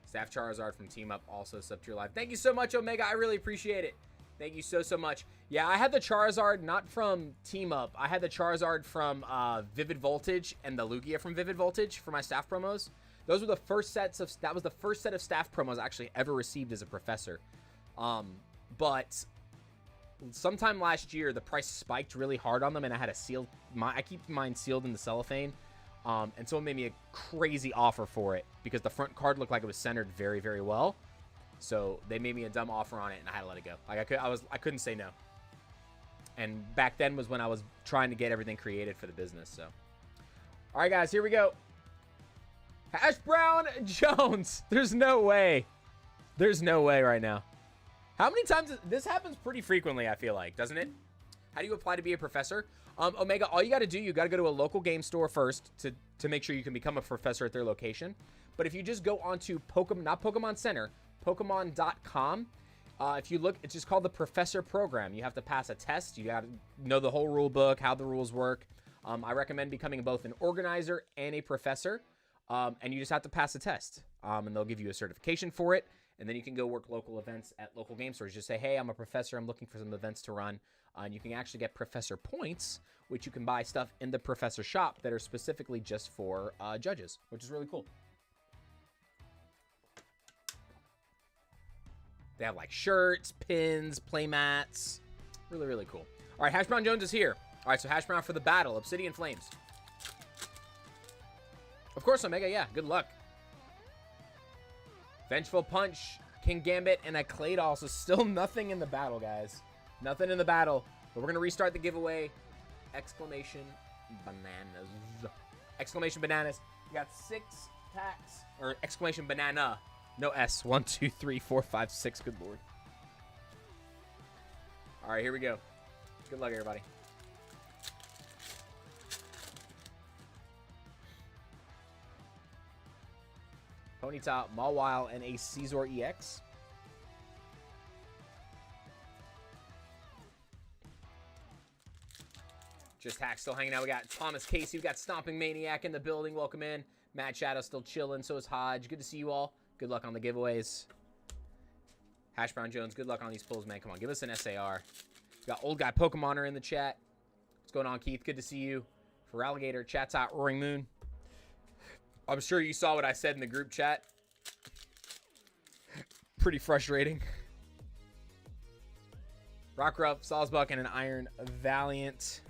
Staff Charizard from Team Up also sub to your live. Thank you so much, Omega. I really appreciate it. Thank you so, so much. Yeah, I had the Charizard not from Team Up. I had the Charizard from Vivid Voltage and the Lugia from Vivid Voltage for my staff promos. Those were the first sets of... That was the first set of staff promos I actually ever received as a professor. But sometime last year, the price spiked really hard on them, and I had a sealed... I keep mine sealed in the cellophane. And someone made me a crazy offer for it because the front card looked like it was centered very, very well. So they made me a dumb offer on it, and I had to let it go. Like I couldn't say no. And back then was when I was trying to get everything created for the business. So, all right, guys, here we go. Hash Brown Jones. There's no way. There's no way right now. How many times this happens? Pretty frequently, I feel like, doesn't it? How do you apply to be a professor? Omega, all you got to do, you got to go to a local game store first to make sure you can become a professor at their location. But if you just go onto Pokemon, not Pokemon Center, Pokemon.com, if you look, it's just called the Professor Program. You have to pass a test. You got to know the whole rule book, how the rules work. I recommend becoming both an organizer and a professor. And you just have to pass a test. And they'll give you a certification for it. And then you can go work local events at local game stores. Just say, hey, I'm a professor. I'm looking for some events to run. And you can actually get professor points, which you can buy stuff in the professor shop that are specifically just for judges, which is really cool. They have like shirts, pins, play mats. Really, really cool. All right, Hash Brown Jones is here. All right, so Hash Brown for the battle. Obsidian Flames. Of course, Omega, yeah. Good luck. Vengeful Punch, King Gambit, and a Claydol. So still nothing in the battle, guys. Nothing in the battle. But we're going to restart the giveaway. Exclamation bananas. Exclamation bananas. We got 6 packs. Or exclamation banana. No S. 1, 2, 3, 4, 5, 6. Good lord. All right, here we go. Good luck, everybody. Ponyta, Mawile, and a Caesar EX. Just Hack still hanging out. We got Thomas Casey. We got Stomping Maniac in the building. Welcome in. Mad Shadow still chilling. So is Hodge. Good to see you all. Good luck on the giveaways. Hash Brown Jones, good luck on these pulls, man. Come on, give us an SAR. We got Old Guy Pokemoner in the chat. What's going on, Keith? Good to see you. For Alligator, chat's hot. Roaring Moon. I'm sure you saw what I said in the group chat. Pretty frustrating. Rockruff, Salisbuck, and an Iron Valiant.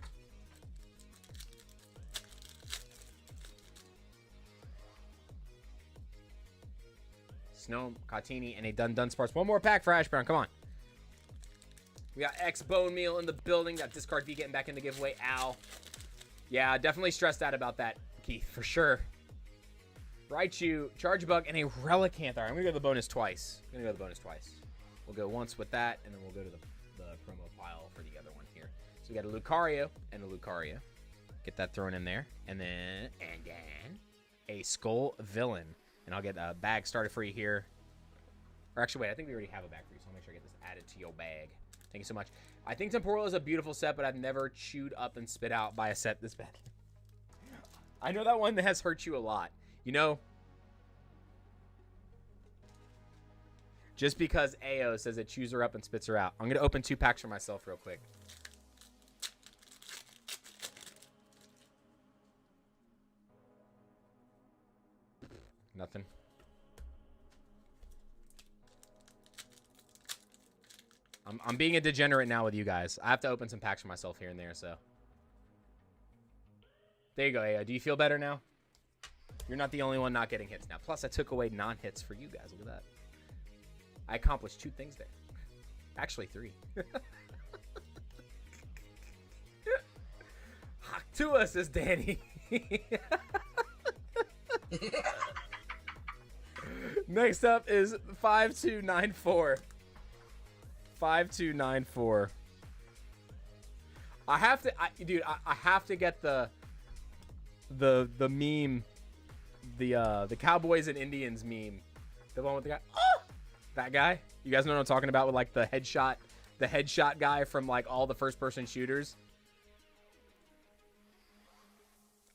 Snow, Cotini, and a Dunsparce. One more pack for Hash Brown. Come on. We got X Bone Meal in the building. Got Discard V getting back in the giveaway. Al. Yeah, definitely stressed out about that, Keith, for sure. Raichu, Charge Bug, and a Relicanth. All right, I'm going to go to the bonus twice. We'll go once with that, and then we'll go to the promo pile for the other one here. So we got a Lucario and a Lucario. Get that thrown in there. And then a Skull Villain. And I'll get a bag started for you here. Or actually, wait, I think we already have a bag for you, so I'll make sure I get this added to your bag. Thank you so much. I think Temporal is a beautiful set, but I've never chewed up and spit out by a set this bad. I know that one that has hurt you a lot. You know, just because AO says it chews her up and spits her out. I'm going to open 2 packs for myself real quick. Nothing. I'm being a degenerate now with you guys. I have to open some packs for myself here and there, so. There you go, AO. Do you feel better now? You're not the only one not getting hits now. Plus, I took away non-hits for you guys. Look at that. I accomplished 2 things there. Actually, 3. Hawk to us, says Danny. Next up is 5294. 5294. I have to, dude. I have to get the meme, the Cowboys and Indians meme, the one with the guy. Oh! That guy. You guys know what I'm talking about with like the headshot guy from like all the first-person shooters.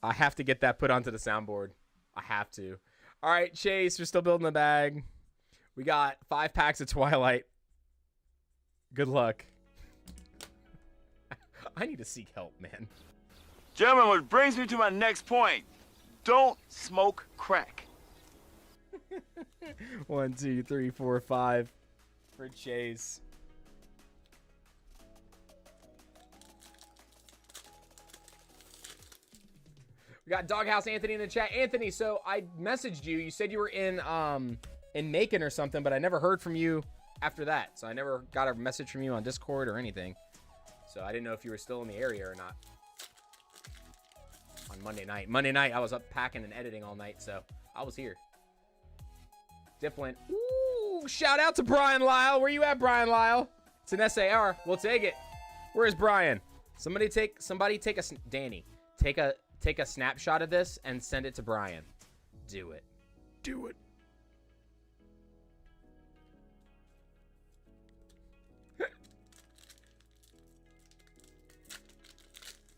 I have to get that put onto the soundboard. I have to. All right, Chase, we're still building the bag. We got 5 packs of Twilight. Good luck. I need to seek help, man. Gentlemen, which brings me to my next point. Don't smoke crack. 1, 2, 3, 4, 5 for Chase. We got Doghouse Anthony in the chat. Anthony, so I messaged you. You said you were in Macon or something, but I never heard from you after that. So I never got a message from you on Discord or anything. So I didn't know if you were still in the area or not. On Monday night. Monday night, I was up packing and editing all night, so I was here. Different. Ooh, shout out to Brian Lyle. Where you at, Brian Lyle? It's an SAR. We'll take it. Where's Brian? Somebody take a Danny. Take a snapshot of this and send it to Brian. Do it. Do it.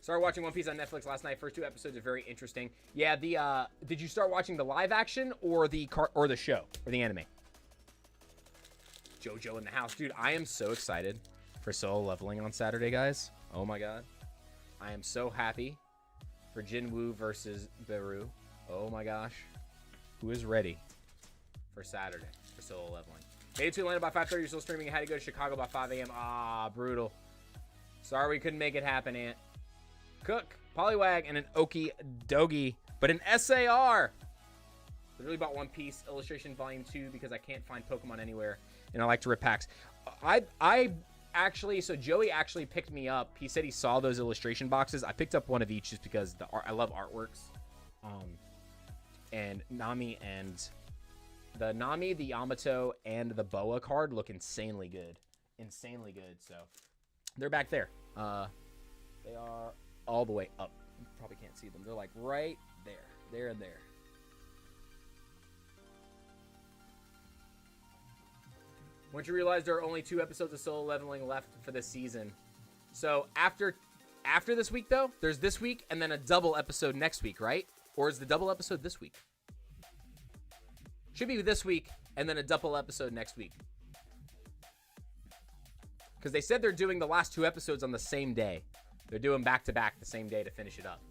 Started watching One Piece on Netflix last night. First 2 episodes are very interesting. Yeah, did you start watching the live action or the show or the anime? JoJo in the house, dude. I am so excited for solo leveling on Saturday, guys. Oh my god, I am so happy for Jinwoo versus Beru. Oh my gosh, who is ready for Saturday for solo leveling? Made it to Atlanta by 5:30. You're still streaming. I had to go to Chicago by 5 a.m. Ah, brutal. Sorry we couldn't make it happen, Ant. Cook, Poliwag, and an Okie Dogie, but an SAR. I really bought One Piece Illustration Volume 2 because I can't find Pokemon anywhere, and I like to rip packs. I actually, so Joey actually picked me up. He said he saw those illustration boxes. I picked up one of each just because I love artworks. And Nami and the Yamato, and the Boa card look insanely good. Insanely good. So they're back there. They are all the way up. You probably can't see them. They're like right there. There and there. Once you realize there are only 2 episodes of solo leveling left for this season. So after this week, though, there's this week and then a double episode next week, right? Or is the double episode this week? Should be this week and then a double episode next week. Because they said they're doing the last 2 episodes on the same day. They're doing back-to-back the same day to finish it up.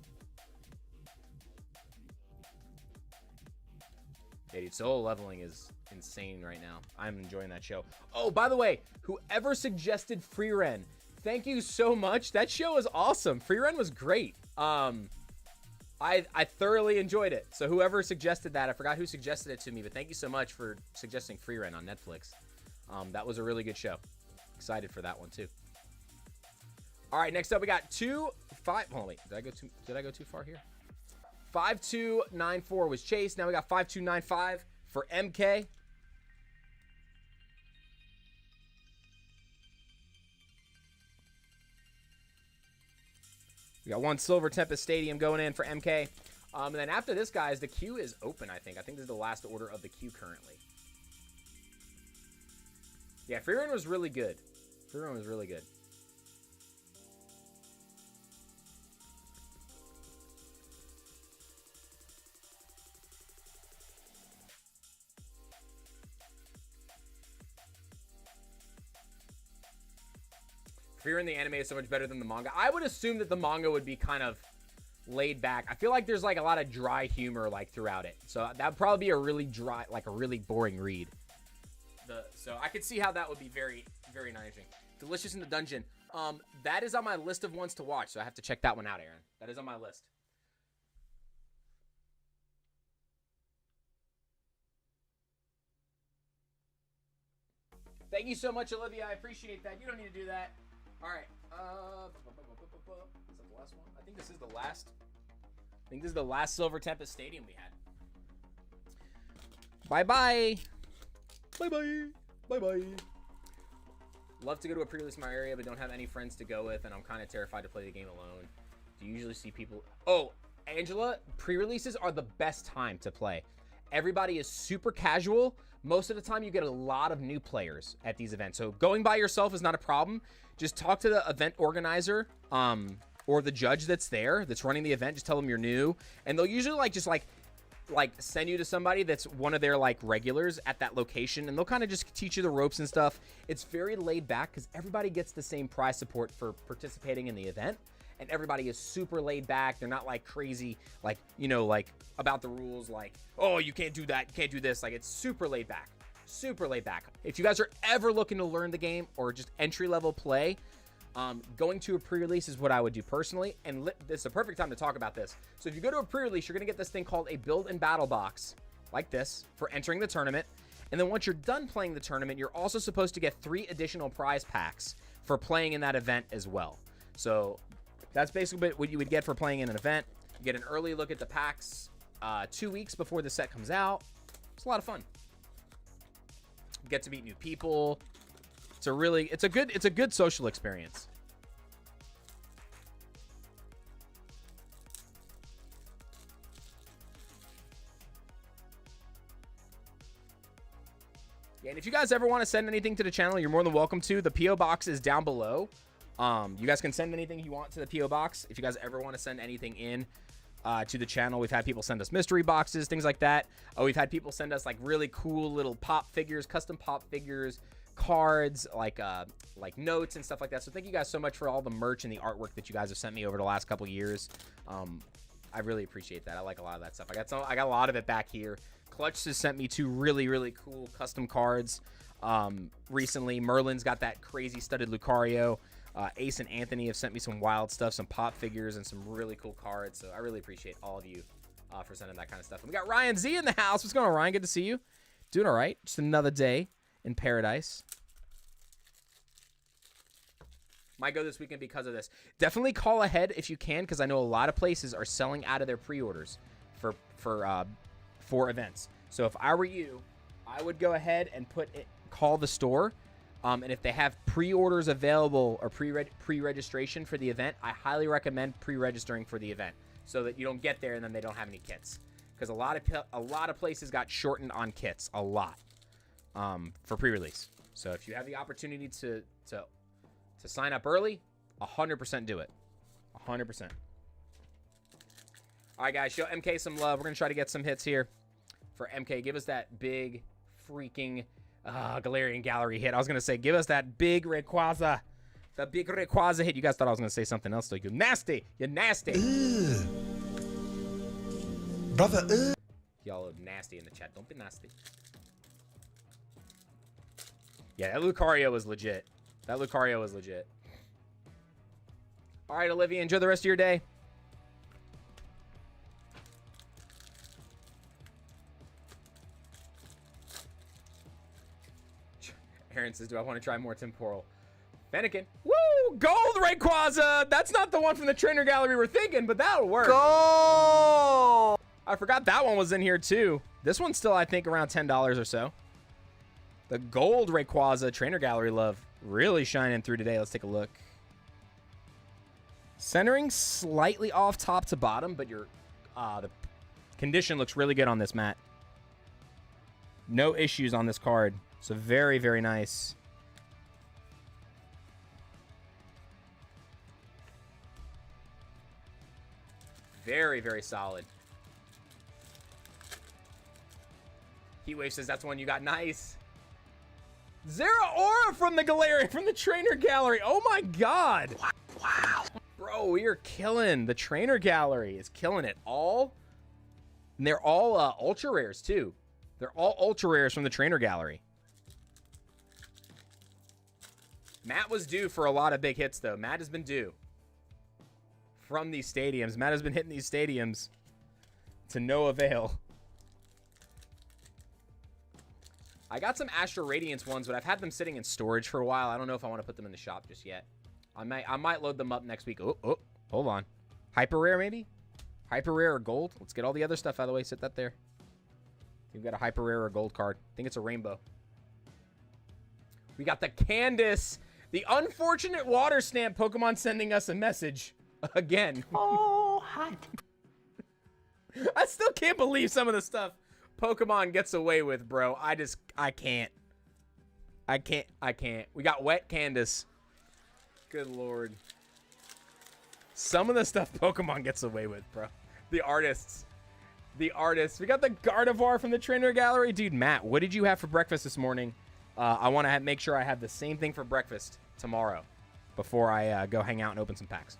Yeah, dude, solo leveling is insane right now. I'm enjoying that show. Oh, by the way, whoever suggested Free Ren, thank you so much. That show is awesome. Free Ren was great. I thoroughly enjoyed it. So whoever suggested that, I forgot who suggested it to me, but thank you so much for suggesting Free Ren on Netflix. That was a really good show. Excited for that one too. All right, next up we got 5. Hold on, wait. Did I go too far here? 5294 was Chase. Now we got 5295 for MK. We got 1 Silver Tempest Stadium going in for MK. And then after this, guys, the queue is open, I think. I think this is the last order of the queue currently. Yeah, Free Run was really good. Free Run was really good. Free Run the anime is so much better than the manga. I would assume that the manga would be kind of laid back. I feel like there's like a lot of dry humor like throughout it. So that'd probably be a really dry, like a really boring read. So I could see how that would be very, very nice. Delicious in the Dungeon. That is on my list of ones to watch. So I have to check that one out, Aaron. That is on my list. Thank you so much, Olivia. I appreciate that. You don't need to do that. All right. Is that the last one? I think this is the last. I think this is the last Silver Tempest Stadium we had. Bye-bye. Bye-bye. Bye-bye. Love to go to a pre-release in my area, but don't have any friends to go with, and I'm kind of terrified to play the game alone. Do you usually see people... Oh, Angela, pre-releases are the best time to play. Everybody is super casual. Most of the time, you get a lot of new players at these events. So going by yourself is not a problem. Just talk to the event organizer or the judge that's there, that's running the event. Just tell them you're new. And they'll usually just send you to somebody that's one of their regulars at that location, and they'll kind of just teach you the ropes and stuff. It's very laid back because everybody gets the same prize support for participating in the event, and everybody is super laid back. They're not crazy, about the rules, oh, you can't do that, you can't do this. It's super laid back, super laid back. If you guys are ever looking to learn the game or just entry level play, going to a pre-release is what I would do personally, and this is a perfect time to talk about this. So if you go to a pre-release, you're going to get this thing called a build and battle box, like this, for entering the tournament. And then once you're done playing the tournament, you're also supposed to get 3 additional prize packs for playing in that event as well. So that's basically what you would get for playing in an event. You get an early look at the packs 2 weeks before the set comes out. It's a lot of fun. You get to meet new people. It's a good social experience. Yeah, and if you guys ever want to send anything to the channel, you're more than welcome to. The PO box is down below. You guys can send anything you want to the PO box. If you guys ever want to send anything in to the channel, we've had people send us mystery boxes, things like that. We've had people send us really cool little pop figures, custom pop figures, cards, like notes and stuff like that. So thank you guys so much for all the merch and the artwork that you guys have sent me over the last couple years. I really appreciate that. I like a lot of that stuff. I got a lot of it back here. Clutch has sent me 2 really, really cool custom cards recently. Merlin's got that crazy studded Lucario. Ace and Anthony have sent me some wild stuff, some pop figures, and some really cool cards. So I really appreciate all of you for sending that kind of stuff. And we got Ryan Z in the house. What's going on, Ryan? Good to see you. Doing all right. Just another day in paradise. Might go this weekend because of this. Definitely call ahead if you can, because I know a lot of places are selling out of their pre-orders for events. So if I were you, I would go ahead and call the store, and if they have pre-orders available or pre-registration for the event, I highly recommend pre-registering for the event so that you don't get there and then they don't have any kits, because a lot of places got shortened on kits, a lot. For pre-release. So if you have the opportunity to sign up early, 100% do it. 100%. All right, guys, show MK some love. We're going to try to get some hits here for MK. Give us that big freaking Galarian Gallery hit. I was going to say, give us that big Rayquaza. The big Rayquaza hit. You guys thought I was going to say something else, though. You're nasty. You're nasty. Brother, Y'all are nasty in the chat. Don't be nasty. Yeah, that Lucario was legit. That Lucario was legit. All right, Olivia, enjoy the rest of your day. Aaron says, do I want to try more temporal? Fennekin. Woo! Gold Rayquaza! That's not the one from the trainer gallery we're thinking, but that'll work. go! I forgot that one was in here, too. This one's still, I think, around $10 or so. The gold Rayquaza trainer gallery love really shining through today. Let's take a look. Centering slightly off top to bottom, but the condition looks really good on this mat. No issues on this card. So very, very nice. Very, very solid. Heatwave says that's one you got. Nice. Zero aura from the Galarian, from the trainer gallery. Oh my god. Wow. Bro, we are killing. The trainer gallery is killing it all. And they're all ultra rares too. They're all ultra rares from the trainer gallery. Matt was due for a lot of big hits though. Matt has been due from these stadiums. Matt has been hitting these stadiums to no avail. I got some Astral Radiance ones, but I've had them sitting in storage for a while. I don't know if I want to put them in the shop just yet. I might load them up next week. Oh, hold on. Hyper Rare, maybe? Hyper Rare or Gold? Let's get all the other stuff out of the way. Sit that there. We've got a Hyper Rare or Gold card. I think it's a rainbow. We got the Candace. The unfortunate water stamp Pokemon sending us a message. Again. Oh, hot. I still can't believe some of the stuff Pokemon gets away with, bro. I can't. I can't. We got Wet Candace. Good lord. Some of the stuff Pokemon gets away with, bro. The artists. The artists. We got the Gardevoir from the trainer gallery. Dude, Matt, what did you have for breakfast this morning? I want to make sure I have the same thing for breakfast tomorrow before I go hang out and open some packs.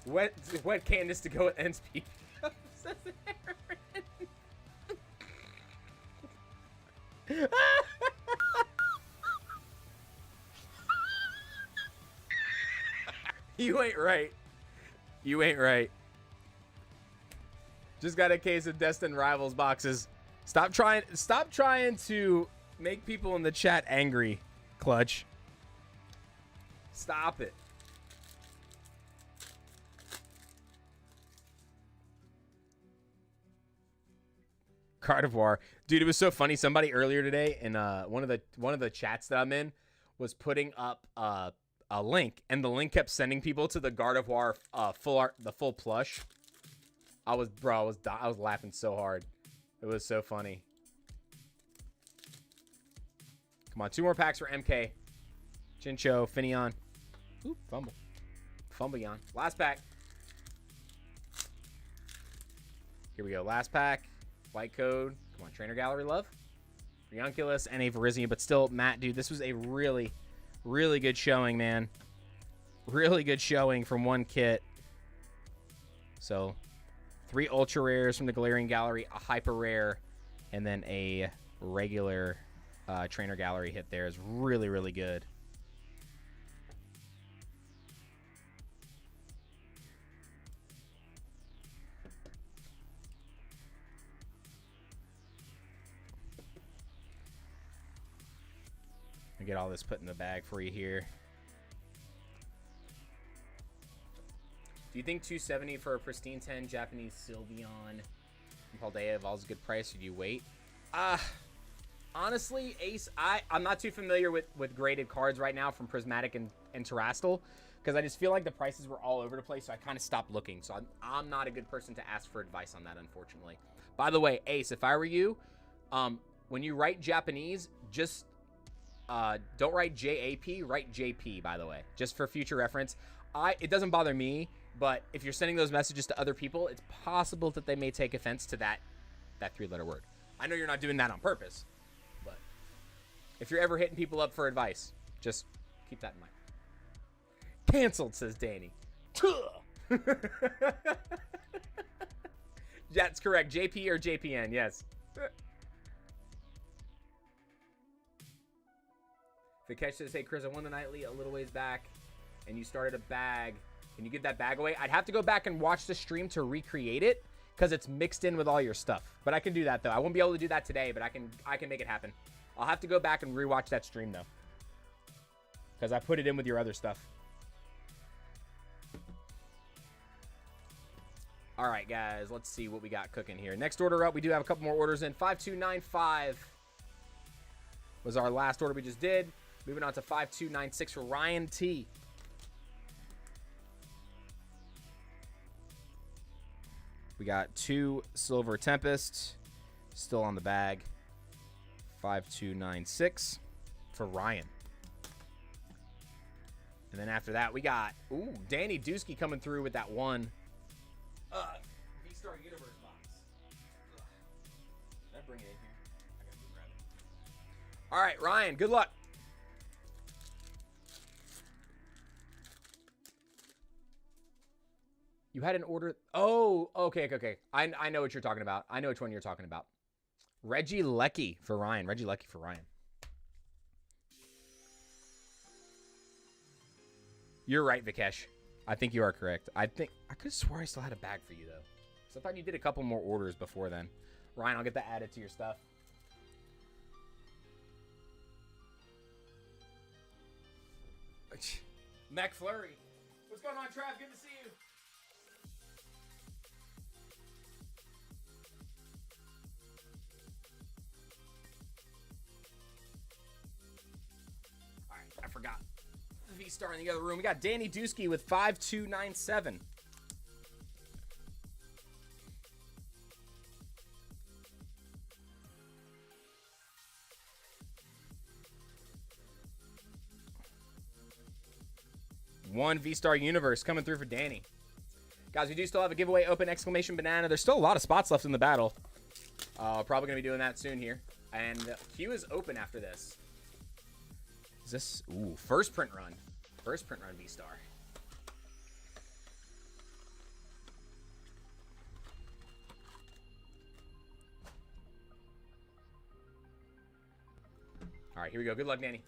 Wet Candace to go with NSP. You ain't right. You ain't right. Just got a case of Destined Rivals boxes. Stop trying to make people in the chat angry, Clutch. Stop it. Gardevoir. Dude, it was so funny. Somebody earlier today in one of the chats that I'm in was putting up a link, and the link kept sending people to the Gardevoir full plush. I was laughing so hard. It was so funny. Come on, 2 more packs for MK. Chincho, Finneon. Oop, fumble. Fumbleon. Last pack. Here we go. Last pack. White code. Come on, Trainer Gallery love. Rionculus and a Virizion, but still, Matt, dude, this was a really, really good showing, man. Really good showing from one kit. So, 3 ultra rares from the Galarian Gallery, a hyper rare, and then a regular Trainer Gallery hit there is really, really good. I get all this put in the bag for you here. Do you think 270 for a pristine 10 Japanese Sylveon from Paldea evolves a good price, or do you wait? Honestly, Ace, I'm not too familiar with graded cards right now from Prismatic and Terastal, because I just feel like the prices were all over the place, so I kind of stopped looking. So I'm not a good person to ask for advice on that, unfortunately. By the way, Ace, if I were you, when you write Japanese, just don't write JAP, write JP, by the way, just for future reference. It doesn't bother me, but if you're sending those messages to other people, it's possible that they may take offense to that 3-letter word. I know you're not doing that on purpose, but if you're ever hitting people up for advice, just keep that in mind. Canceled, says Danny. That's correct. JP or JPN, yes. Vikesh says, hey, Chris, I won the nightly a little ways back, and you started a bag. Can you get that bag away? I'd have to go back and watch the stream to recreate it, because it's mixed in with all your stuff. But I can do that, though. I won't be able to do that today, but I can make it happen. I'll have to go back and rewatch that stream, though, because I put it in with your other stuff. All right, guys, let's see what we got cooking here. Next order up, we do have a couple more orders in. 5295 was our last order we just did. Moving on to 5296 for Ryan T. We got 2 Silver Tempest still on the bag. 5296 for Ryan. And then after that, we got, Danny Dusky coming through with that one V-Star Universe box. Did I bring it in here? I gotta go grab it. All right, Ryan, good luck. You had an order. Oh, okay. I know what you're talking about. I know which one you're talking about. Reggie Lecky for Ryan. Reggie Lecky for Ryan. You're right, Vikesh. I think you are correct. I could have swore I still had a bag for you, though. So I thought you did a couple more orders before then. Ryan, I'll get that added to your stuff. McFlurry. What's going on, Trav? Good to see you. All right, I forgot. V-Star in the other room. We got Danny Dusky with 5297. One V-Star Universe coming through for Danny. Guys, we do still have a giveaway open, exclamation banana. There's still a lot of spots left in the battle. Probably going to be doing that soon here. And queue is open after this. Is this... Ooh, first print run. First print run V-Star. All right, here we go. Good luck, Danny.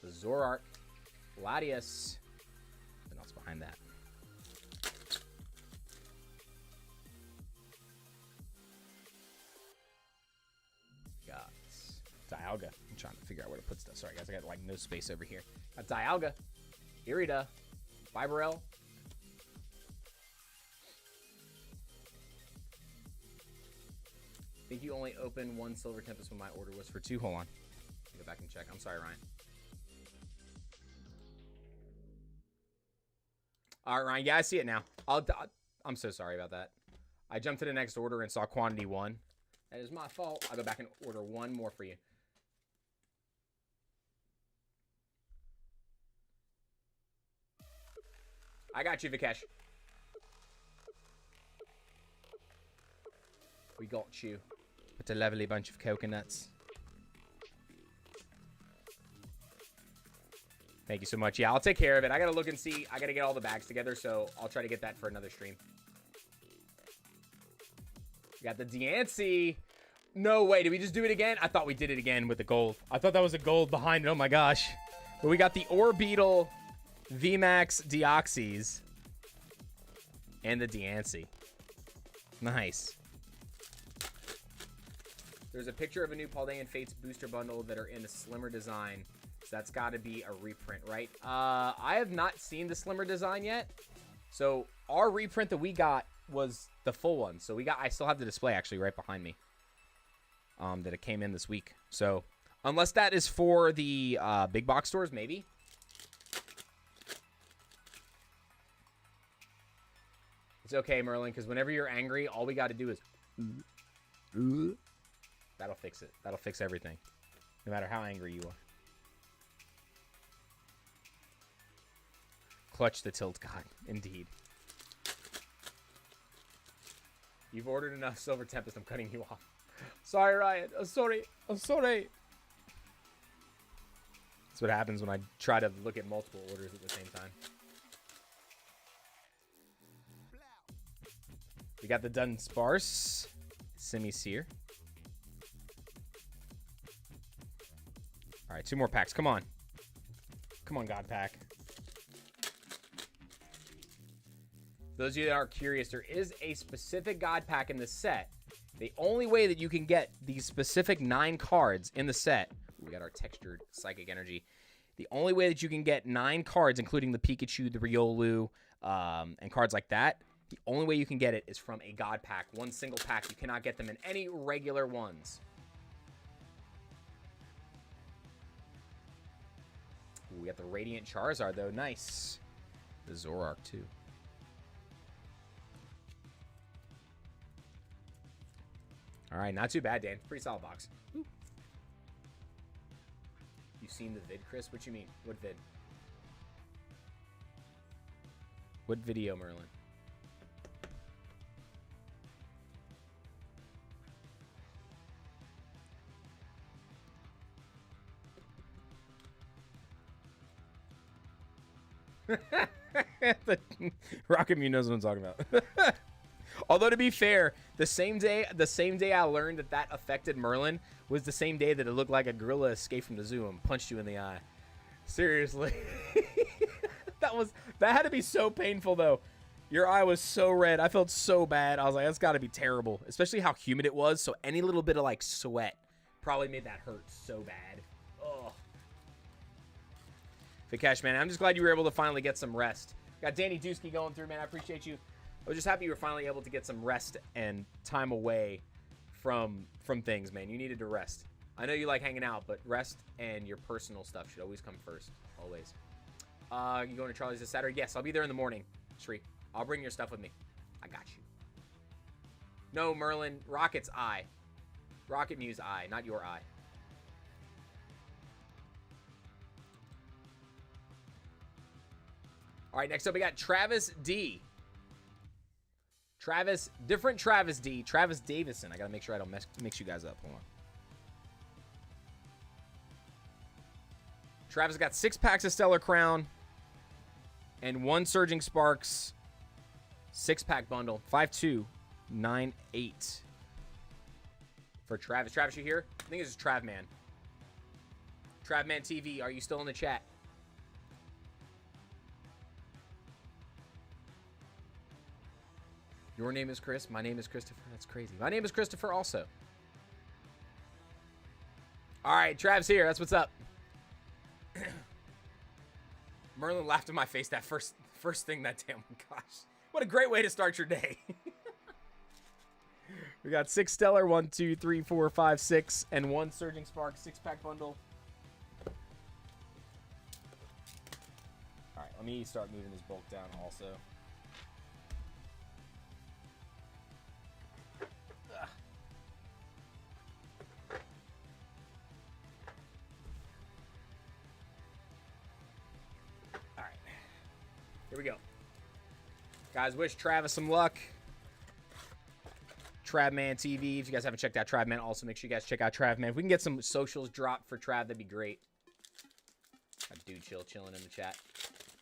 The Zoroark, Latias, and else behind that. Got Dialga. I'm trying to figure out where to put stuff. Sorry, guys. I got like no space over here. Got Dialga, Irida, Vibrel. I think you only opened one Silver Tempest when my order was for 2. Hold on. Go back and check. I'm sorry, Ryan. All right, Ryan. Yeah, I see it now. I'm so sorry about that. I jumped to the next order and saw quantity 1. That is my fault. I'll go back and order 1 more for you. I got you, Vikesh. We got you. It's a lovely bunch of coconuts. Thank you so much. Yeah, I'll take care of it. I gotta look and see. I gotta get all the bags together, so I'll try to get that for another stream. We got the Diancie. No way. Did we just do it again? I thought we did it again with the gold. I thought that was a gold behind it. Oh my gosh. But we got the Orbeetle, VMAX Deoxys, and the Diancie. Nice. There's a picture of a new Paldean Fates booster bundle that are in a slimmer design. So that's got to be a reprint, right? I have not seen the slimmer design yet. So our reprint that we got was the full one. So I still have the display actually right behind me. That it came in this week. So unless that is for the big box stores, maybe. It's okay, Merlin, because whenever you're angry, all we got to do is... That'll fix it. That'll fix everything. No matter how angry you are. Clutch the tilt god. Indeed. You've ordered enough Silver Tempest. I'm cutting you off. Sorry, Ryan. I'm sorry. I'm sorry. That's what happens when I try to look at multiple orders at the same time. We got the Dunsparce. Semi-Seer. All right, 2 more packs. Come on. Come on, God Pack. Those of you that are curious, there is a specific God Pack in the set. The only way that you can get these specific 9 cards in the set, we got our textured Psychic Energy. The only way that you can get 9 cards, including the Pikachu, the Riolu, and cards like that, the only way you can get it is from a God Pack. One single pack. You cannot get them in any regular ones. Ooh, we got the Radiant Charizard, though. Nice. The Zoroark, too. All right, not too bad, Dan. Pretty solid box. Ooh. You've seen the vid, Chris? What you mean? What vid? What video, Merlin? Rocket Mew knows what I'm talking about. Although to be fair, the same day I learned that affected Merlin was the same day that it looked like a gorilla escaped from the zoo and punched you in the eye. Seriously. that had to be so painful though. Your eye was so red. I felt so bad. I was like, that's got to be terrible. Especially how humid it was. So any little bit of like sweat probably made that hurt so bad. Oh. Vikesh, man, I'm just glad you were able to finally get some rest. Got Danny Dusky going through, man. I appreciate you. I was just happy you were finally able to get some rest and time away from things, man. You needed to rest. I know you like hanging out, but rest and your personal stuff should always come first. Always. You going to Charlie's this Saturday? Yes, I'll be there in the morning, Shri. I'll bring your stuff with me. I got you. No, Merlin. Rocket's eye. Rocket Mew's eye, not your eye. All right, next up we got Travis D. Different Travis D. Travis Davison. I got to make sure I don't mix you guys up. Hold on. Travis got 6 packs of Stellar Crown and 1 Surging Sparks 6-pack bundle. 5298 for Travis. Travis, you here? I think this is Travman. Travman TV, are you still in the chat? Your name is Chris. My name is Christopher. That's crazy. My name is Christopher also. All right, Trav's here. That's what's up. Merlin laughed in my face that first thing that day. Oh my gosh. What a great way to start your day. We got 6 Stellar, 1, 2, 3, 4, 5, 6, and 1 Surging Spark 6-pack bundle. All right, let me start moving this bulk down also. Here we go. Guys, wish Travis some luck. Travman TV. If you guys haven't checked out Travman, also make sure you guys check out Travman. If we can get some socials dropped for Trav, that'd be great. Got Dude chilling in the chat.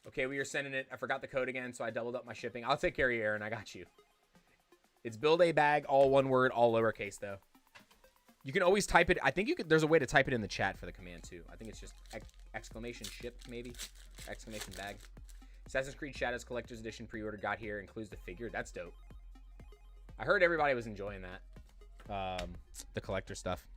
Okay, we are sending it. I forgot the code again, so I doubled up my shipping. I'll take care of you, Aaron. I got you. It's build a bag, all one word, all lowercase, though. You can always type it. I think you could. There's a way to type it in the chat for the command, too. I think it's just exclamation ship, maybe. Exclamation bag. Assassin's Creed Shadows Collector's Edition pre-order got here. Includes the figure. That's dope. I heard everybody was enjoying that. The collector stuff.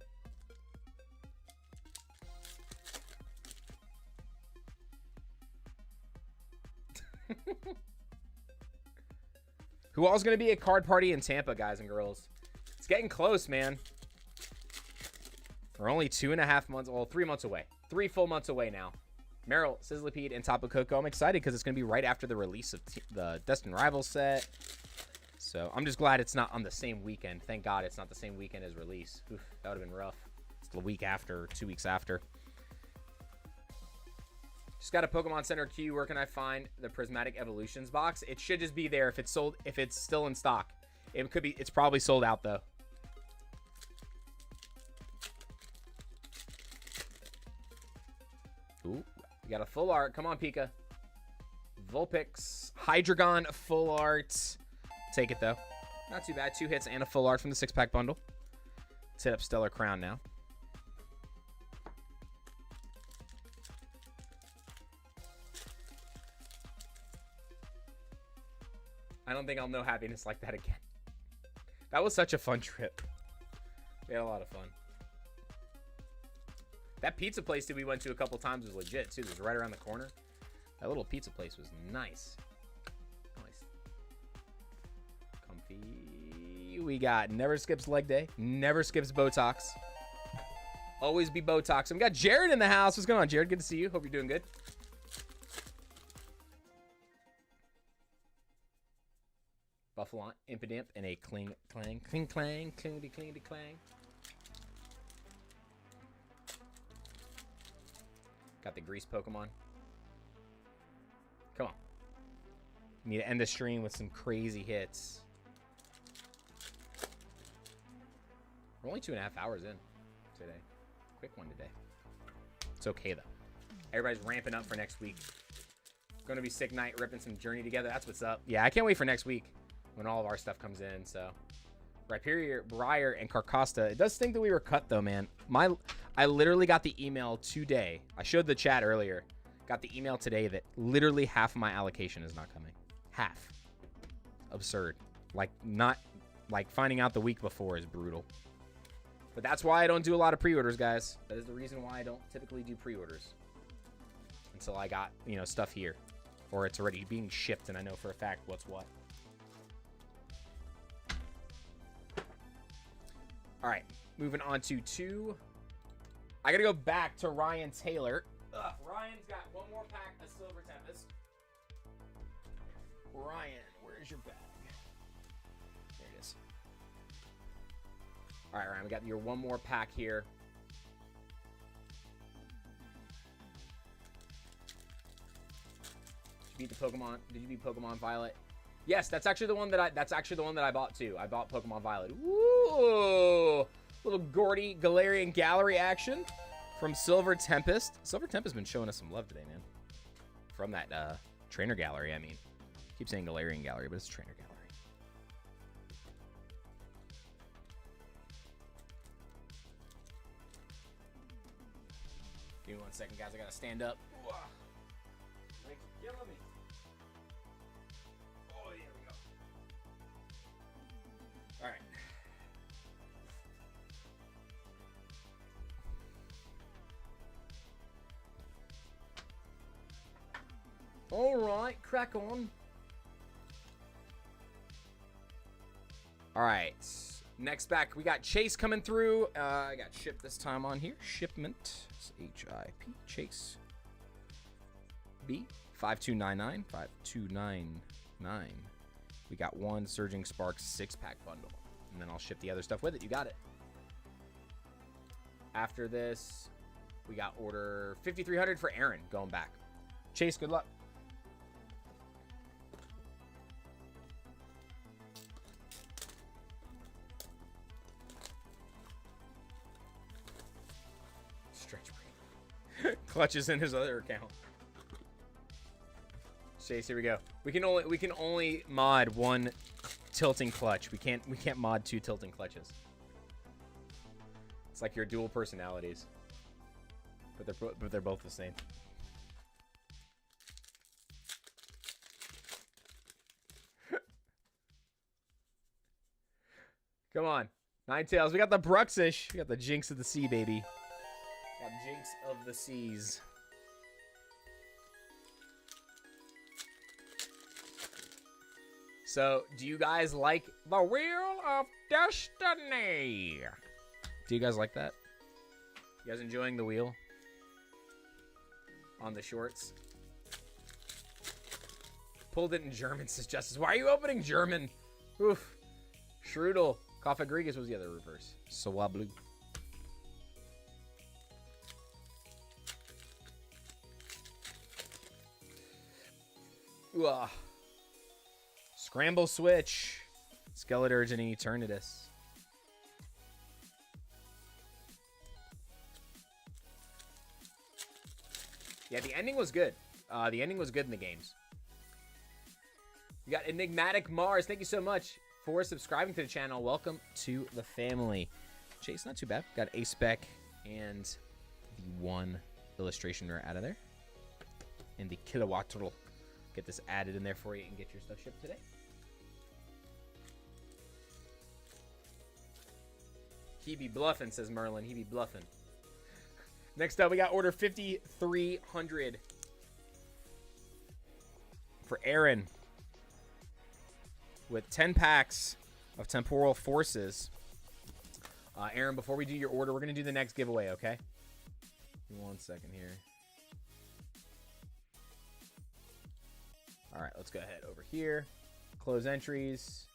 Who all's going to be a card party in Tampa, guys and girls? It's getting close, man. We're only 2.5 months, well, 3 months away. 3 full months away now. Meryl, Sizzlipede, and Tapu Koko. I'm excited because it's going to be right after the release of the Destined Rivals set. So I'm just glad it's not on the same weekend. Thank God it's not the same weekend as release. Oof, that would have been rough. It's the week after, 2 weeks after. Just got a Pokemon Center queue. Where can I find the Prismatic Evolutions box? It should just be there if it's sold, if it's still in stock. It could be. It's probably sold out though. Ooh. We got a full art. Come on, Pika. Vulpix. Hydreigon full art. Take it, though. Not too bad. 2 hits and a full art from the 6-pack bundle. Let's hit up Stellar Crown now. I don't think I'll know happiness like that again. That was such a fun trip. We had a lot of fun. That pizza place that we went to a couple times was legit, too. It was right around the corner. That little pizza place was nice. Nice. Comfy. We got never skips leg day. Never skips Botox. Always be Botox. And we got Jared in the house. What's going on, Jared? Good to see you. Hope you're doing good. Buffalon, Impidimp, and a Kling Clang. Kling Clang. Klingity Klingity Clang. Got the Grease Pokemon. Come on. Need to end the stream with some crazy hits. We're only 2.5 hours in today. Quick one today. It's okay, though. Everybody's ramping up for next week. Going to be sick night, ripping some Journey together. That's what's up. Yeah, I can't wait for next week when all of our stuff comes in, so... Rhyperior, Briar, and Carcosta. It does stink that we were cut, though, man. I literally got the email today. I showed the chat earlier. Got the email today that literally half of my allocation is not coming. Half. absurd. Like, not like finding out the week before is brutal. But that's why I don't do a lot of pre-orders, guys. That is the reason why I don't typically do pre-orders until I got, you know, stuff here, or it's already being shipped and I know for a fact what's what. All right, moving on to 2. I gotta go back to Ryan Taylor. Ryan's got one more pack of Silver Tempest. Ryan, where's your bag? There it is. All right, Ryan, we got your one more pack here. Did you beat the Pokemon? Did you beat Pokemon Violet? Yes, that's actually the one that I bought too. I bought Pokemon Violet. Woo! Little Gordy Galarian Gallery action from Silver Tempest. Silver Tempest's been showing us some love today, man. From that trainer gallery, I mean. Keep saying Galarian Gallery, but it's trainer gallery. Give me 1 second, guys. I gotta stand up. Like, killing me. Oh, here we go. All right. All right, crack on. All right, next back, we got Chase coming through. I got shipped this time on here. Shipment, it's H-I-P, Chase. B, 5299, 5299. We got 1 Surging Sparks 6-pack bundle. And then I'll ship the other stuff with it. You got it. After this, we got order 5300 for Aaron going back. Chase, good luck. Clutches in his other account. Chase, here we go. We can only mod 1 tilting clutch. We can't mod 2 tilting clutches. It's like your dual personalities, but they're both the same. Come on, Ninetales. We got the Bruxish. We got the Jinx of the Sea, baby. Got Jinx of the Seas. So, do you guys like the Wheel of Destiny? Do you guys like that? You guys enjoying the wheel? On the shorts? Pulled it in German, says Justice. Why are you opening German? Oof. Strudel. Coffagrigus was the other reverse. Swablu. Ugh. Scramble Switch. Skeleturge and Eternatus. Yeah, the ending was good. The ending was good in the games. You got Enigmatic Mars. Thank you so much for subscribing to the channel. Welcome to the family. Chase, not too bad. Got a spec and the 1 illustration out of there. And the Kilowattro. Get this added in there for you and get your stuff shipped today. He be bluffing, says Merlin. He be bluffing. Next up, we got order 5300 for Aaron with 10 packs of Temporal Forces. Aaron, before we do your order, we're going to do the next giveaway, okay? Give me 1 second here. All right, let's go ahead over here. Close entries.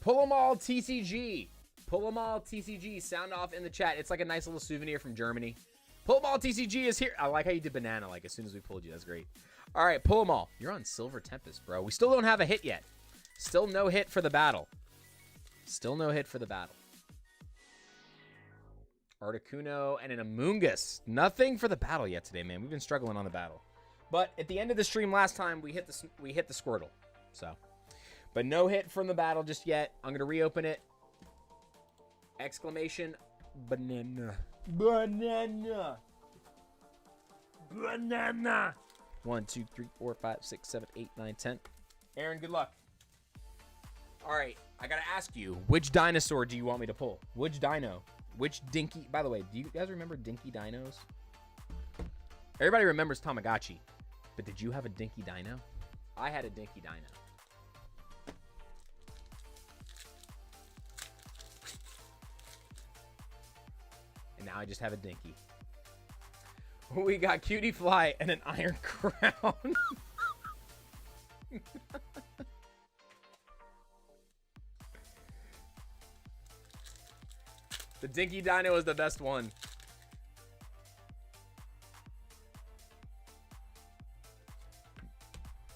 Pull 'em all TCG. Pull 'em all TCG. Sound off in the chat. It's like a nice little souvenir from Germany. Pull 'em all TCG is here. I like how you did banana like as soon as we pulled you. That's great. All right, pull 'em all. You're on Silver Tempest, bro. We still don't have a hit yet. Still no hit for the battle. Still no hit for the battle. Articuno and an Amoonguss. Nothing for the battle yet today, man. We've been struggling on the battle. But at the end of the stream last time, we hit the Squirtle. So, but no hit from the battle just yet. I'm gonna reopen it. Exclamation banana. Banana. Banana. 1, 2, 3, 4, 5, 6, 7, 8, 9, 10. Aaron, good luck. All right, I gotta ask you, which dinosaur do you want me to pull? Which dino? Which dinky? By the way, do you guys remember dinky dinos? Everybody remembers Tamagotchi, but did you have a dinky dino? I had a dinky dino. And now I just have a dinky. We got Cutie Fly and an Iron Crown. The dinky dino is the best one.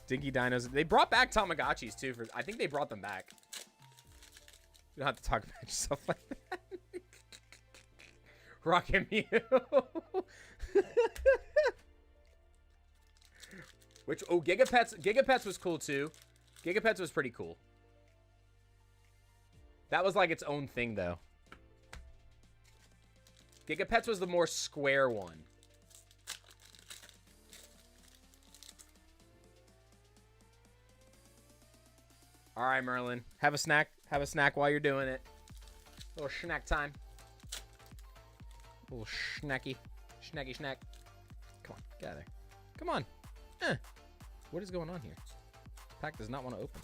Dinky dinos. They brought back Tamagotchis too. I think they brought them back. You don't have to talk about yourself like that. Rocket Mew. Which, oh, Gigapets was cool too. Gigapets was pretty cool. That was like its own thing though. Gigapets was the more square one. All right, Merlin. Have a snack. Have a snack while you're doing it. A little snack time. A little snacky. Snacky snack. Come on. Get out of there. Come on. What is going on here? Pack does not want to open.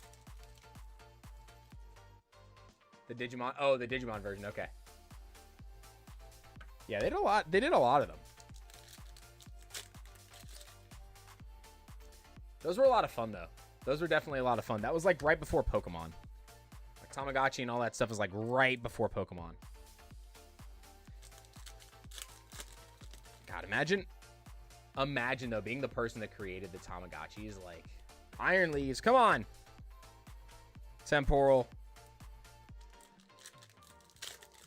The Digimon. Oh, the Digimon version. Okay. Yeah, they did a lot. They did a lot of them. Those were a lot of fun, though. Those were definitely a lot of fun. That was like right before Pokemon. Like Tamagotchi and all that stuff was like right before Pokemon. God, imagine though, being the person that created the Tamagotchis, like Iron Leaves. Come on. Temporal.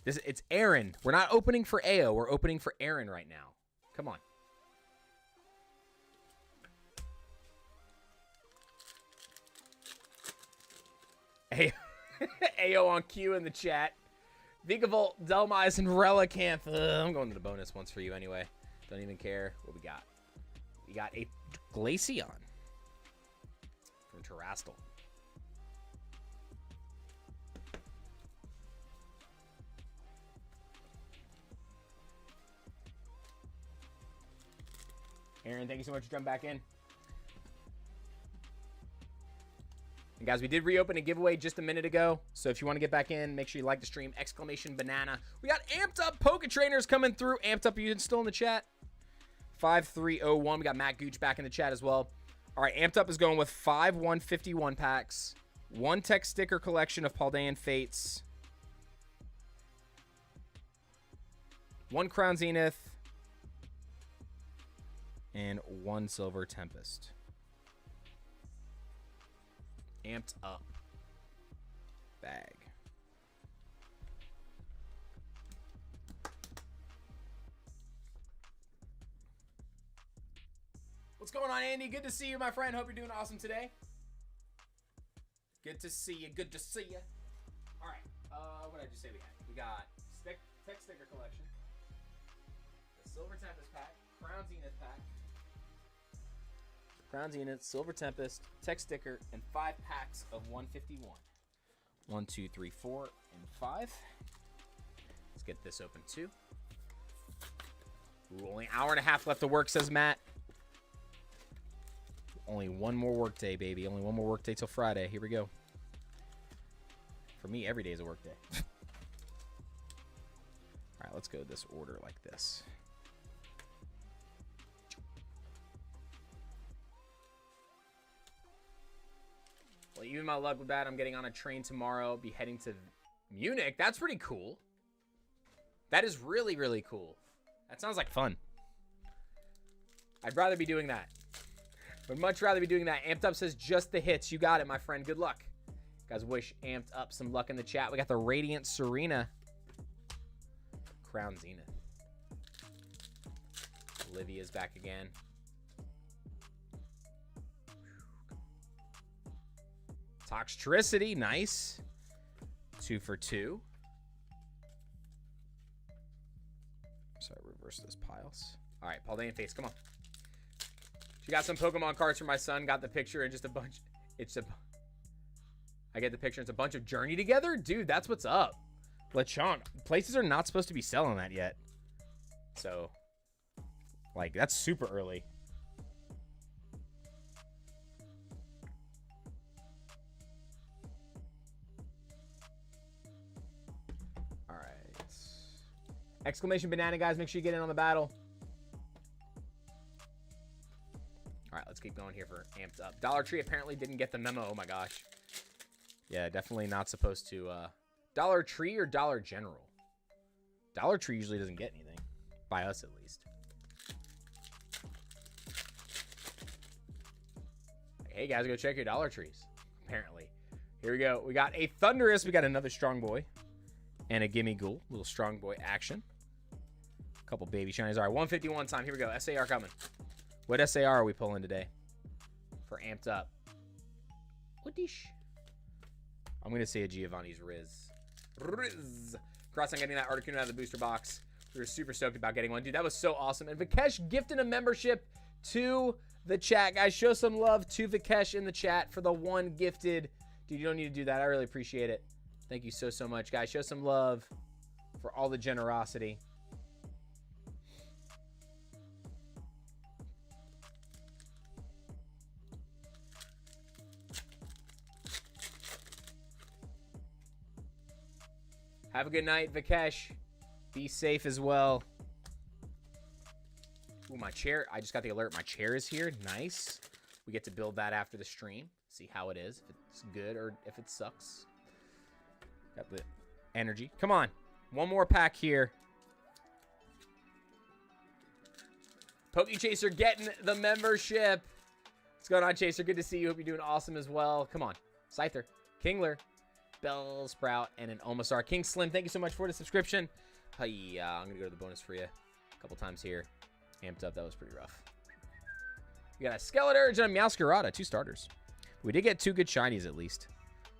It's Aaron. We're not opening for AO. We're opening for Aaron right now. Come on. AO on Q in the chat. Vigavolt, Delmise, and Relicanth. I'm going to the bonus ones for you anyway. Don't even care what we got. We got a Glaceon from Terastal. Aaron, thank you so much for jumping back in. And guys, we did reopen a giveaway just a minute ago. So if you want to get back in, make sure you like the stream. Exclamation banana. We got amped up Poke Trainers coming through. Amped up, you still in the chat? 5301. We got Matt Gooch back in the chat as well. All right, amped up is going with 5 151 packs. 1 tech sticker collection of Paldean Fates. 1 Crown Zenith. And 1 Silver Tempest. Amped up bag. What's going on, Andy? Good to see you, my friend. Hope you're doing awesome today. Good to see you. Good to see you. All right. What did I just say we had? We got tech sticker collection, the Silver Tempest pack, Crown Zenith pack, Crown Zenith, Silver Tempest, tech sticker, and 5 packs of 151. 1, 2, 3, 4, and 5. Let's get this open too. Ooh, only an hour and a half left to work, says Matt. Only one more work day, baby. Only one more work day till Friday. Here we go. For me, every day is a work day. All right, let's go this order like this. Well, even my luck with that, I'm getting on a train tomorrow. Be heading to Munich. That's pretty cool. That is really, really cool. That sounds like fun. I'd rather be doing that. Would much rather be doing that. Amped Up says just the hits. You got it, my friend. Good luck. Guys, wish Amped Up some luck in the chat. We got the Radiant Serena. Crown Zenith. Olivia's back again. Toxtricity, nice. 2 for 2. Sorry, reverse those piles. All right, Paldean Face, come on. She got some Pokemon cards for my son. Got the picture and just a bunch. It's a I get the picture. It's a bunch of Journey together. Dude, that's what's up. Lechonk. Places are not supposed to be selling that yet. So, like, that's super early. All right. Exclamation banana, guys. Make sure you get in on the battle. All right, let's keep going here for amped up. Dollar Tree apparently didn't get the memo. Oh, my gosh. Yeah, definitely not supposed to. Dollar Tree or Dollar General? Dollar Tree usually doesn't get anything. By us, at least. Hey, guys, go check your Dollar Trees. Apparently. Here we go. We got a Thunderous. We got another Strong Boy. And a Gimme Ghoul. Little Strong Boy action. A couple baby shinies. All right, 151 time. Here we go. SAR coming. What SAR are we pulling today? For amped up. What dish? I'm going to say a Giovanni's Riz. Riz. Congrats on getting that Articuno out of the booster box. We were super stoked about getting one. Dude, that was so awesome. And Vikesh gifted a membership to the chat. Guys, show some love to Vikesh in the chat for the one gifted. Dude, you don't need to do that. I really appreciate it. Thank you so, so much, guys. Show some love for all the generosity. Have a good night, Vikesh. Be safe as well. Ooh, my chair. I just got the alert. My chair is here. Nice. We get to build that after the stream. See how it is. If it's good or if it sucks. Got the energy. Come on. One more pack here. Pokey Chaser getting the membership. What's going on, Chaser? Good to see you. Hope you're doing awesome as well. Come on. Scyther. Kingler. Bellsprout, and an Omasar. King Slim, thank you so much for the subscription. Hey, I'm going to go to the bonus for you a couple times here. Amped up. That was pretty rough. We got a Skeleturge and a Meowscarada. 2 starters. We did get 2 good shinies at least.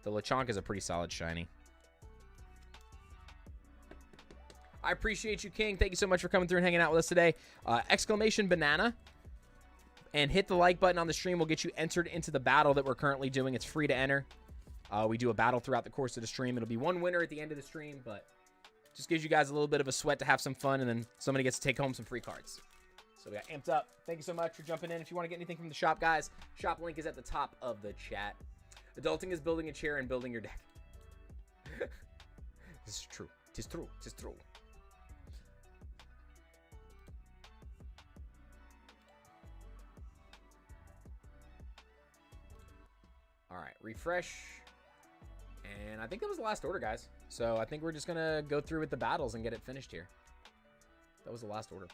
The Lechonk is a pretty solid shiny. I appreciate you, King. Thank you so much for coming through and hanging out with us today. Exclamation banana. And hit the like button on the stream. Will get you entered into the battle that we're currently doing. It's free to enter. We do a battle throughout the course of the stream. It'll be one winner at the end of the stream, but just gives you guys a little bit of a sweat to have some fun, and then somebody gets to take home some free cards. So we got amped up. Thank you so much for jumping in. If you want to get anything from the shop, guys, shop link is at the top of the chat. Adulting is building a chair and building your deck. This is true. Tis true. Tis true. All right, refresh. And I think that was the last order, guys. So I think we're just going to go through with the battles and get it finished here. That was the last order.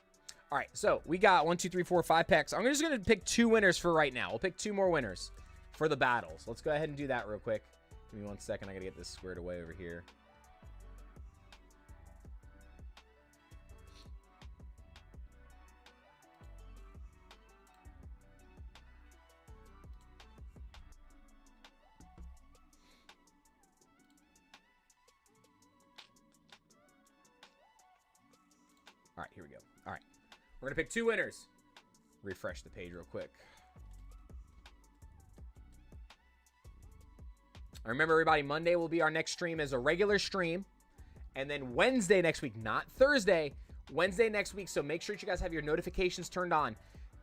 All right, so we got 1, 2, 3, 4, 5 packs. I'm just going to pick 2 winners for right now. We'll pick 2 more winners for the battles. Let's go ahead and do that real quick. Give me 1 second. I got to get this squared away over here. All right, here we go. All right. We're going to pick 2 winners. Refresh the page real quick. Remember, everybody, Monday will be our next stream as a regular stream. And then Wednesday next week, not Thursday, Wednesday next week. So make sure that you guys have your notifications turned on.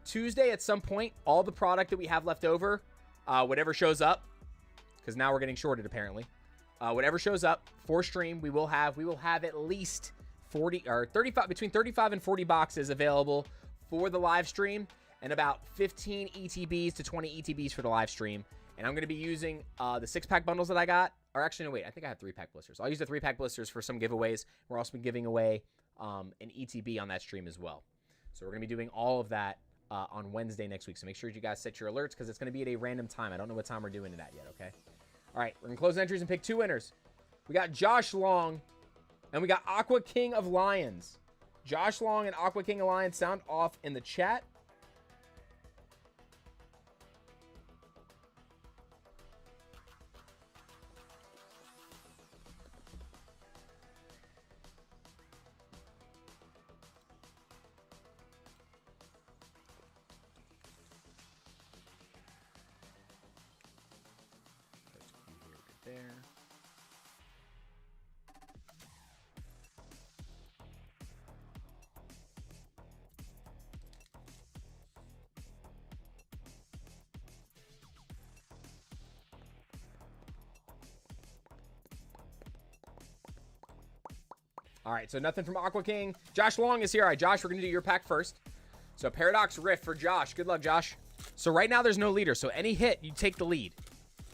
Tuesday at some point, all the product that we have left over, whatever shows up, because now we're getting shorted apparently. Whatever shows up for stream, we will have at least 40 or 35, between 35 and 40 boxes available for the live stream, and about 15 ETBs to 20 ETBs for the live stream. And I'm going to be using the 6-pack bundles that I got. Or actually, no, wait. I think I have 3-pack blisters. I'll use the 3-pack blisters for some giveaways. We're also giving away an ETB on that stream as well. So we're going to be doing all of that on Wednesday next week. So make sure you guys set your alerts because it's going to be at a random time. I don't know what time we're doing it at yet, okay? All right, we're going to close entries and pick 2 winners. We got Josh Long, and we got Aqua King of Lions. Josh Long and Aqua King of Lions, sound off in the chat. there. All right, so nothing from Aqua King. Josh Long is here. All right, Josh, we're going to do your pack first. So Paradox Rift for Josh. Good luck, Josh. So right now there's no leader. So any hit, you take the lead.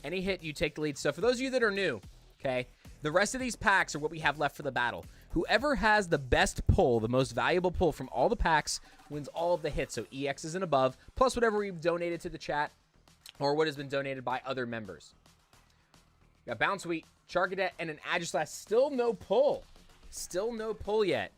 Any hit, you take the lead. So for those of you that are new, okay, the rest of these packs are what we have left for the battle. Whoever has the best pull, the most valuable pull from all the packs, wins all of the hits. So EXs and above, plus whatever we've donated to the chat or what has been donated by other members. We got Bounce Wheat, Charcadet, and an Agislash. Still no pull. Still no pull yet.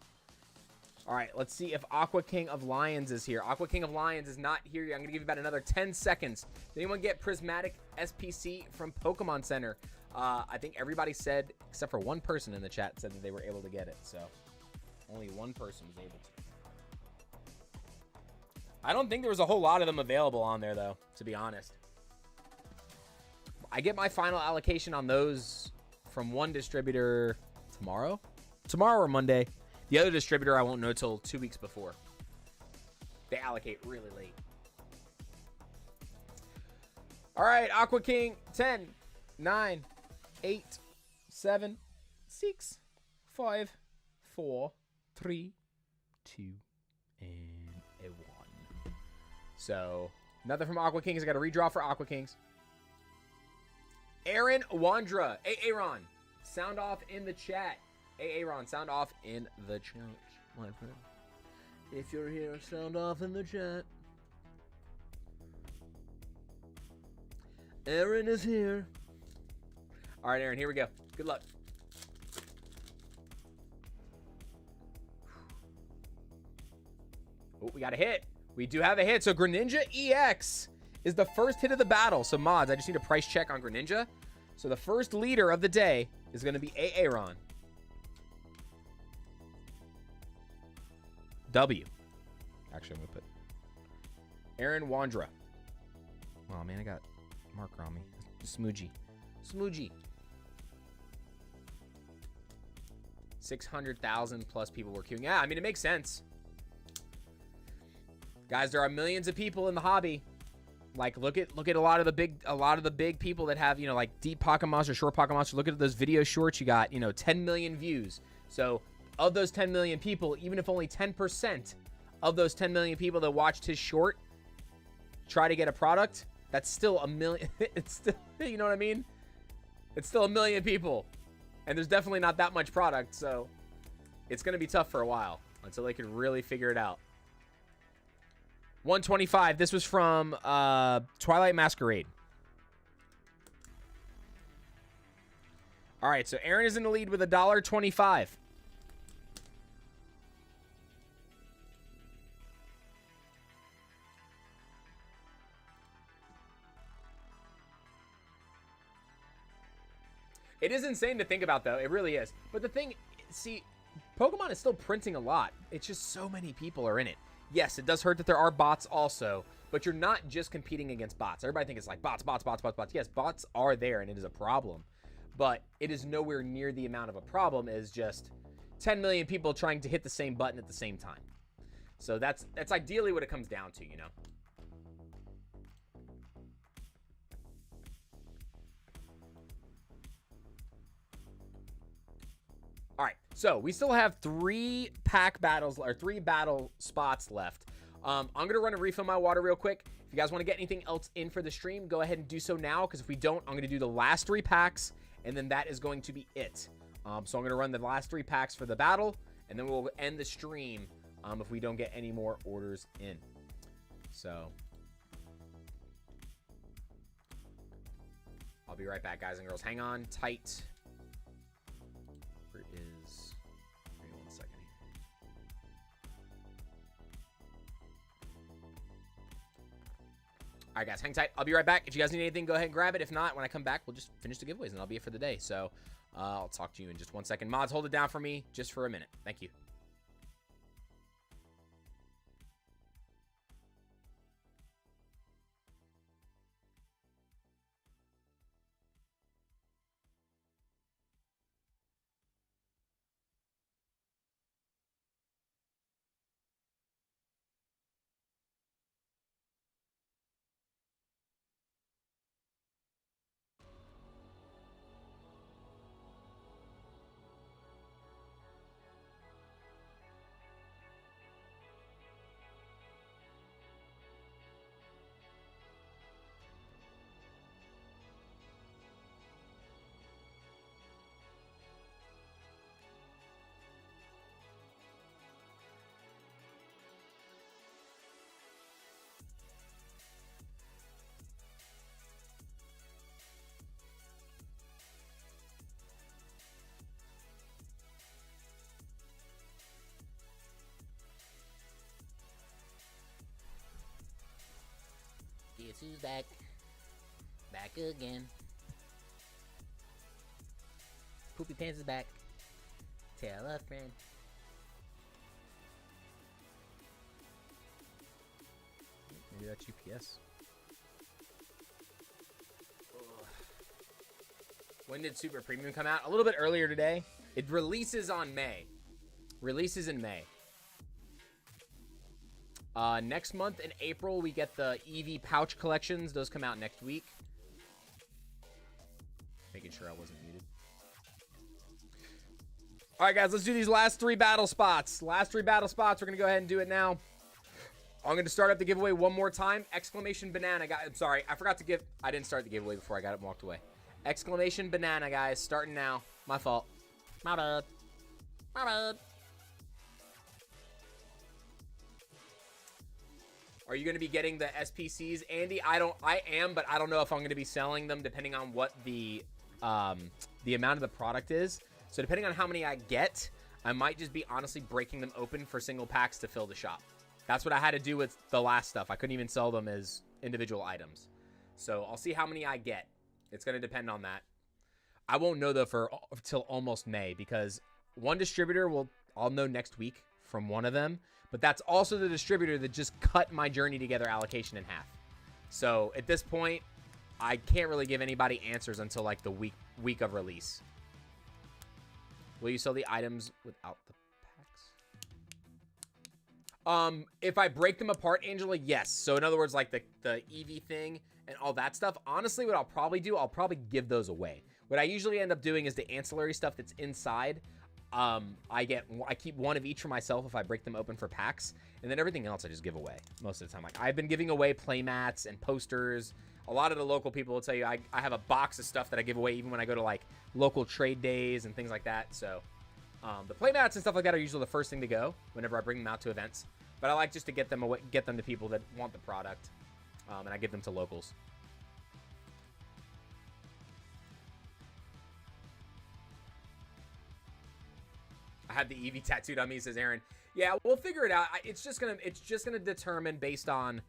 All right, let's see if Aqua King of Lions is here. Aqua King of Lions is not here yet. I'm going to give you about another 10 seconds. Did anyone get Prismatic SPC from Pokemon Center? I think everybody said, except for one person in the chat, said that they were able to get it. So only one person was able to. I don't think there was a whole lot of them available on there, though, to be honest. I get my final allocation on those from one distributor tomorrow. Tomorrow or Monday. The other distributor I won't know till 2 weeks before. They allocate really late. All right, Aqua King. 10, 9, 8, 7, 6, 5, 4, 3, 2, and a 1. So, nothing from Aqua Kings. I got a redraw for Aqua Kings. Aaron Wandra. Aaron, sound off in the chat. Aaron, sound off in the chat, my friend. If you're here, sound off in the chat. Aaron is here. All right, Aaron, here we go. Good luck. Oh, we got a hit. We do have a hit. So Greninja EX is the first hit of the battle. So mods, I just need a price check on Greninja. So the first leader of the day is going to be Aaron. W. Actually, I'm going to put Aaron Wandra. Oh, man, I got marker on me. Smoogie. 600,000 plus people were queuing. Yeah, I mean, it makes sense. Guys, there are millions of people in the hobby. Like, look at a lot of the big people that have, you know, like deep pocket monster, short pocket monster. Look at those video shorts. You got, you know, 10 million views. So of those 10 million people, even if only 10% of those 10 million people that watched his short try to get a product, that's still a million. It's still, you know what I mean? It's still a million people. And there's definitely not that much product. So it's going to be tough for a while until they can really figure it out. 125. This was from Twilight Masquerade. All right, so Aaron is in the lead with $1.25. It is insane to think about, though. It really is. But the thing, see, Pokemon is still printing a lot. It's just so many people are in it. Yes, it does hurt that there are bots also, but you're not just competing against bots. Everybody thinks it's like bots. Yes, bots are there, and it is a problem. But it is nowhere near the amount of a problem as just 10 million people trying to hit the same button at the same time. So that's ideally what it comes down to, you know? All right, so we still have 3 pack battles, or 3 battle spots left. I'm going to run a refill my water real quick. If you guys want to get anything else in for the stream, go ahead and do so now, because if we don't, I'm going to do the last 3 packs, and then that is going to be it. So I'm going to run the last 3 packs for the battle, and then we'll end the stream if we don't get any more orders in. So I'll be right back, guys and girls. Hang on tight. Where is... Hang on 1 second here. All right, guys, hang tight. I'll be right back. If you guys need anything, go ahead and grab it. If not, when I come back, we'll just finish the giveaways, and that'll be it for the day. So I'll talk to you in just 1 second. Mods, hold it down for me just for a minute. Thank you. Guess who's back? Back again. Poopy Pants is back. Tell a friend. Maybe that's UPS. When did Super Premium come out? A little bit earlier today. It releases on May. Releases in May. Next month in April, we get the EV pouch collections. Those come out next week. Making sure I wasn't muted. All right, guys, let's do these last 3 battle spots. Last 3 battle spots. We're going to go ahead and do it now. I'm going to start up the giveaway one more time. Exclamation banana, guys. I'm sorry. I forgot to give. I didn't start the giveaway before I got up and walked away. Exclamation banana, guys. Starting now. My fault. My bad. My bad. Are you going to be getting the SPCs, Andy? I am, but I don't know if I'm going to be selling them depending on what the amount of the product is. So depending on how many I get, I might just be honestly breaking them open for single packs to fill the shop. That's what I had to do with the last stuff. I couldn't even sell them as individual items. So I'll see how many I get. It's going to depend on that. I won't know though till almost May, because one distributor I'll know next week from one of them, but that's also the distributor that just cut my Journey Together allocation in half. So at this point, I can't really give anybody answers until like the week of release. Will you sell the items without the packs? If I break them apart, Angela, yes. So in other words, like the EV thing and all that stuff, honestly, what I'll probably do, I'll probably give those away. What I usually end up doing is the ancillary stuff that's inside. I keep one of each for myself if I break them open for packs, and then everything else I just give away most of the time. Like I've been giving away playmats and posters. A lot of the local people will tell you I have a box of stuff that I give away even when I go to like local trade days and things like that. So the playmats and stuff like that are usually the first thing to go whenever I bring them out to events. But I like just to get them to people that want the product, and I give them to locals. I had the EV tattooed on me, says Aaron. Yeah, we'll figure it out. It's just gonna determine based on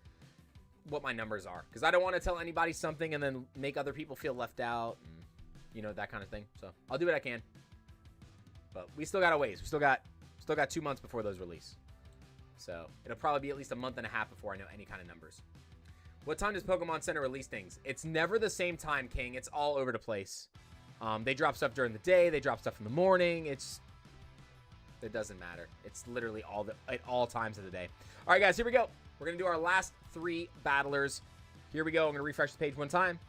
what my numbers are, because I don't want to tell anybody something and then make other people feel left out, and, you know, that kind of thing. So I'll do what I can. But we still got a ways. We still got 2 months before those release. So it'll probably be at least a month and a half before I know any kind of numbers. What time does Pokemon Center release things? It's never the same time, King. It's all over the place. They drop stuff during the day. They drop stuff in the morning. It doesn't matter. It's literally at all times of the day. All right, guys, here we go. We're going to do our last 3 battlers. Here we go. I'm going to refresh the page one time.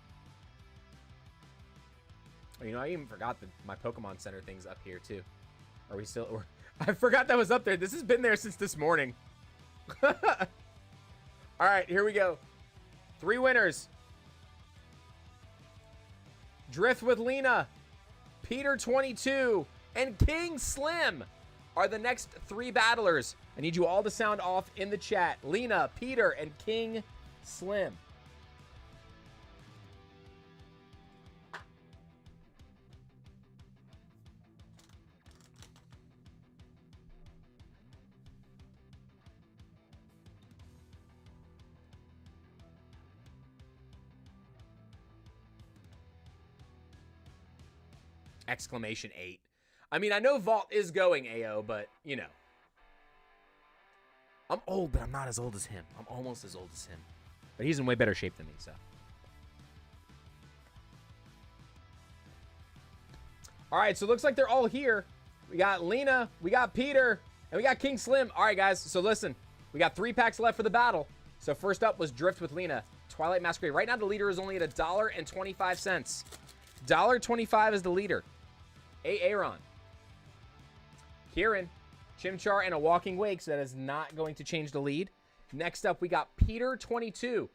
Oh, you know, I even forgot that my Pokemon Center thing's up here, too. Are we still... I forgot that was up there. This has been there since this morning. All right, here we go. 3 winners. Drift with Lena, Peter 22, and King Slim are the next 3 battlers. I need you all to sound off in the chat. Lena, Peter, and King Slim. Exclamation 8. I mean, I know Vault is going, AO, but, you know. I'm old, but I'm not as old as him. I'm almost as old as him. But he's in way better shape than me, so. All right, so it looks like they're all here. We got Lena, we got Peter, and we got King Slim. All right, guys, so listen. We got 3 packs left for the battle. So first up was Drift with Lena, Twilight Masquerade. Right now, the leader is only at $1.25. $1.25 is the leader. Aaron, Kieran, Chimchar, and a Walking Wake, so that is not going to change the lead. Next up, we got Peter 22.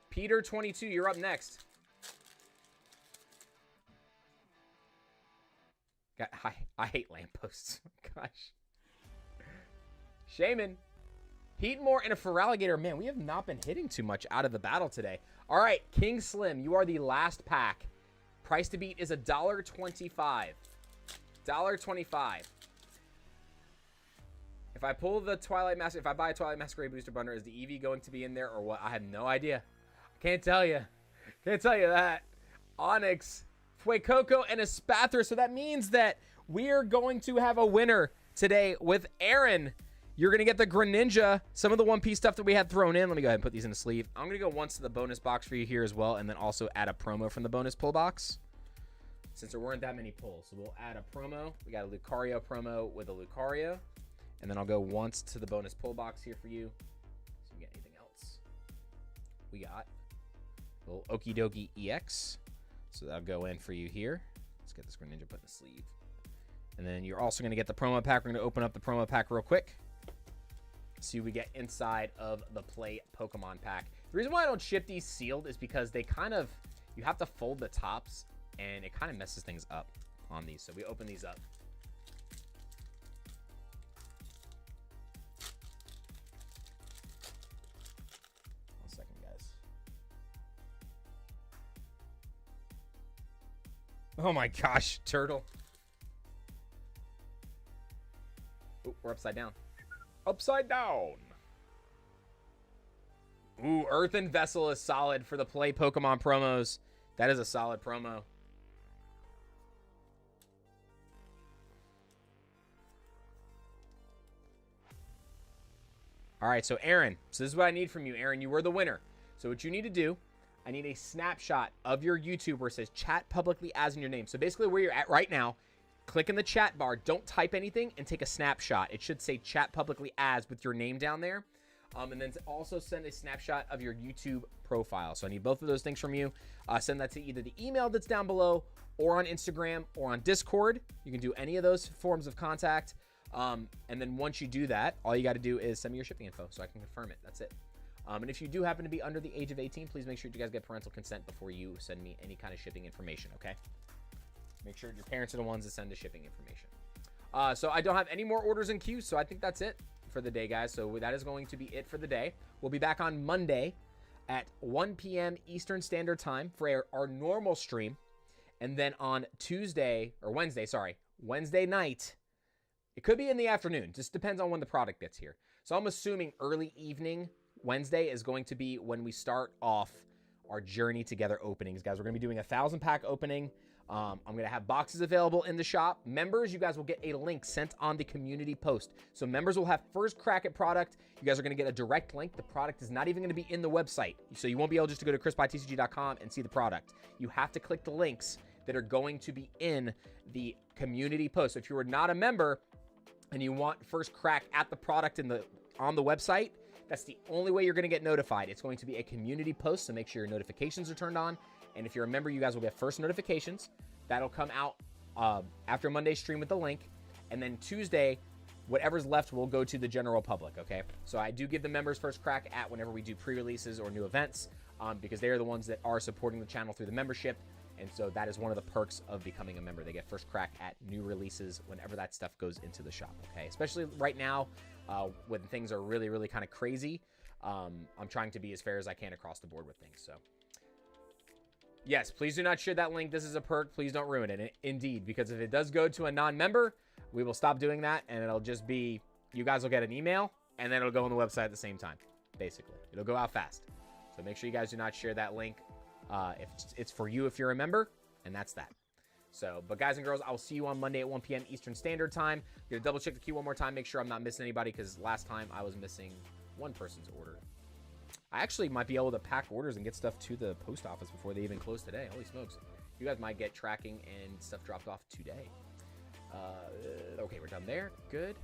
Peter 22, you're up next. God, I hate lampposts. Gosh. Shaman, Heatmore, and a Feraligatr. Man, we have not been hitting too much out of the battle today. All right, King Slim, you are the last pack. Price to beat is $1.25. $1.25. If I pull the Twilight Masquerade, if I buy a Twilight Masquerade booster bundle, is the EV going to be in there or what? I have no idea. Can't tell you. Can't tell you that. Onyx, Fuecoco, and a Spathra. So that means that we're going to have a winner today with Aaron. You're going to get the Greninja, some of the One Piece stuff that we had thrown in. Let me go ahead and put these in the sleeve. I'm going to go once to the bonus box for you here as well, and then also add a promo from the bonus pull box, since there weren't that many pulls. So we'll add a promo. We got a Lucario promo with a Lucario, and then I'll go once to the bonus pull box here for you. So we get anything else. We got a little Okie Dokie EX. So that'll go in for you here. Let's get this Greninja put in the sleeve. And then you're also going to get the promo pack. We're going to open up the promo pack real quick. See what we get inside of the Play Pokemon pack. The reason why I don't ship these sealed is because they kind of, you have to fold the tops, and it kind of messes things up on these. So we open these up. One second, guys. Oh my gosh, turtle. Oh, we're upside down. Upside down. Ooh, Earthen Vessel is solid for the Play Pokemon promos. That is a solid promo. All right, so Aaron. So this is what I need from you, Aaron. You were the winner. So what you need to do, I need a snapshot of your YouTube where it says chat publicly as in your name. So basically where you're at right now, click in the chat bar, don't type anything, and take a snapshot. It should say chat publicly as with your name down there. And then also send a snapshot of your YouTube profile. So I need both of those things from you. Send that to either the email that's down below or on Instagram or on Discord. You can do any of those forms of contact. And then once you do that, all you got to do is send me your shipping info so I can confirm it. That's it. And if you do happen to be under the age of 18, please make sure you guys get parental consent before you send me any kind of shipping information, okay? Make sure your parents are the ones that send the shipping information. So I don't have any more orders in queue, so I think that's it for the day, guys. So that is going to be it for the day. We'll be back on Monday at 1 p.m. Eastern Standard Time for our normal stream. And then on Wednesday night, it could be in the afternoon. Just depends on when the product gets here. So I'm assuming early evening Wednesday is going to be when we start off our Journey Together openings, guys. We're going to be doing a 1,000-pack opening. I'm going to have boxes available in the shop. Members, you guys will get a link sent on the community post. So members will have first crack at product. You guys are going to get a direct link. The product is not even going to be in the website. So you won't be able just to go to chrisbytcg.com and see the product. You have to click the links that are going to be in the community post. So if you are not a member and you want first crack at the product on the website, that's the only way you're going to get notified. It's going to be a community post, so make sure your notifications are turned on. And if you're a member, you guys will get first notifications. That'll come out after Monday's stream with the link. And then Tuesday, whatever's left will go to the general public, okay? So I do give the members first crack at whenever we do pre-releases or new events because they are the ones that are supporting the channel through the membership. And so that is one of the perks of becoming a member. They get first crack at new releases whenever that stuff goes into the shop, okay? Especially right now when things are really, really kind of crazy. I'm trying to be as fair as I can across the board with things, so. Yes, please do not share that link. This is a perk. Please don't ruin it. Indeed, because if it does go to a non-member, we will stop doing that, and it'll just be, you guys will get an email, and then it'll go on the website at the same time, basically. It'll go out fast. So make sure you guys do not share that link. If it's for you if you're a member, and that's that. So, but guys and girls, I'll see you on Monday at 1 p.m. Eastern Standard Time. I'm going to double check the queue one more time, make sure I'm not missing anybody, because last time I was missing one person's order. I actually might be able to pack orders and get stuff to the post office before they even close today. Holy smokes. You guys might get tracking and stuff dropped off today. Okay, we're done there. Good.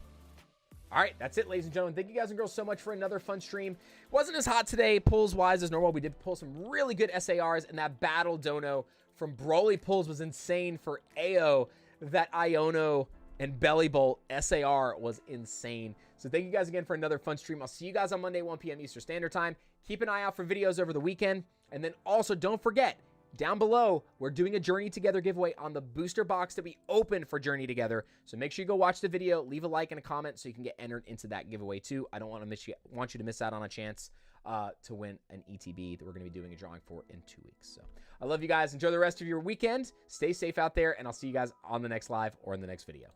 All right, that's it, ladies and gentlemen. Thank you guys and girls so much for another fun stream. Wasn't as hot today, pulls-wise, as normal. We did pull some really good SARs, and that Battle Dono from Broly Pulls was insane for AO. That Iono and Belly Bolt SAR was insane. So thank you guys again for another fun stream. I'll see you guys on Monday, 1 p.m. Eastern Standard Time. Keep an eye out for videos over the weekend. And then also don't forget, down below, we're doing a Journey Together giveaway on the booster box that we opened for Journey Together. So make sure you go watch the video, leave a like and a comment so you can get entered into that giveaway too. I don't want you to miss out on a chance to win an ETB that we're going to be doing a drawing for in 2 weeks. So I love you guys. Enjoy the rest of your weekend. Stay safe out there, and I'll see you guys on the next live or in the next video.